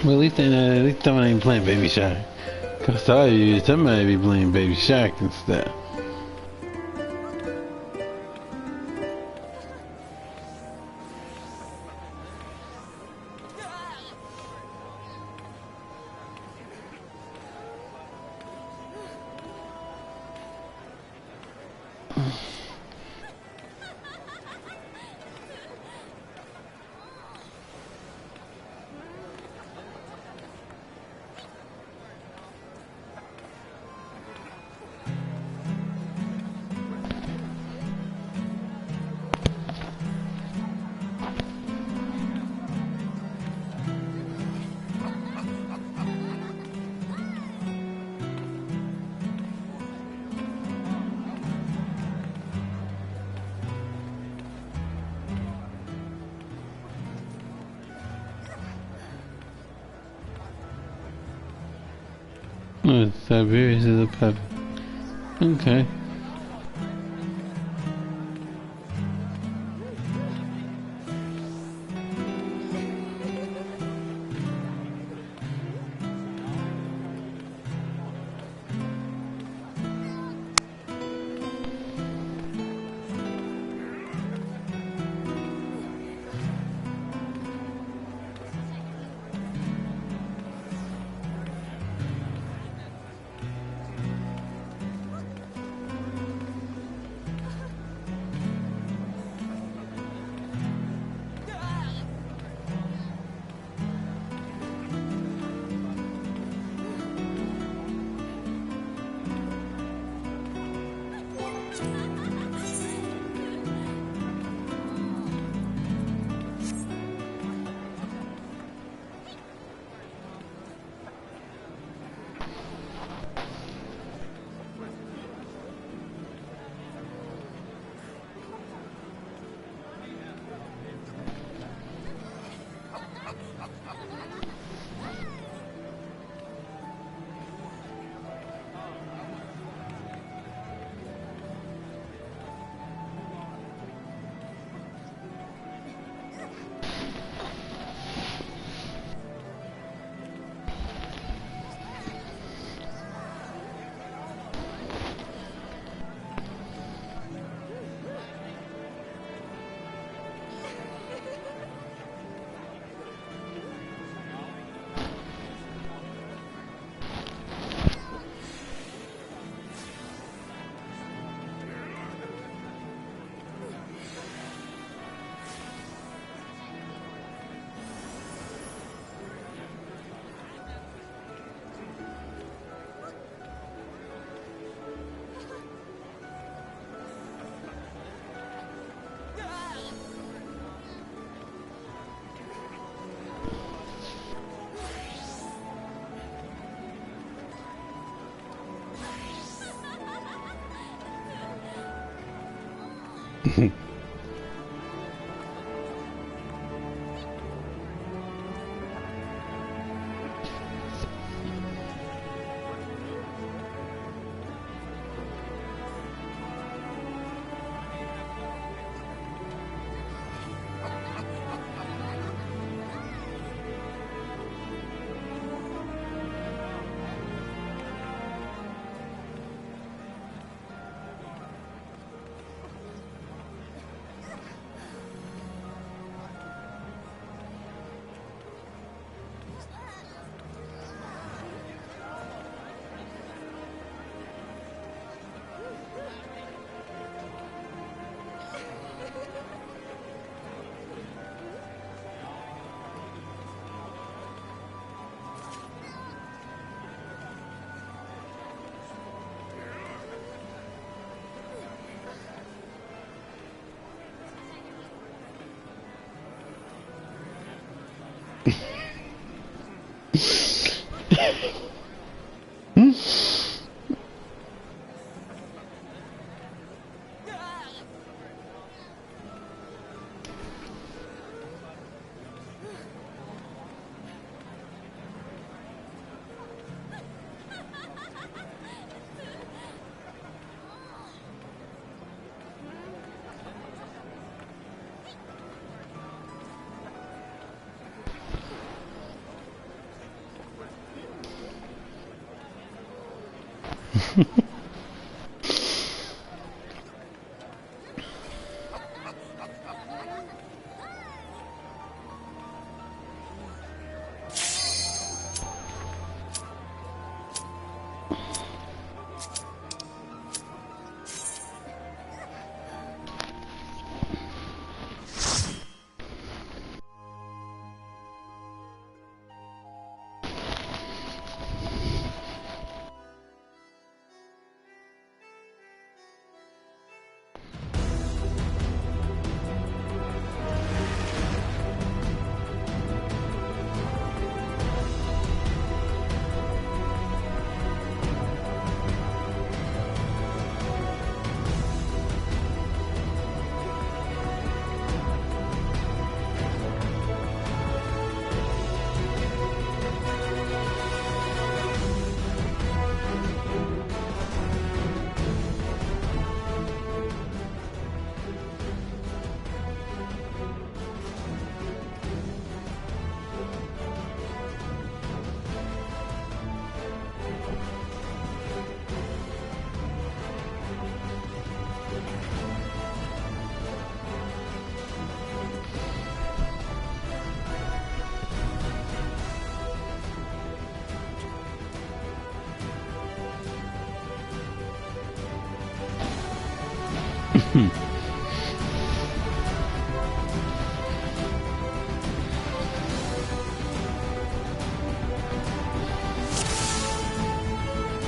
Speaker 4: Well, at least someone ain't playing Baby Shark. Cause I saw you, somebody be playing Baby Shark and stuff. Oh, Tiberius is a puppy. Okay.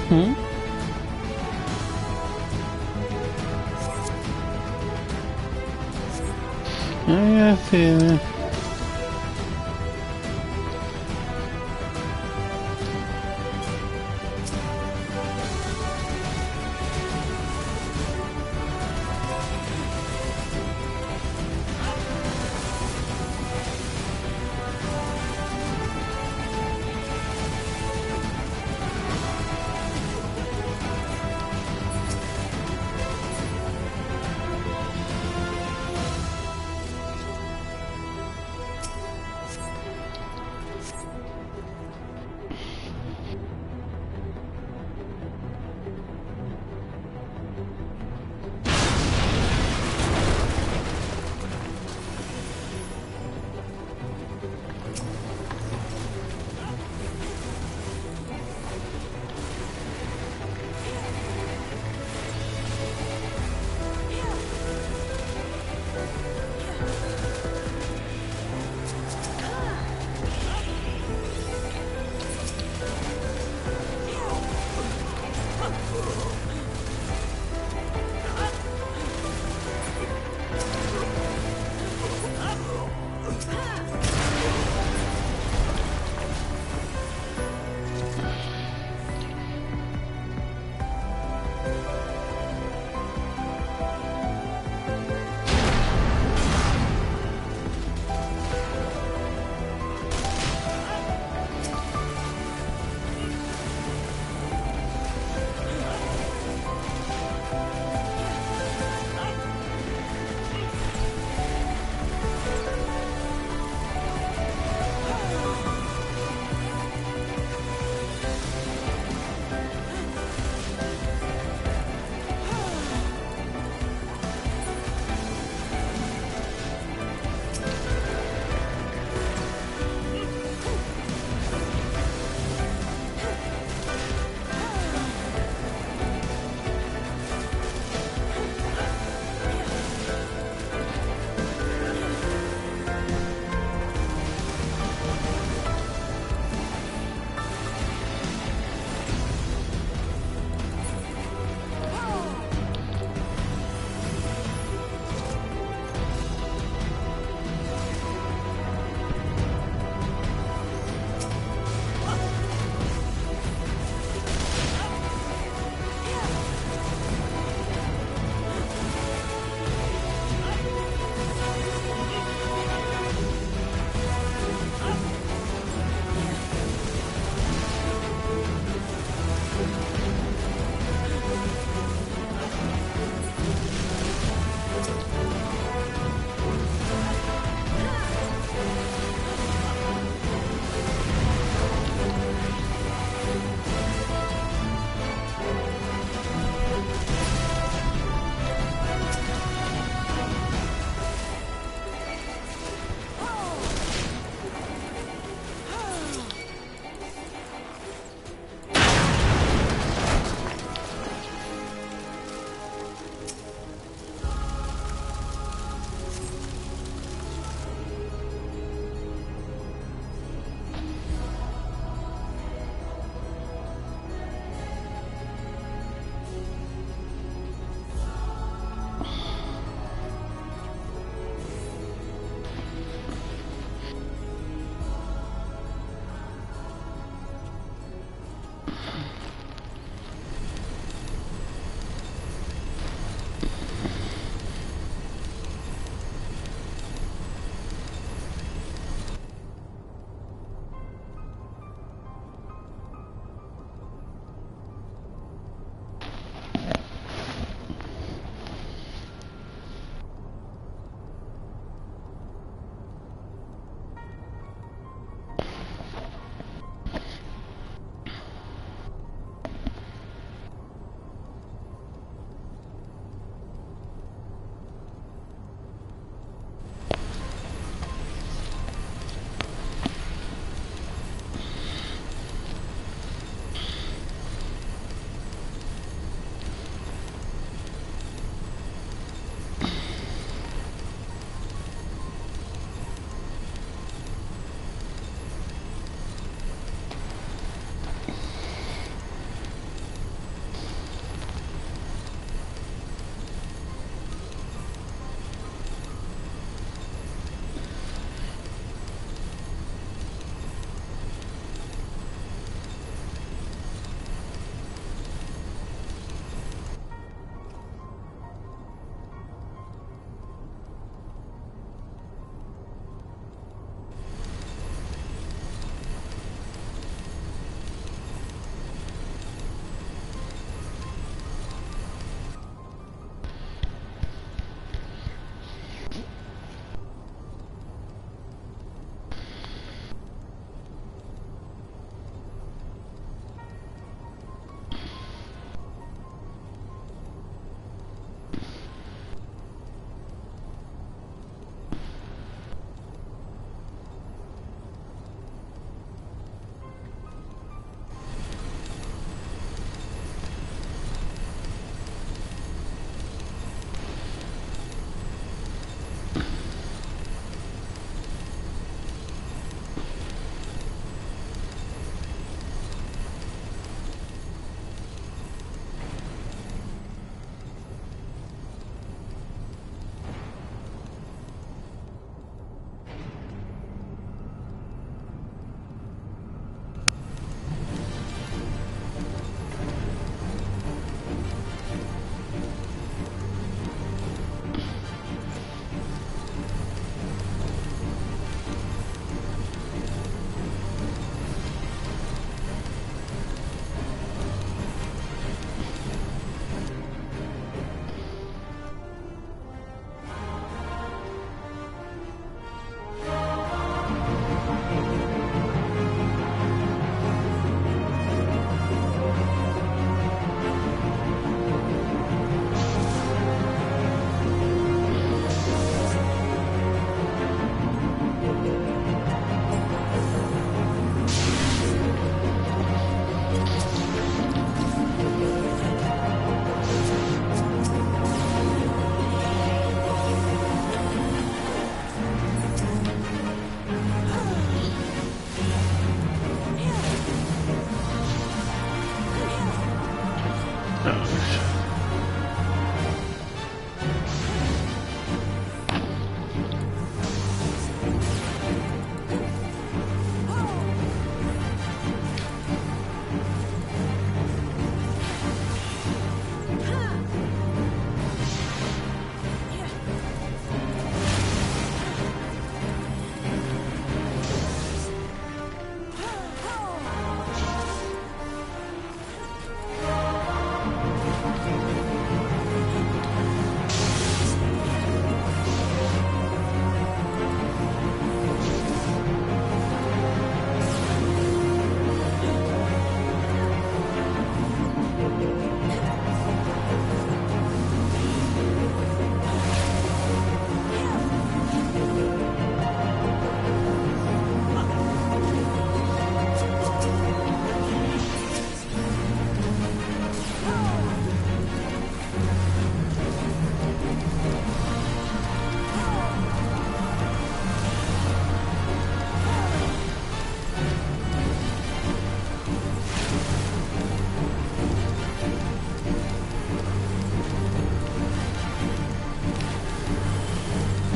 Speaker 4: Hmm? Oh, yeah, I see that.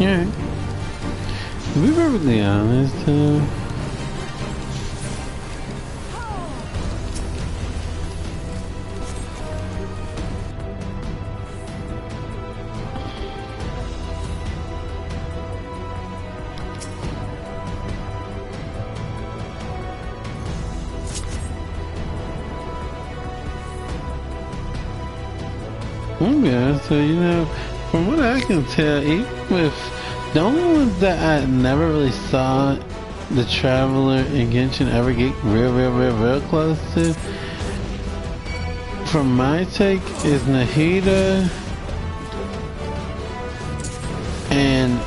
Speaker 4: Yeah. To be perfectly honest, yeah, so you know, from what I can tell, even with the only ones that I never really saw the Traveler and Genshin ever get real close to, from my take, is Nahida and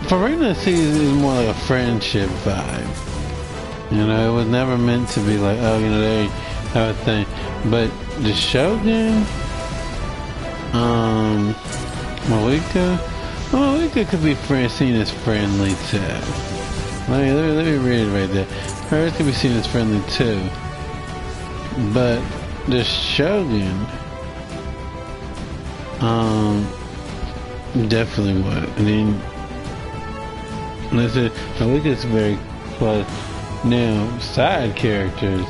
Speaker 4: Farina sees is more like a friendship vibe. You know, it was never meant to be like, oh, you know, they have a thing. But the Shogun, Malika could be seen as friendly too. Let me read it right there. Hers could be seen as friendly too. But the Shogun, definitely would. I mean, listen, Malika's very close. Now, side characters,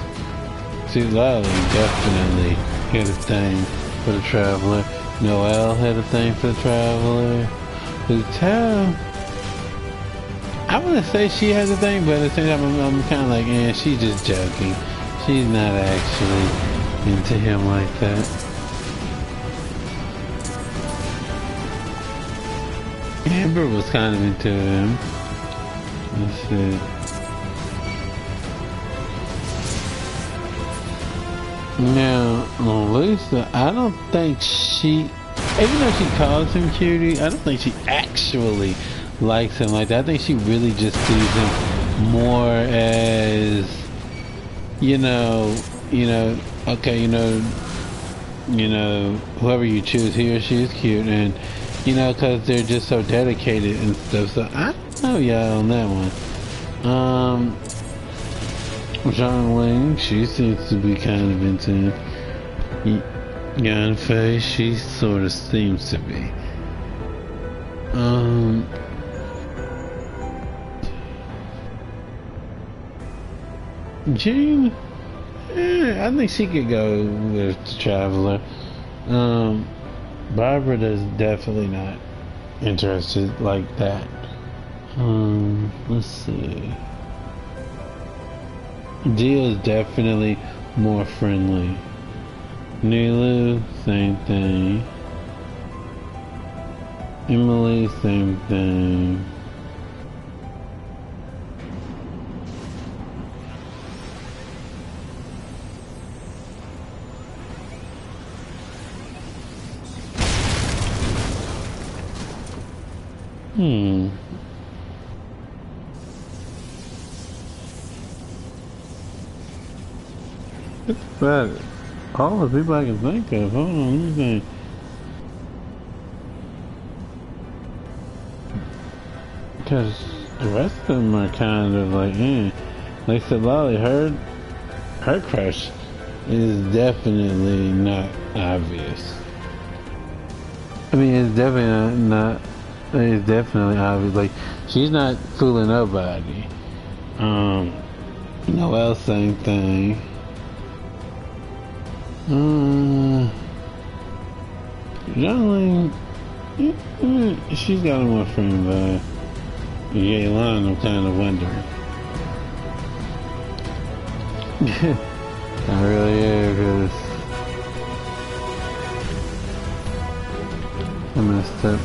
Speaker 4: see, Lolly definitely had a thing for the Traveler. Noelle had a thing for the Traveler. Lutel, I wouldn't say she has a thing, but at the same time, I'm kind of like, she's just joking. She's not actually into him like that. Amber was kind of into him. Let's see. Now, Lisa, I don't think she, even though she calls him cutie, I don't think she actually likes him like that. I think she really just sees him more as, okay, whoever you choose, he or she is cute, and, because they're just so dedicated and stuff. So I don't know y'all on that one. John Wing, she seems to be kind of into him. Yanfei, she sort of seems to be. Jean, I think she could go with the Traveler. Barbara is definitely not interested like that. Let's see. Dia is definitely more friendly. Nilu, same thing. Emily, same thing. But all the people I can think of, hold on, let me think. Because the rest of them are kind of like, Like I said, Lolly, her crush is definitely not obvious. I mean, it's definitely obvious. Like, she's not fooling nobody. Noelle, same thing. Jolene, she's got a more friend vibe. Yelan, I'm kind of wondering. I really am, because I messed up.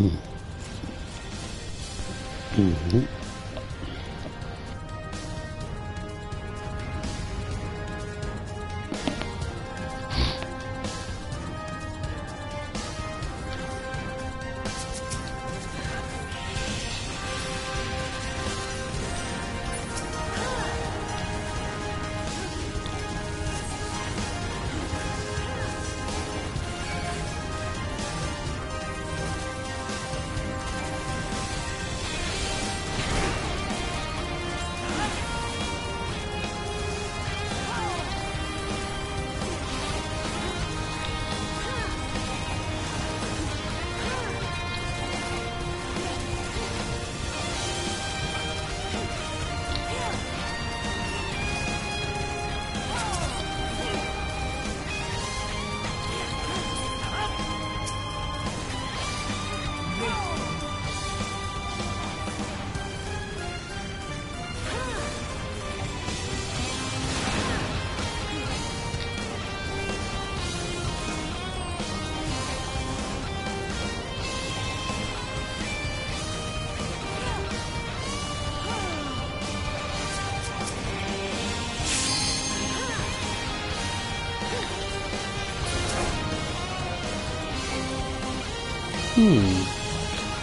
Speaker 4: Mm-hmm.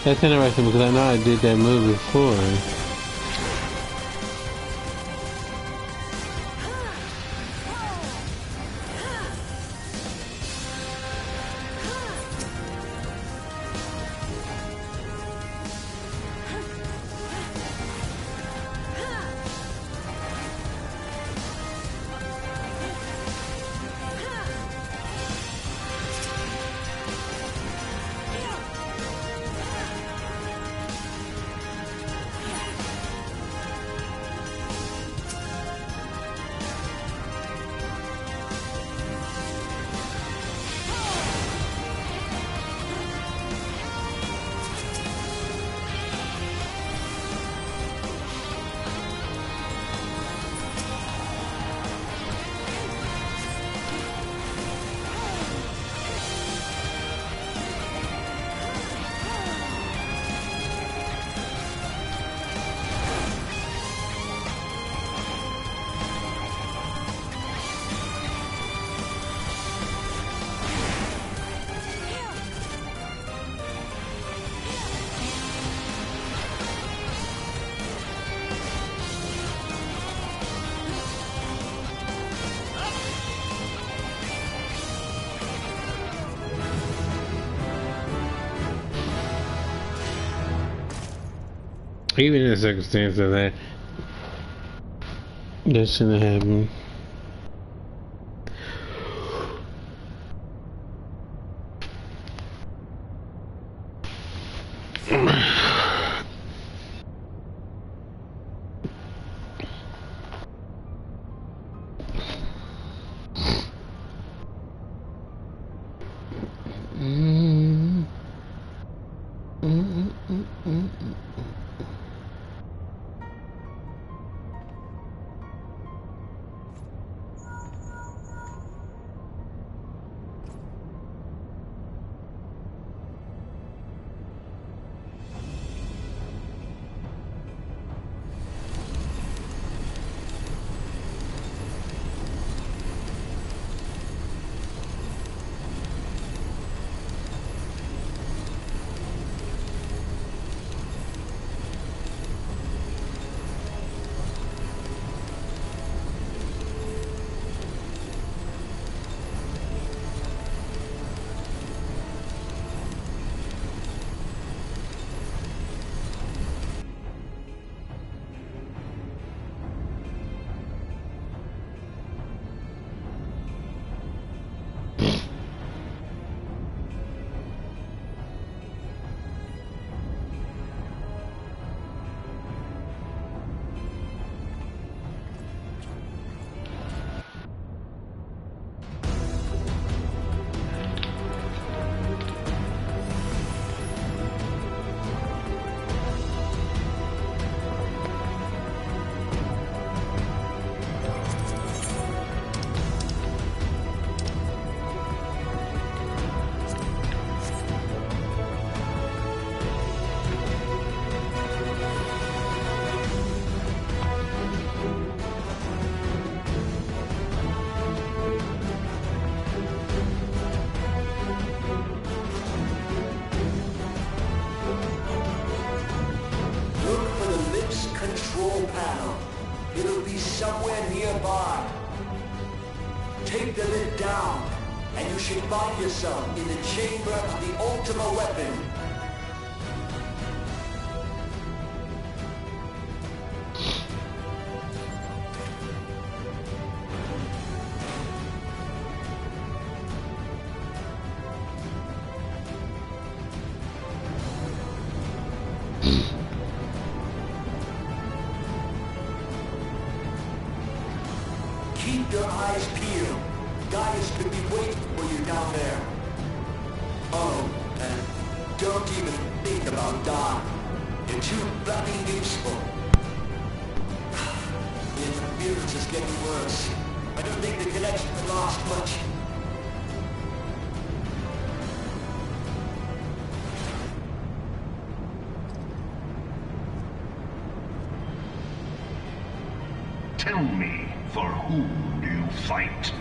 Speaker 4: That's interesting because I know I did that move before. Even in the circumstance of that, that shouldn't happen.
Speaker 2: be somewhere nearby. Take the lid down, and you should find yourself in the chamber of the Ultima Weapon. Keep your eyes peeled. Gaius could be waiting for you down there. Oh, and don't even think about dying. You're too fucking useful. The interference is getting worse. I don't think the connection will last much.
Speaker 3: Tell me, for whom do you fight?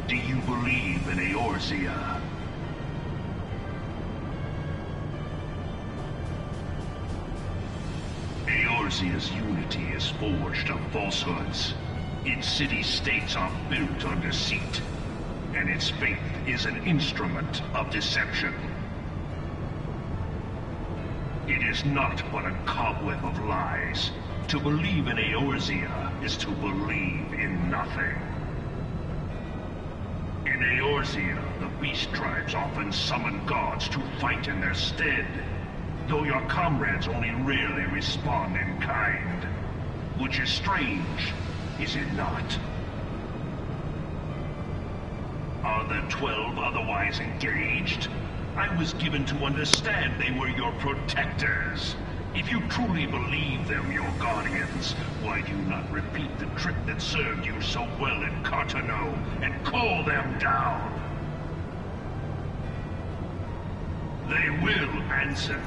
Speaker 3: Do you believe in Eorzea? Eorzea's unity is forged of falsehoods. Its city-states are built on deceit, and its faith is an instrument of deception. It is not but a cobweb of lies. To believe in Eorzea is to believe in nothing. In Eorzea, the beast tribes often summon gods to fight in their stead, though your comrades only rarely respond in kind. Which is strange, is it not? Are the 12 otherwise engaged? I was given to understand they were your protectors. If you truly believe them your guardians, why do you not repeat the trick that served you so well in Cartano and call them down? They will answer,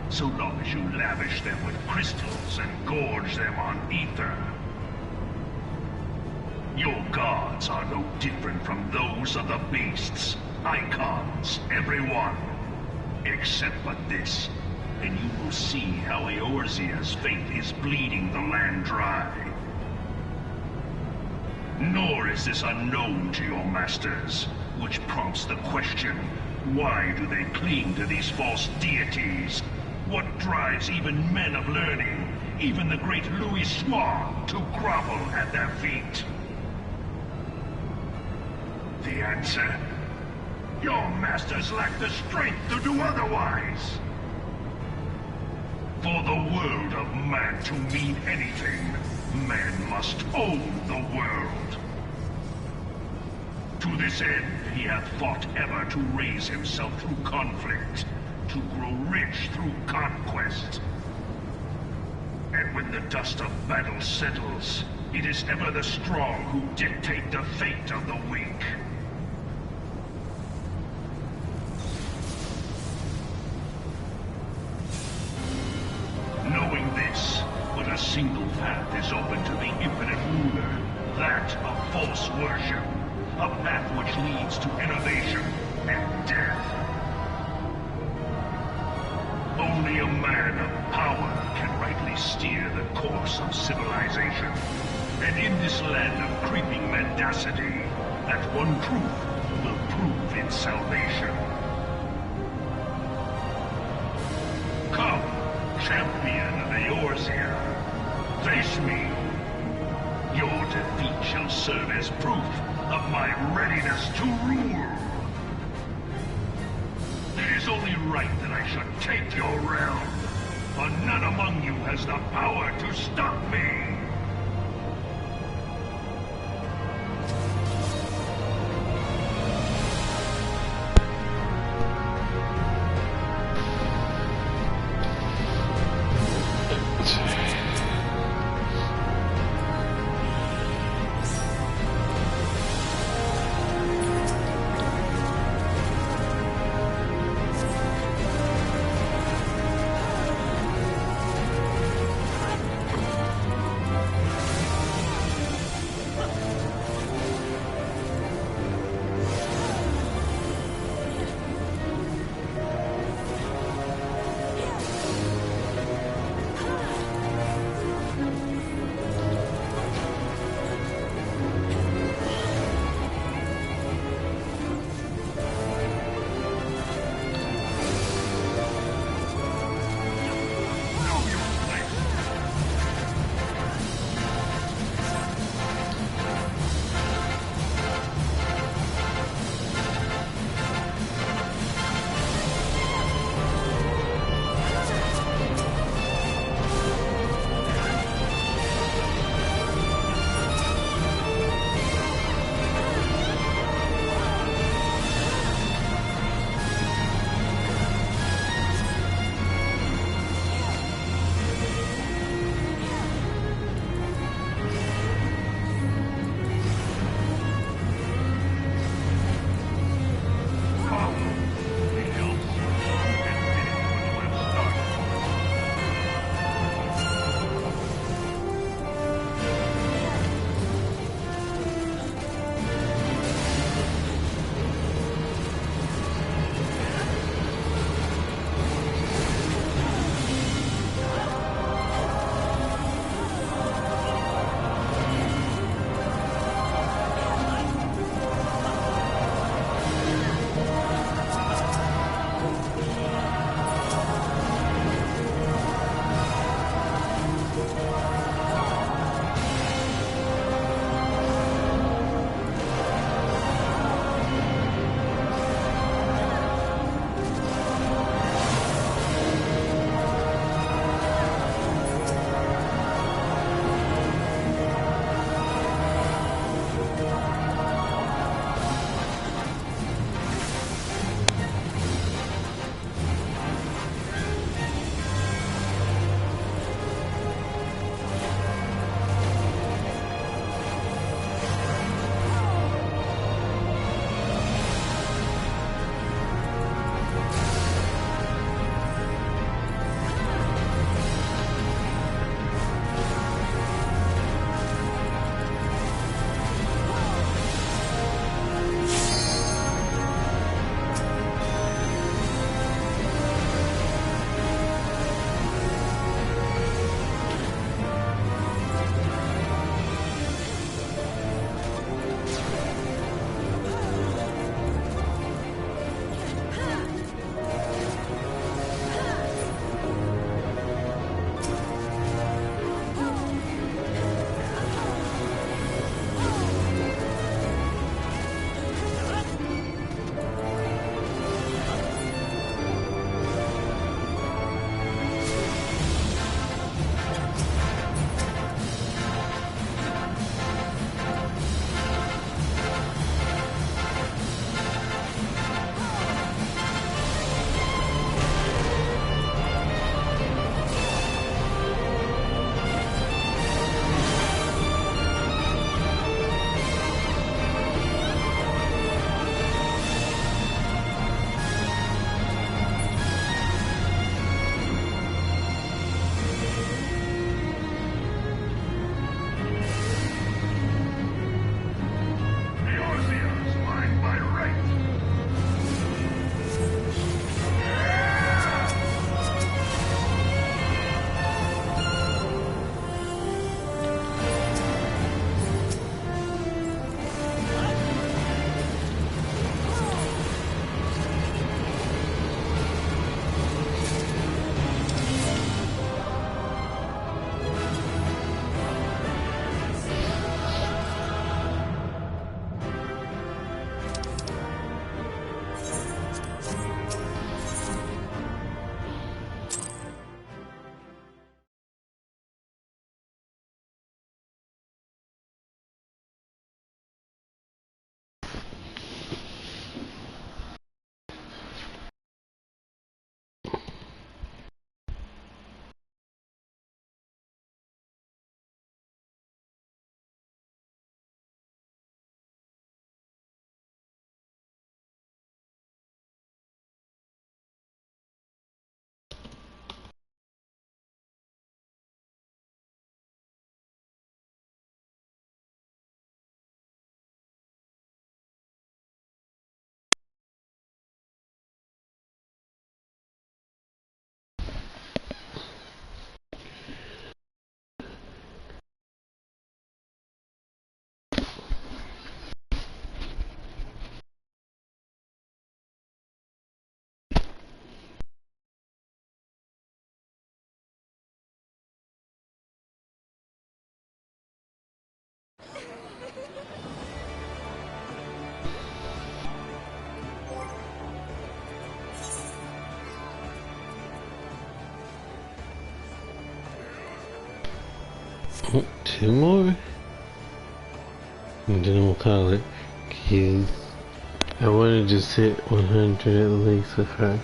Speaker 3: so long as you lavish them with crystals and gorge them on ether. Your gods are no different from those of the beasts. Icons, everyone. Except but this, and you will see how Eorzea's faith is bleeding the land dry. Nor is this unknown to your masters, which prompts the question, why do they cling to these false deities? What drives even men of learning, even the great Louis Swan, to grovel at their feet? The answer? Your masters lack the strength to do otherwise. For the world of man to mean anything, man must own the world. To this end, he hath fought ever to raise himself through conflict, to grow rich through conquest. And when the dust of battle settles, it is ever the strong who dictate the fate of the weak. Knowing this, but a single path is open to the infinite ruler, that of false worship, a path which leads to innovation and death. Only a man of power can rightly steer the course of civilization, and in this land of creeping mendacity, that one truth will prove its salvation. Come, champion of Eorzea, face me. Your defeat shall serve as proof of my readiness to rule. It is only right that I should take your realm, for none among you has the power to stop me.
Speaker 1: Oh, two more? And then we'll call it keys. I want to just hit 100 at least with her.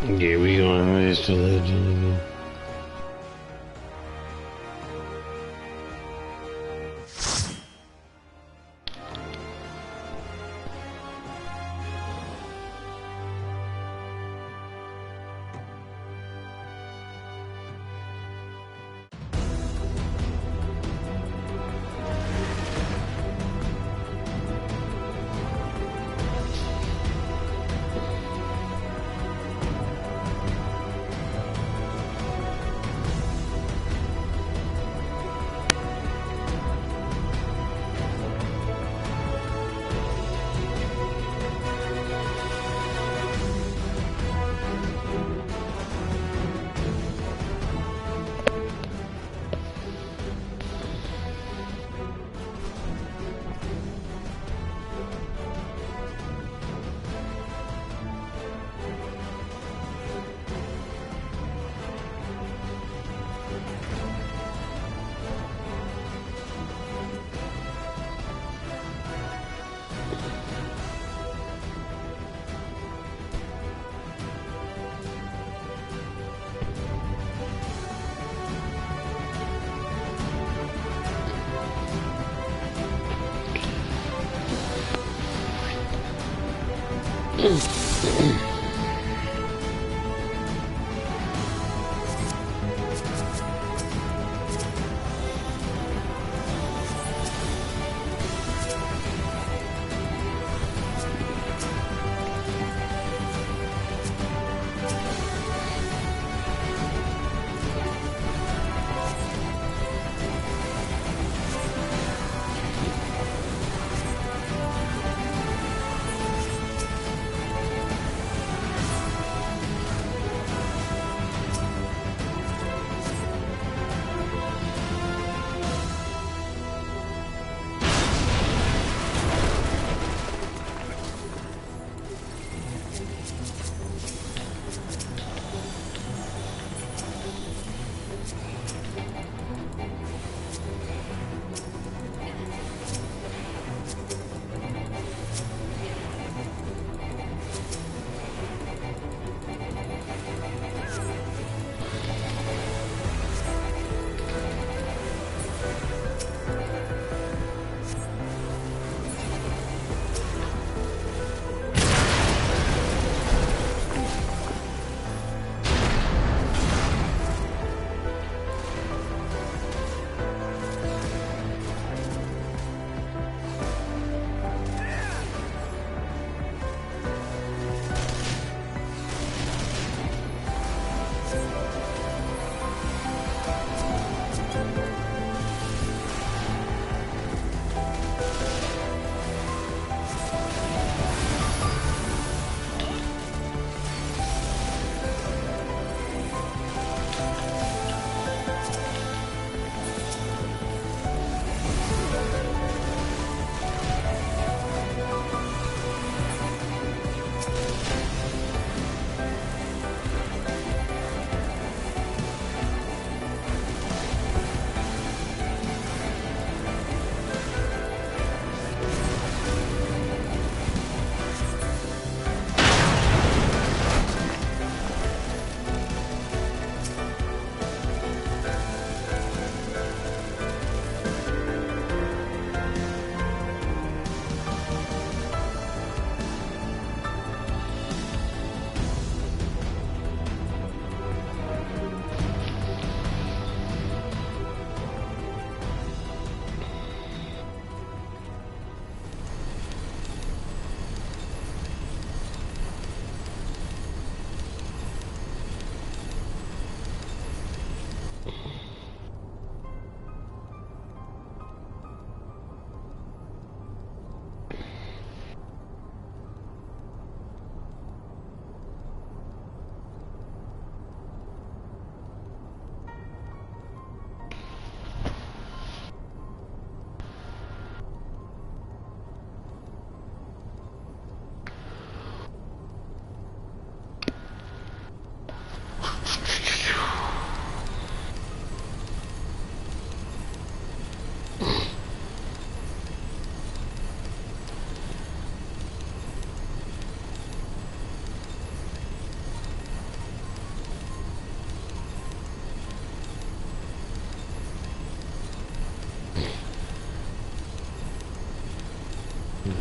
Speaker 1: Yeah, we gonna raise the legend.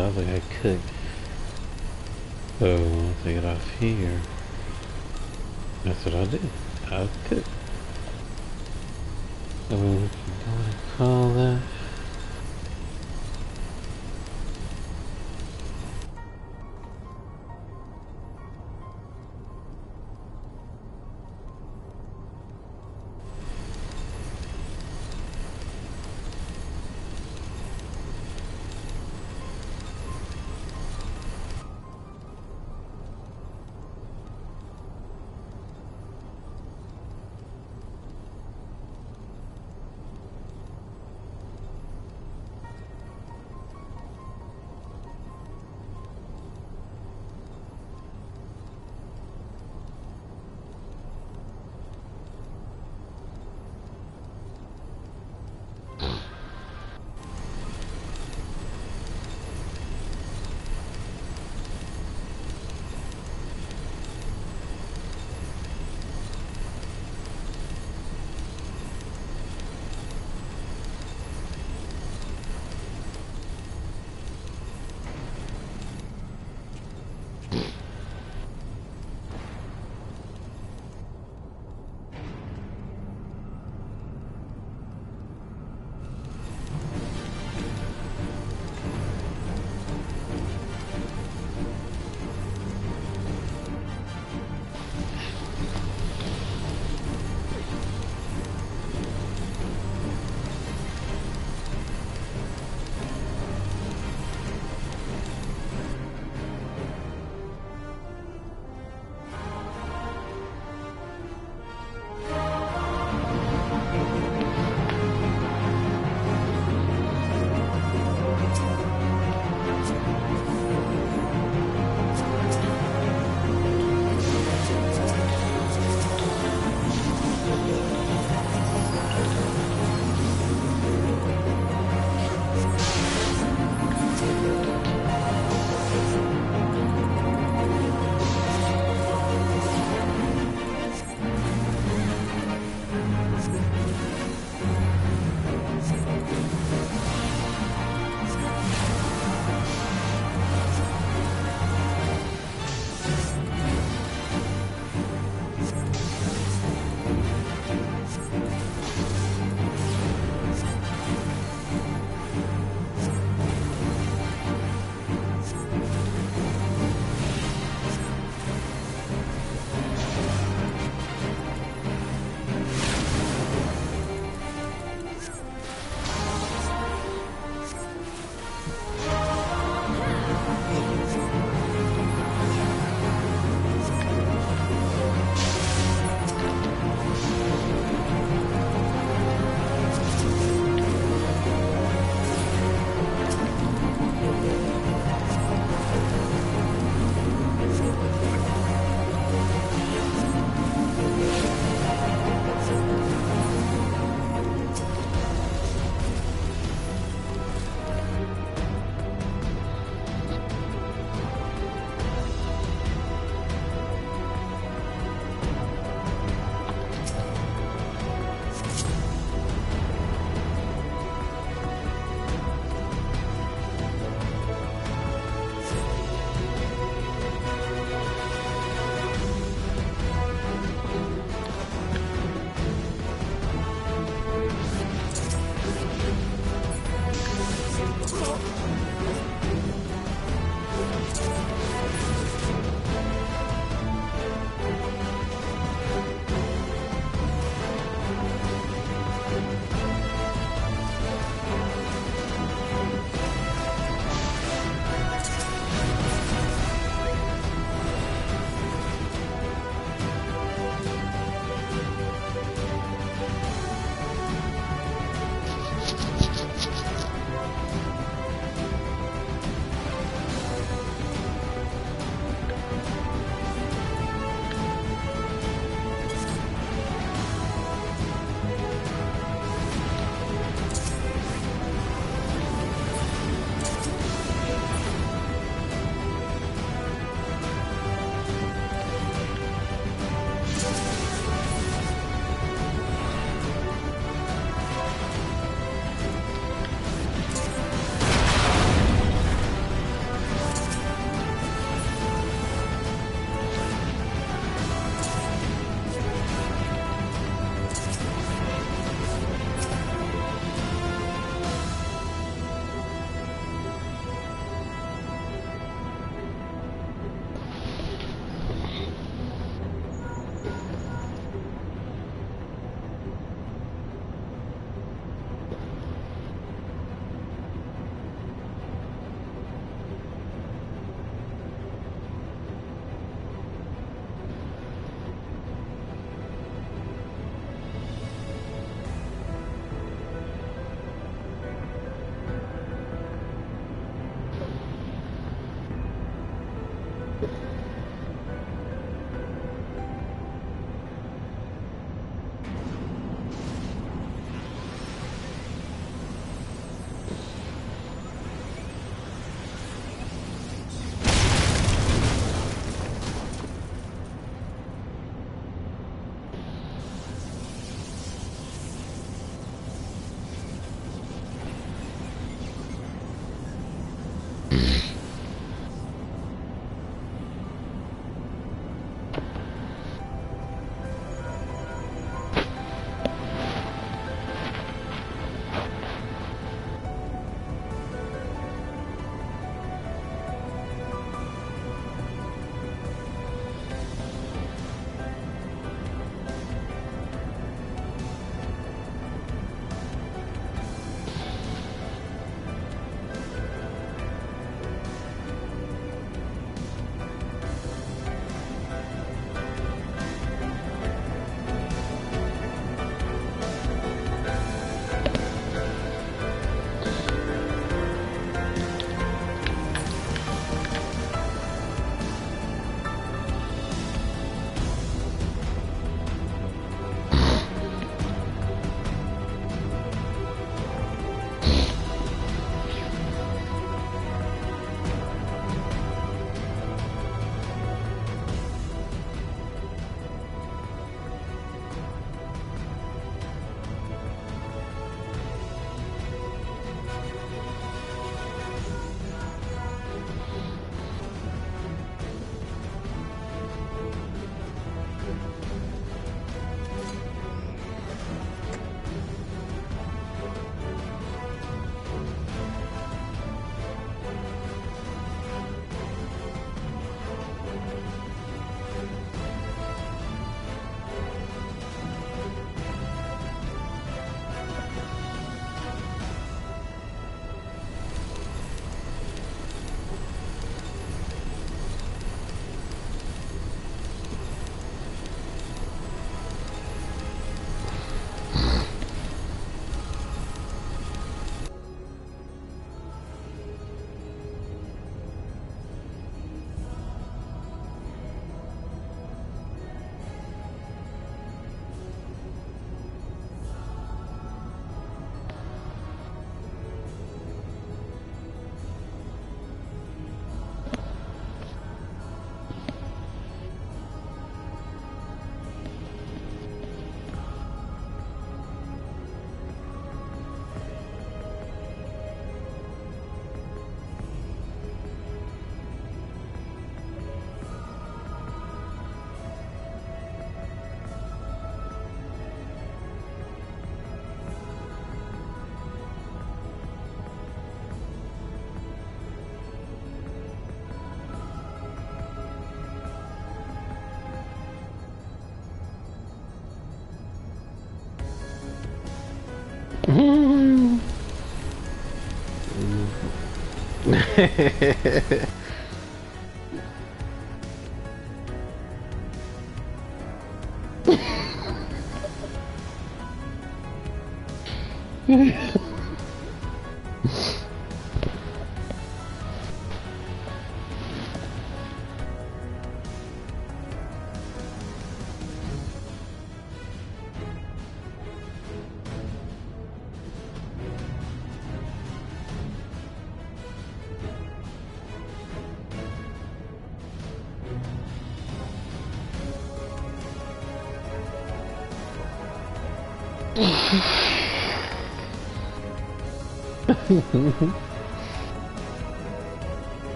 Speaker 4: was like, I cooked. So I'll take it off here. That's what I'll do. I'll cook. So we can go and call that.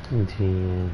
Speaker 1: Indeed.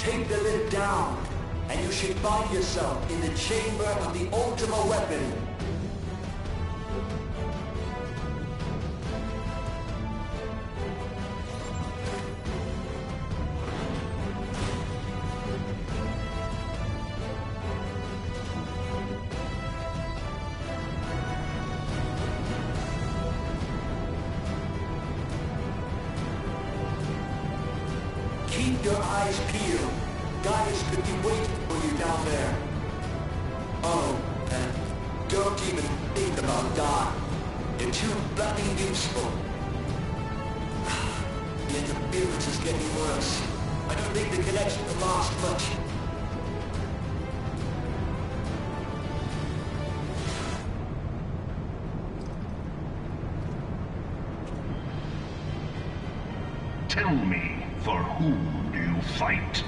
Speaker 2: Take the lid down, and you should find yourself in the chamber of the Ultima Weapon. Keep your eyes peeled. Gaius could be waiting for you down there. Oh, and don't even think about dying. You're too bloody useful. The interference is getting worse. I don't think the connection will last much.
Speaker 3: Tell me, for whom do you fight?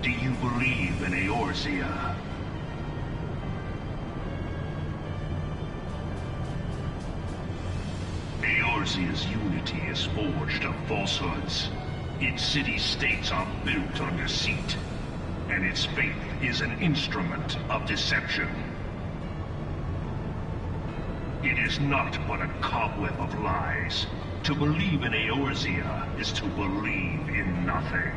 Speaker 3: Do you believe in Eorzea? Eorzea's unity is forged of falsehoods. Its city-states are built on deceit, and its faith is an instrument of deception. It is not but a cobweb of lies. To believe in Eorzea is to believe in nothing.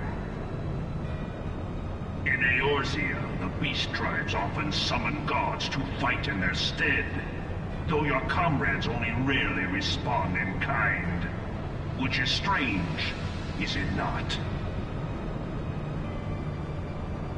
Speaker 3: In Eorzea, the beast tribes often summon gods to fight in their stead, though your comrades only rarely respond in kind. Which is strange, is it not?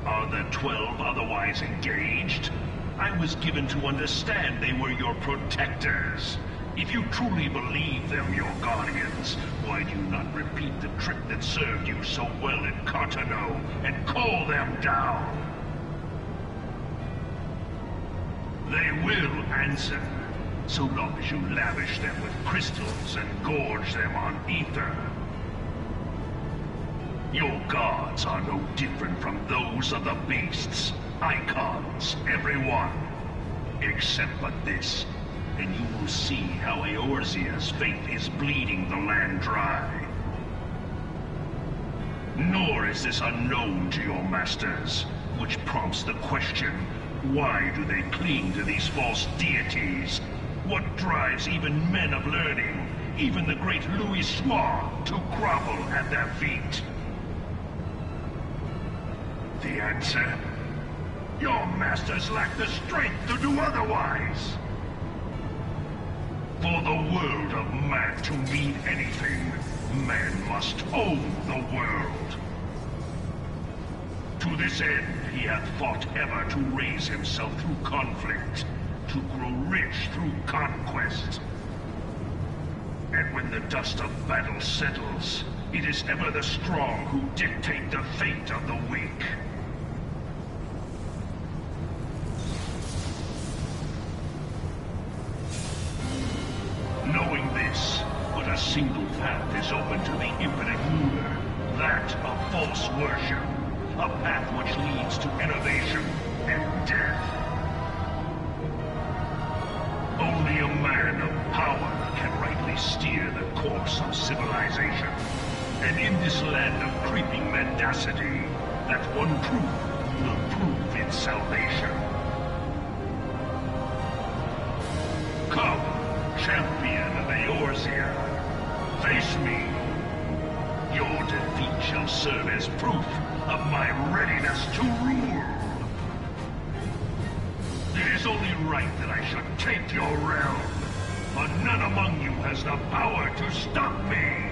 Speaker 3: Are the 12 otherwise engaged? I was given to understand they were your protectors. If you truly believe them your guardians, why do you not repeat the trick that served you so well in Cartano and call them down? They will answer, so long as you lavish them with crystals and gorge them on ether. Your gods are no different from those of the beasts. Icons, every one. Except but this, and you will see how Eorzea's faith is bleeding the land dry. Nor is this unknown to your masters, which prompts the question, why do they cling to these false deities? What drives even men of learning, even the great Louis Soir, to grovel at their feet? The answer? Your masters lack the strength to do otherwise. For the world of man to mean anything, man must own the world. To this end, he hath fought ever to raise himself through conflict, to grow rich through conquest. And when the dust of battle settles, it is ever the strong who dictate the fate of the weak. Knowing this, but a single path is open to the infinite ruler, that of false worship, a path which leads to innovation and death. Only a man of power can rightly steer the course of civilization. And in this land of creeping mendacity, that one truth will prove its salvation. Come, champion of Eorzea, face me. Your defeat shall serve as proof of my readiness to rule. It is only right that I should take your realm, but none among you has the power to stop me.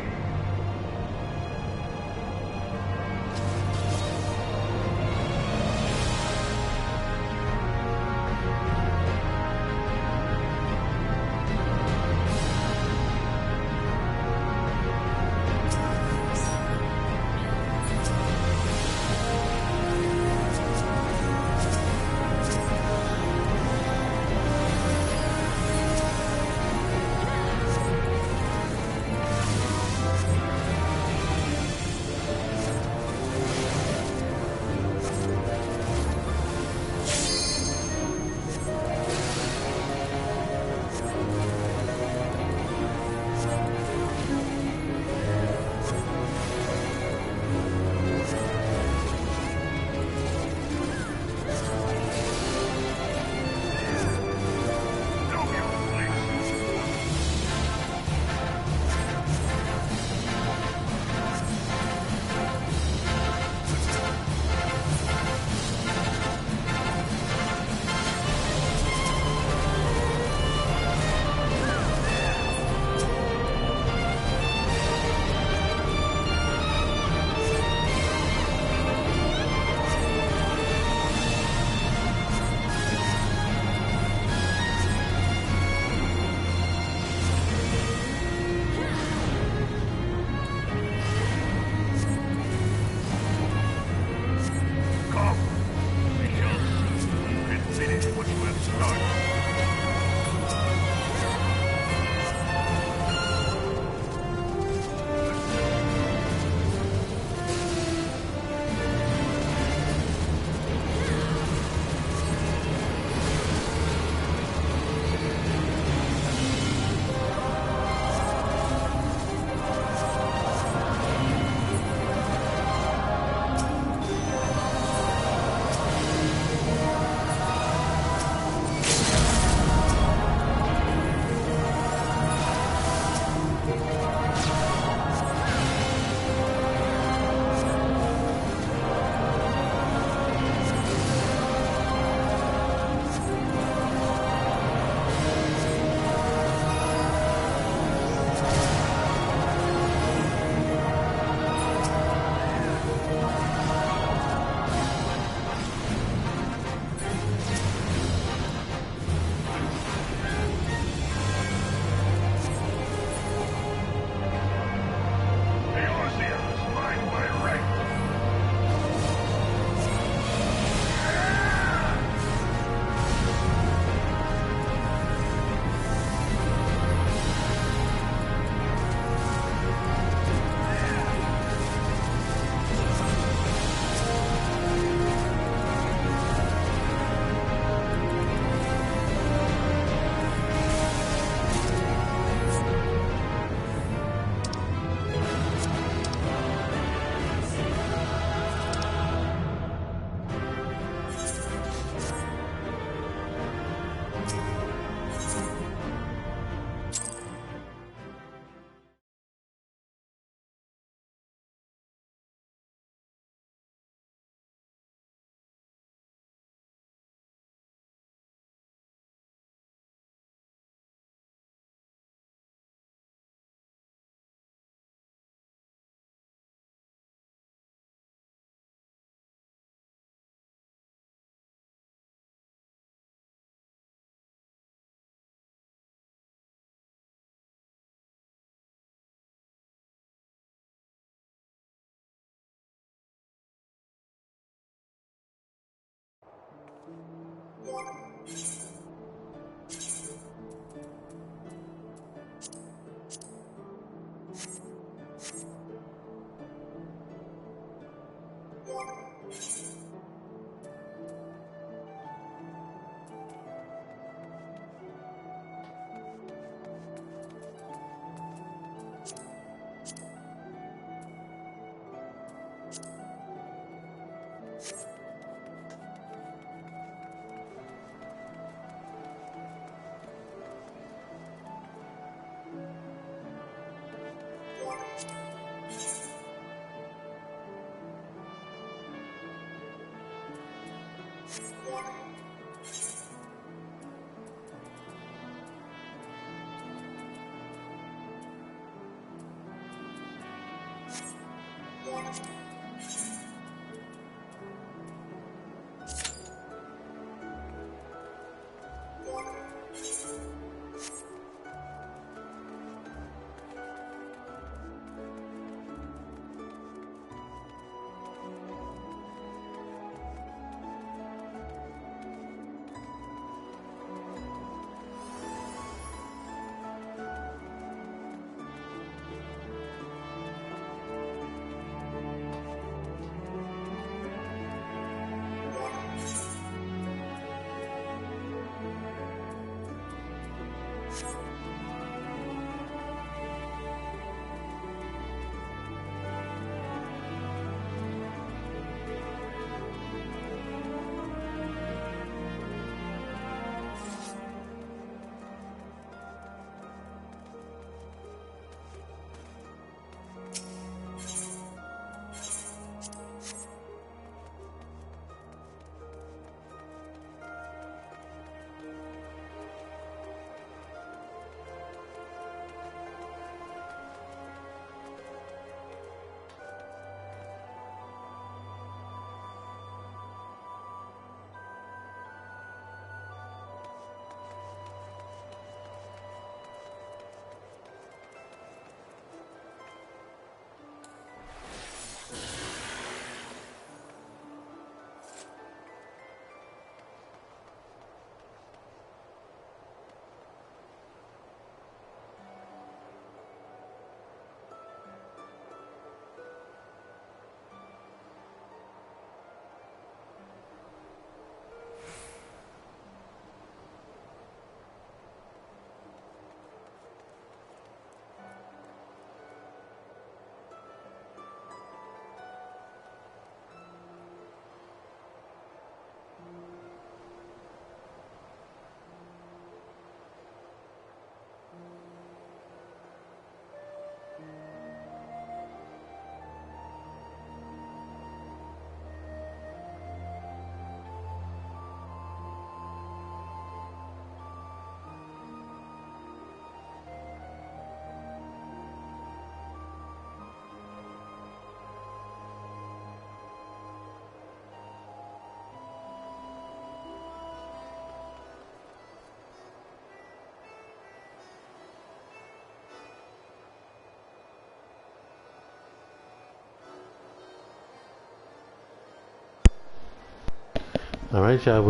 Speaker 1: Alright, y'all,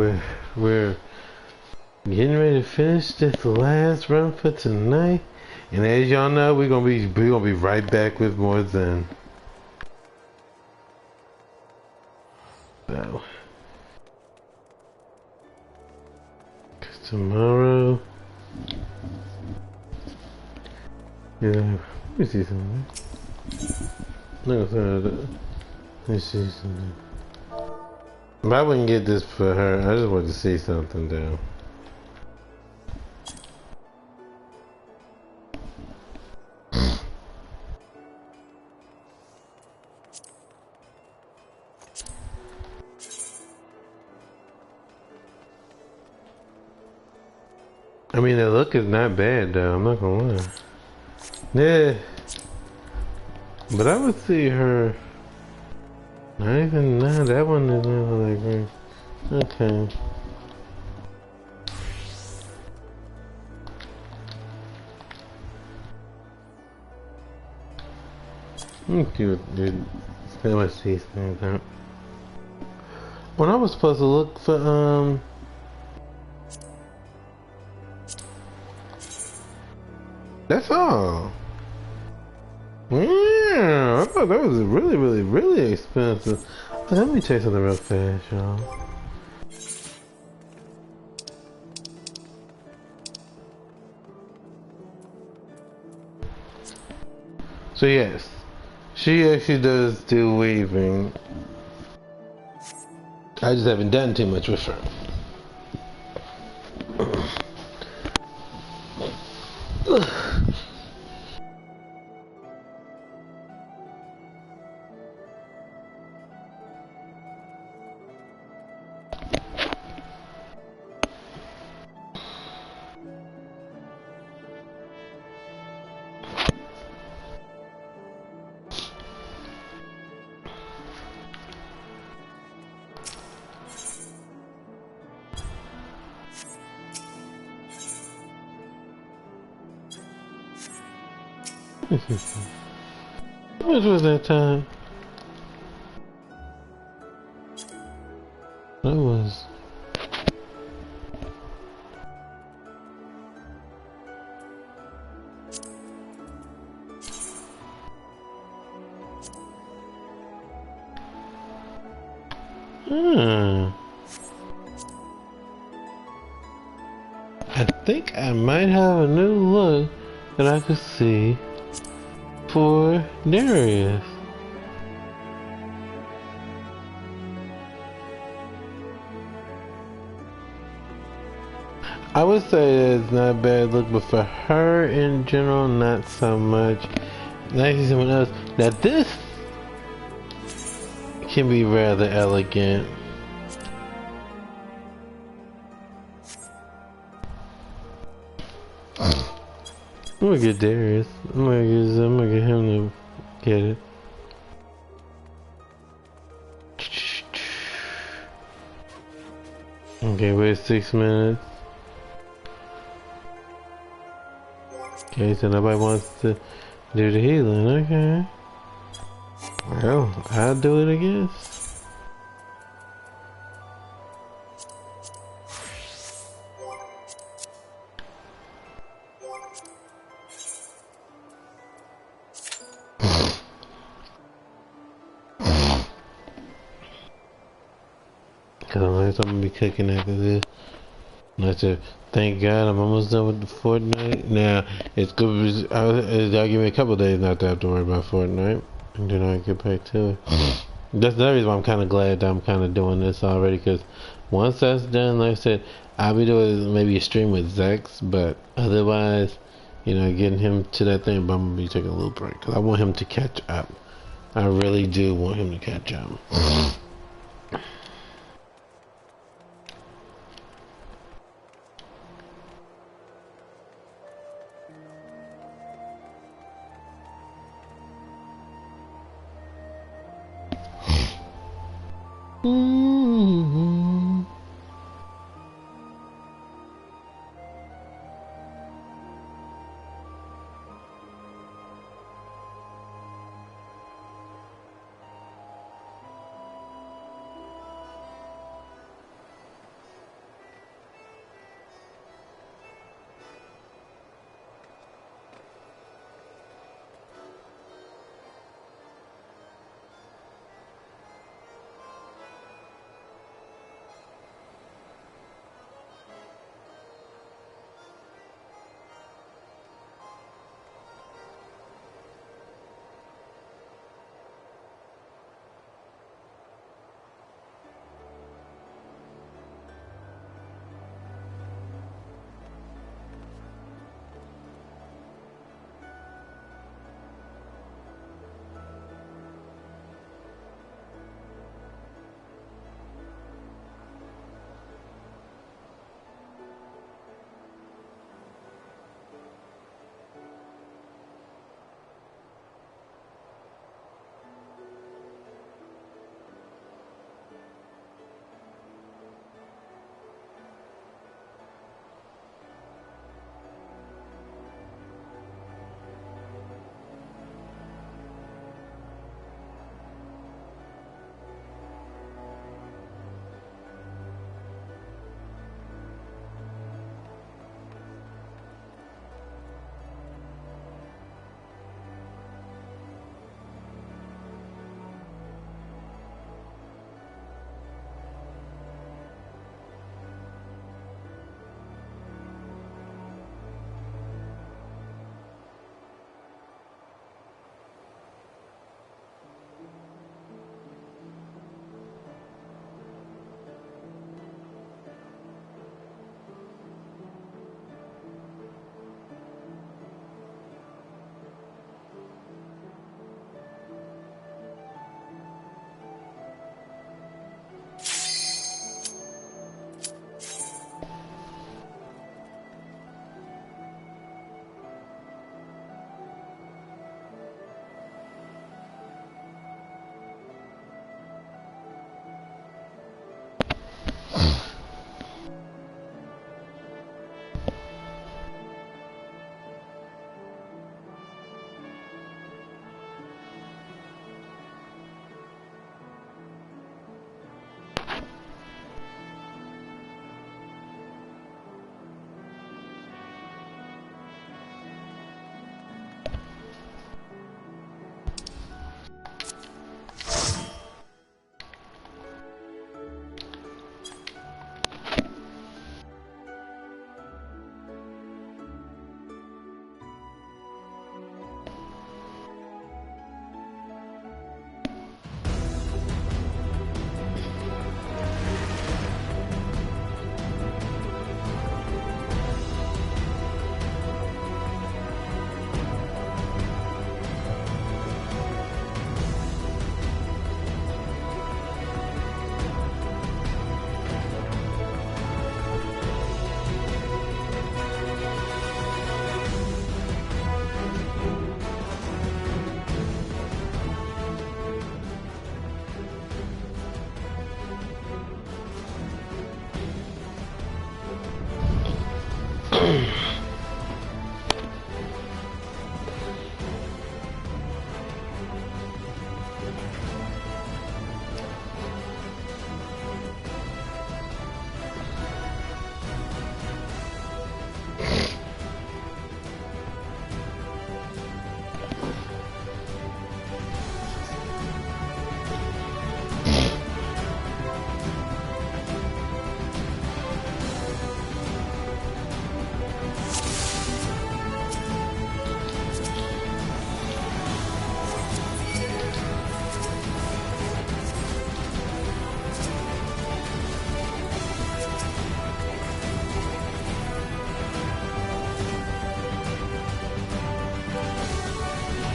Speaker 1: we're getting ready to finish this last run for tonight. And as y'all know, we're gonna be right back with more Zen. So, 'cause tomorrow, yeah, let me see something. Let me see something. But I wouldn't get this for her. I just wanted to see something though. I mean, the look is not bad though. I'm not gonna lie. Yeah, but I would see her. Not even nah, that one is not like her. Okay. Let me see what she's saying out. When I was supposed to look for that's all. Yeah, I thought that was really expensive. Let me tell you something real fast, y'all. So yes, she actually does do weaving. I just haven't done too much with her. How much was that time? That was... I think I might have a new look that I could see for Darius. I would say it's not a bad look, but for her in general, not so much. Actually, someone else. Now this can be rather elegant. I'm gonna get Darius. I'm gonna get him to get it. Okay, wait 6 minutes. Okay, so nobody wants to do the healing. Okay. Well, I'll do it, I guess. Cause I'm gonna be cooking after this. That's it. Thank God I'm almost done with the Fortnite. Now, it's good. I'll give me a couple of days not to have to worry about Fortnite. And then I'll get back to it. That's the reason why I'm kind of glad that I'm kind of doing this already. Because once that's done, like I said, I'll be doing maybe a stream with Zex. But otherwise, you know, getting him to that thing, but I'm going to be taking a little break. Because I want him to catch up. I really do want him to catch up.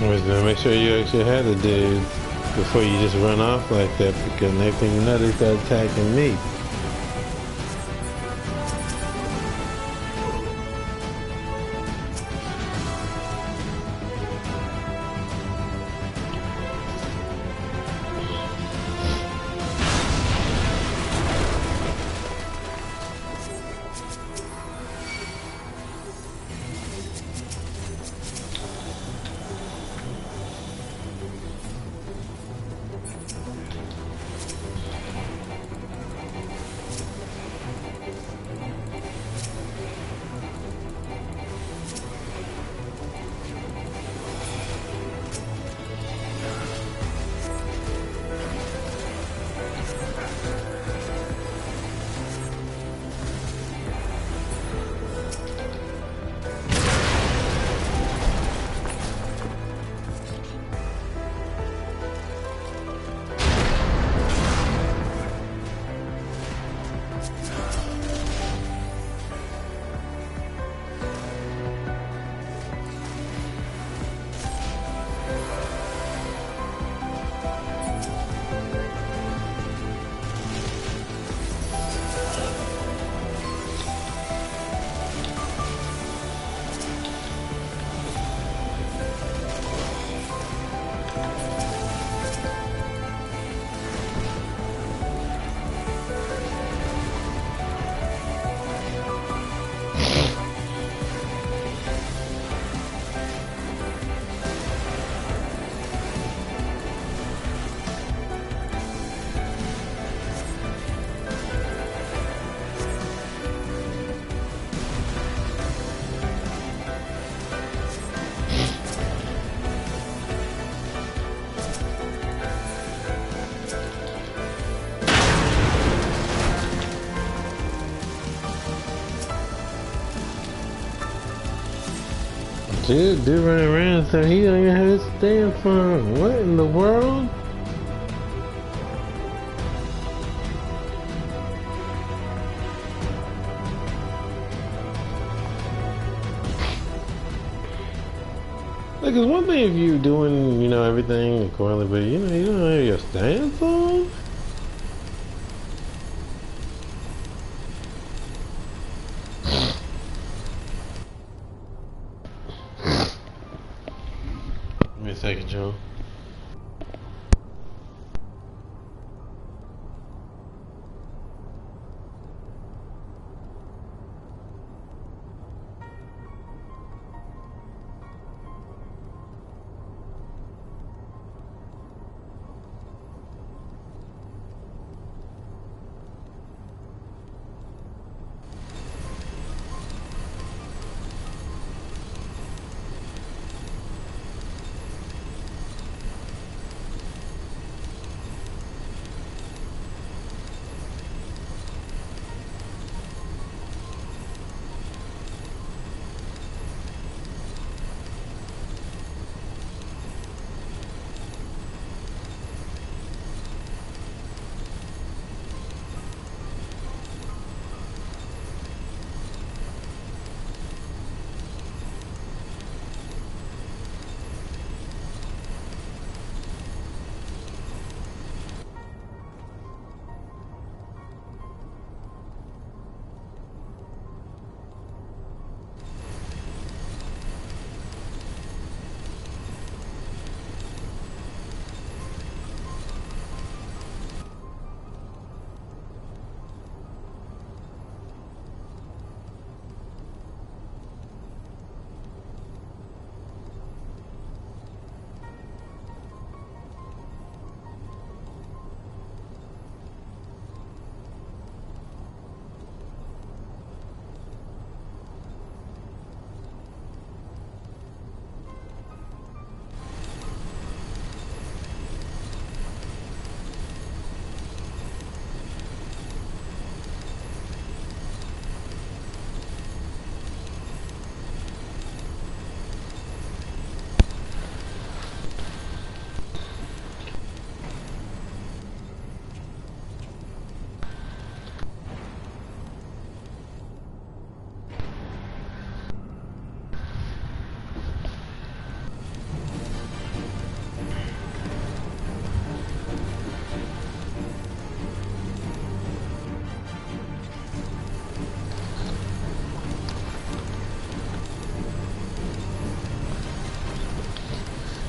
Speaker 1: Was to make sure you actually had a dude before you just run off like that, because next thing you know they start attacking me. Dude running around so he don't even have his stand phone. What in the world? Like, it's one thing if you're doing, you know, everything accordingly, but you know, you don't have your stand phone? Give me a second, Joe.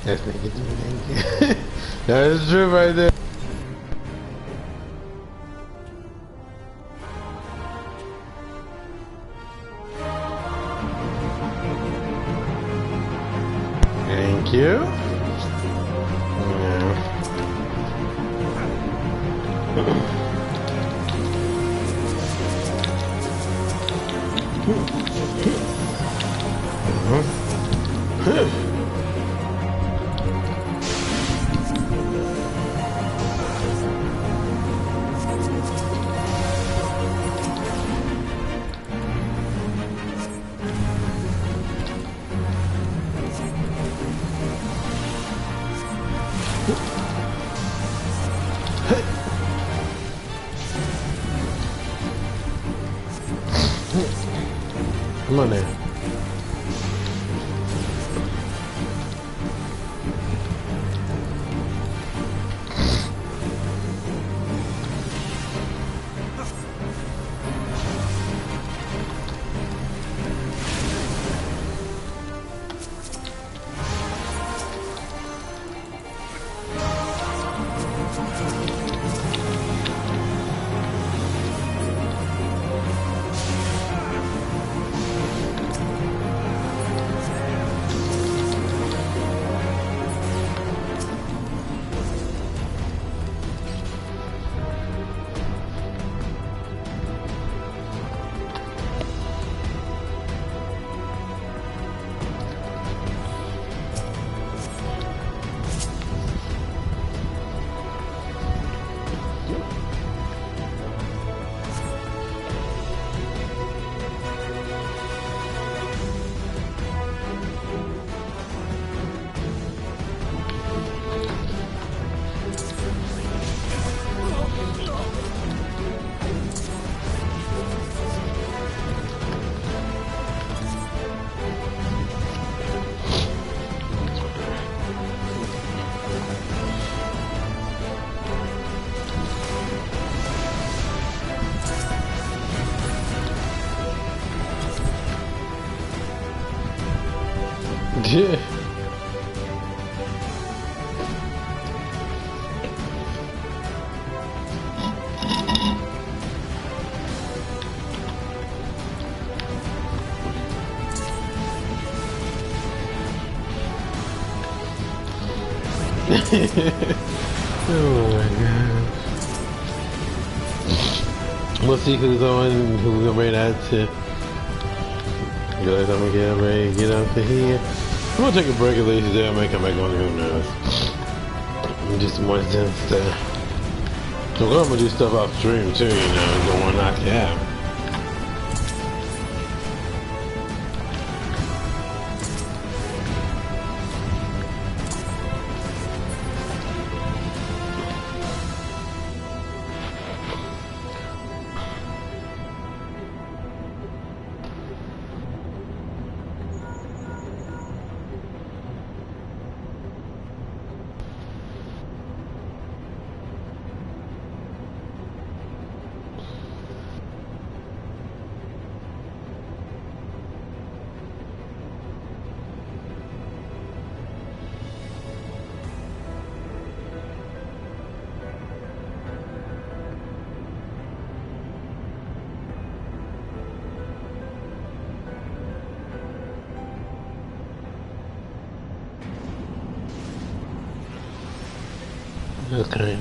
Speaker 1: That's nigga doing. That is true right there. Thank you. Come on there. Yeah. Oh my god. We'll see who's on, who's gonna bring that to. Guys, I'm gonna get ready to get up to here. I'm gonna take a break at least today. I might come back on, who knows. Just more than stuff. So I'm gonna do stuff off stream too, you know, don't wanna knock you out. Okay.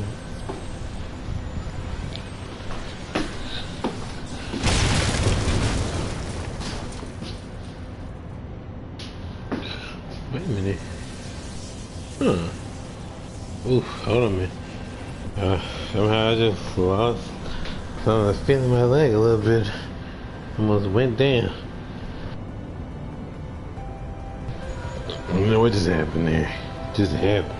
Speaker 1: Wait a minute. Huh. Oof, hold on a minute. Somehow I just lost. So I was feeling my leg a little bit. Almost went down. I don't know what just happened there. Just happened.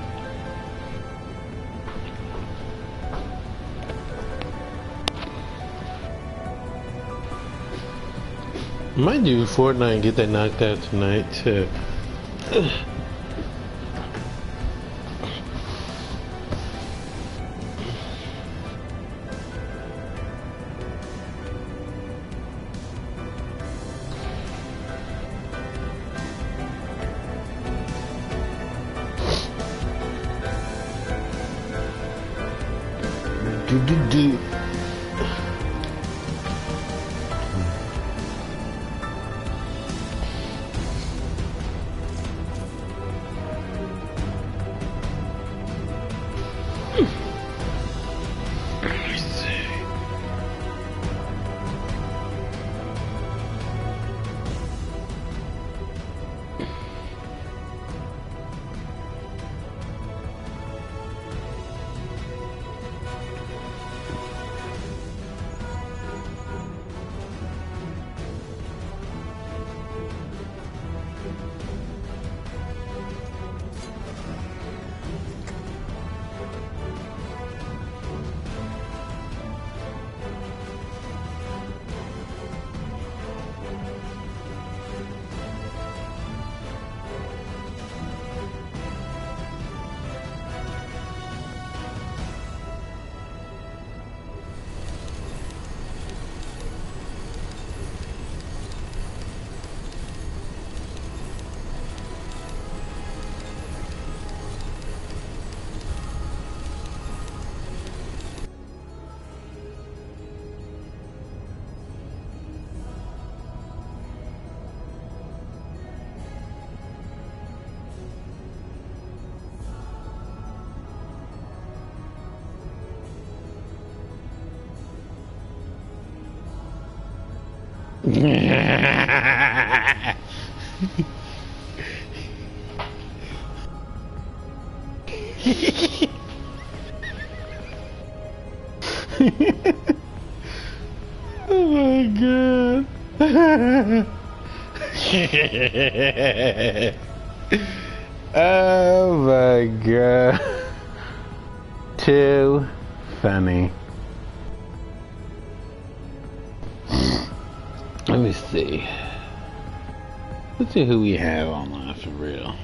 Speaker 1: Might do Fortnite and get that knocked out tonight too. do. Oh my god. Oh my god. Too funny. Let me see. Let's see who we have online for real.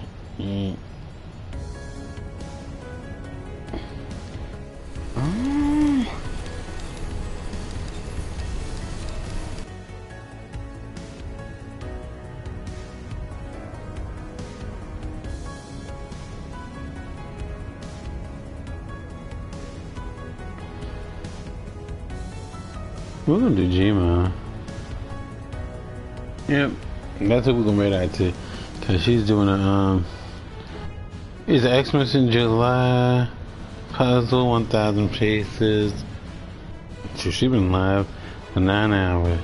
Speaker 1: We're gonna do Gma. Yep, that's what we're gonna rate out to, cause she's doing a it's an Xmas in July puzzle, 1,000 pieces. So she's been live for 9 hours.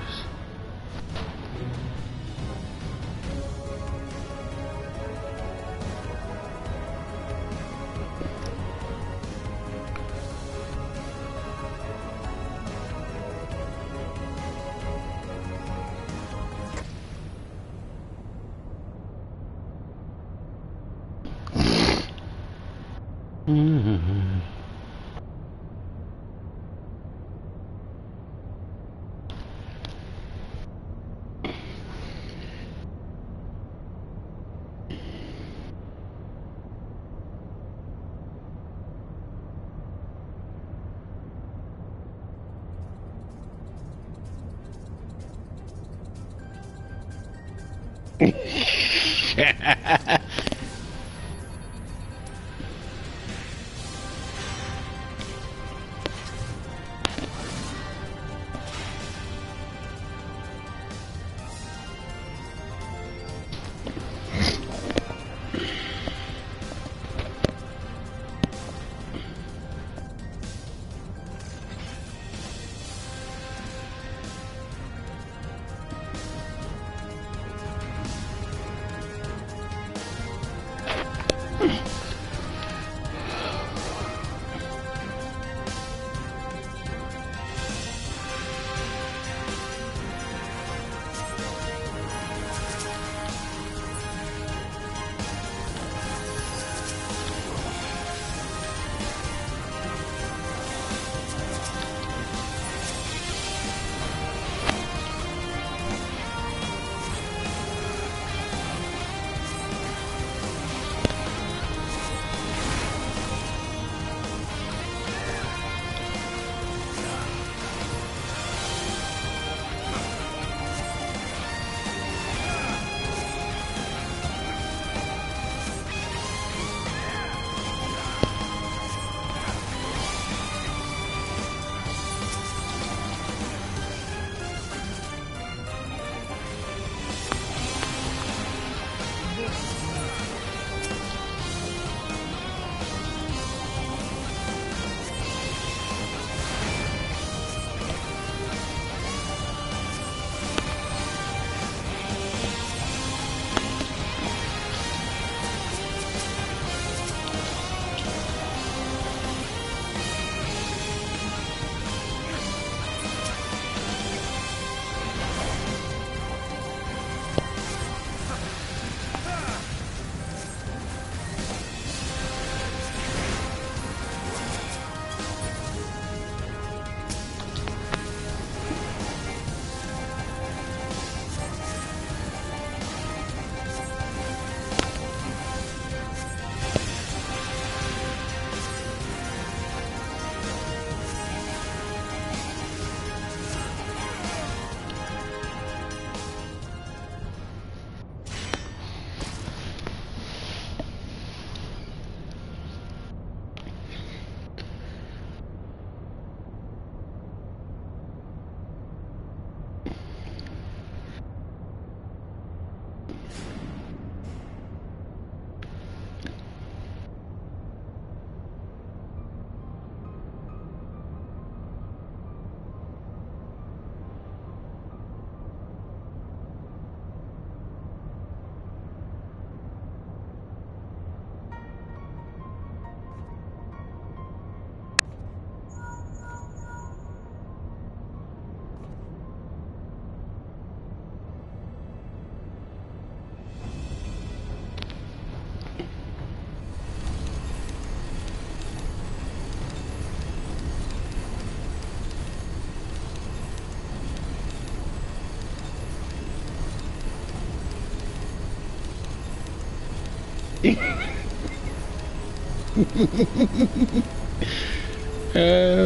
Speaker 4: Oh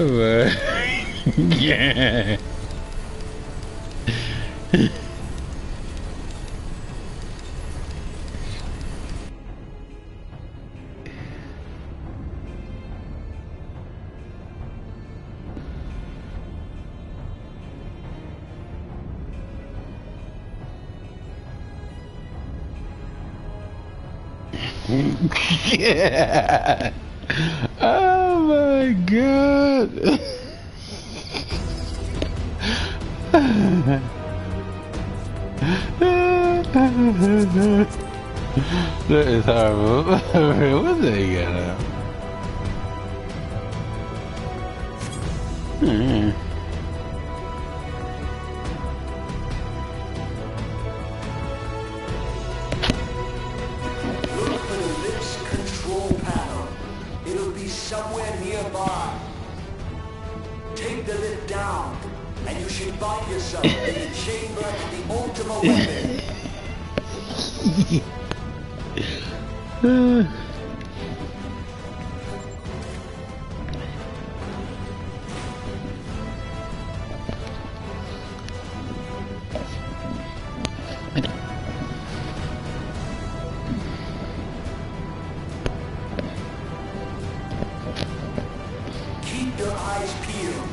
Speaker 4: my God. Yeah. Oh my God. That is horrible. What they got out?
Speaker 2: Look for the lift's control panel. It'll be somewhere nearby. Take the lift down, and you should find yourself in the chamber of the ultimate weapon. Keep your eyes peeled.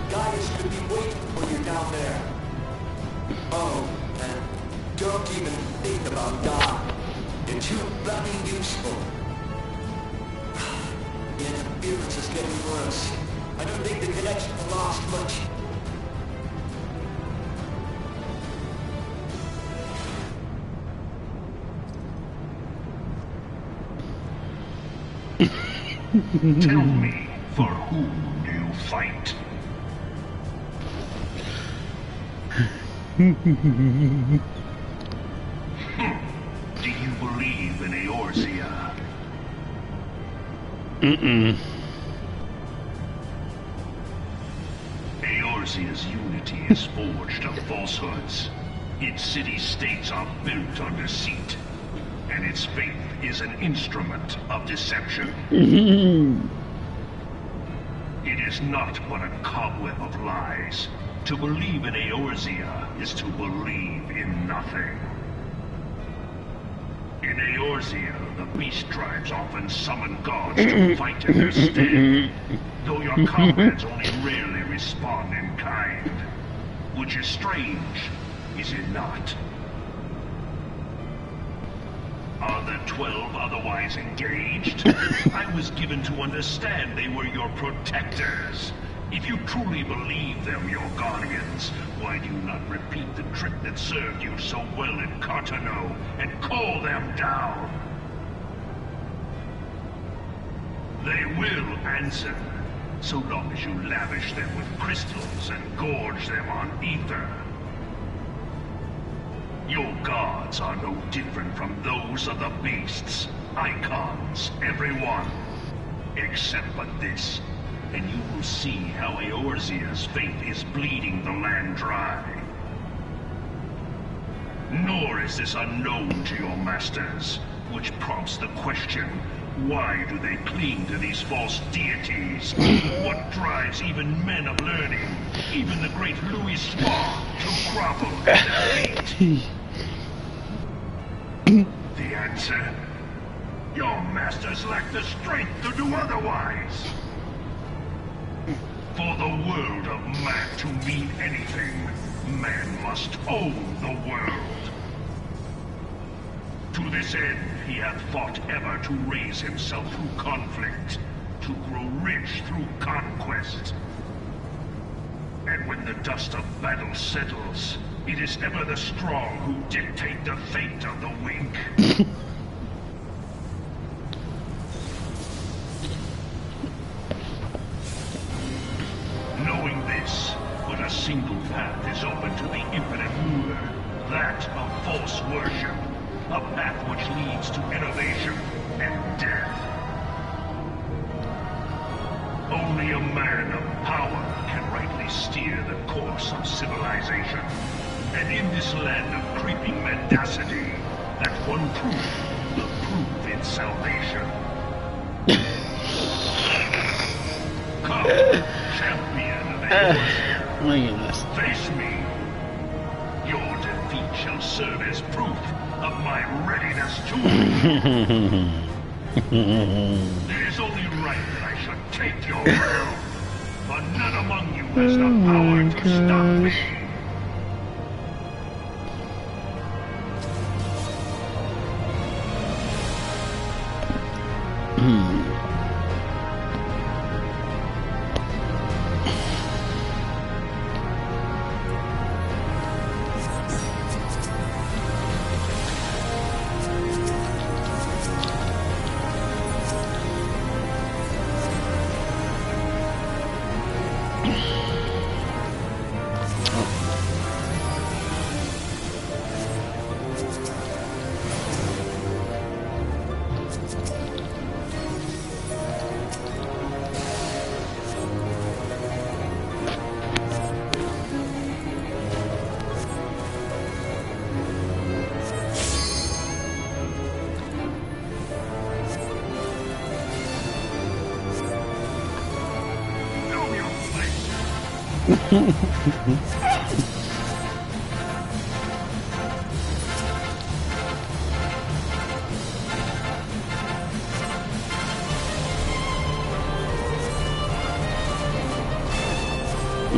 Speaker 2: Gaius could be waiting for you down there. Oh, and don't even think about dying. You're too bloody useful. The interference is getting worse. I don't think the connection will last much.
Speaker 3: Tell me, for whom do you fight? Do you believe in Eorzea? Eorzea's unity is forged of falsehoods. Its city-states are built on deceit, and its faith is an instrument of deception. It is not but a cobweb of lies. To believe in Eorzea is to believe in nothing. In Eorzea, the beast tribes often summon gods to fight in their stead, though your comrades only rarely respond in kind. Which is strange, is it not? Are the 12 otherwise engaged? I was given to understand they were your protectors. If you truly believe them your guardians, why do you not repeat the trick that served you so well in Cartano and call them down? They will answer, so long as you lavish them with crystals and gorge them on ether. Your gods are no different from those of the beasts. Icons, every one. Except but this, and you will see how Eorzea's faith is bleeding the land dry. Nor is this unknown to your masters, which prompts the question, why do they cling to these false deities? What drives even men of learning, even the great Louis Swan, to grovel at their feet? The answer? Your masters lack the strength to do otherwise. For the world of man to mean anything, man must own the world. To this end, he hath fought ever to raise himself through conflict, to grow rich through conquest. And when the dust of battle settles, it is ever the strong who dictate the fate of the weak. Knowing this, but a single path is open to the infinite ruler, that of false worship, a path which leads to innovation and death. Only a man of power can rightly steer the course of civilization. And in this land of creeping mendacity, that one truth will prove its salvation. Come, champion of Equestria.
Speaker 4: My goodness.
Speaker 3: Face me. Your defeat shall serve as proof of my readiness to... It is only right that I should take your realm, but none among you has the power to stop me.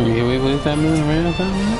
Speaker 4: Okay, wait, is that moving around or something?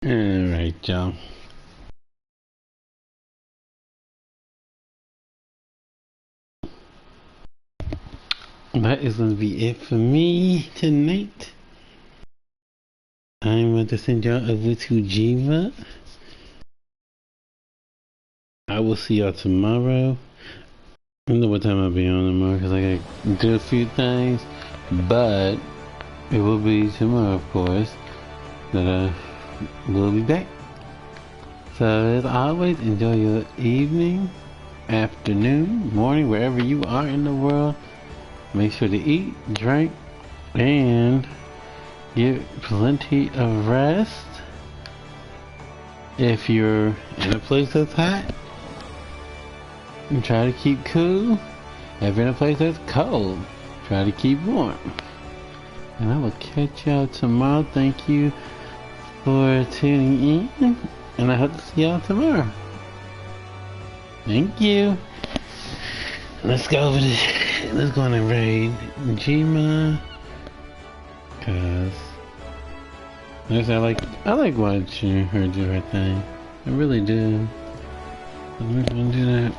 Speaker 4: Alright, y'all. That is going to be it for me tonight. I'm going to send y'all over to Jiva. I will see y'all tomorrow. I don't know what time I'll be on tomorrow because I got to do a few things. But it will be tomorrow, of course, that I will be back. So as always, enjoy your evening, afternoon, morning, wherever you are in the world. Make sure to eat, drink, and get plenty of rest. If you're in a place that's hot, and try to keep cool. If you're in a place that's cold, try to keep warm. And I will catch y'all tomorrow. Thank you for tuning in, and I hope to see y'all tomorrow. Thank you. Let's go over this. Let's go on and raid Jima, cause I like watching her do her thing. I really do. I'm gonna do that.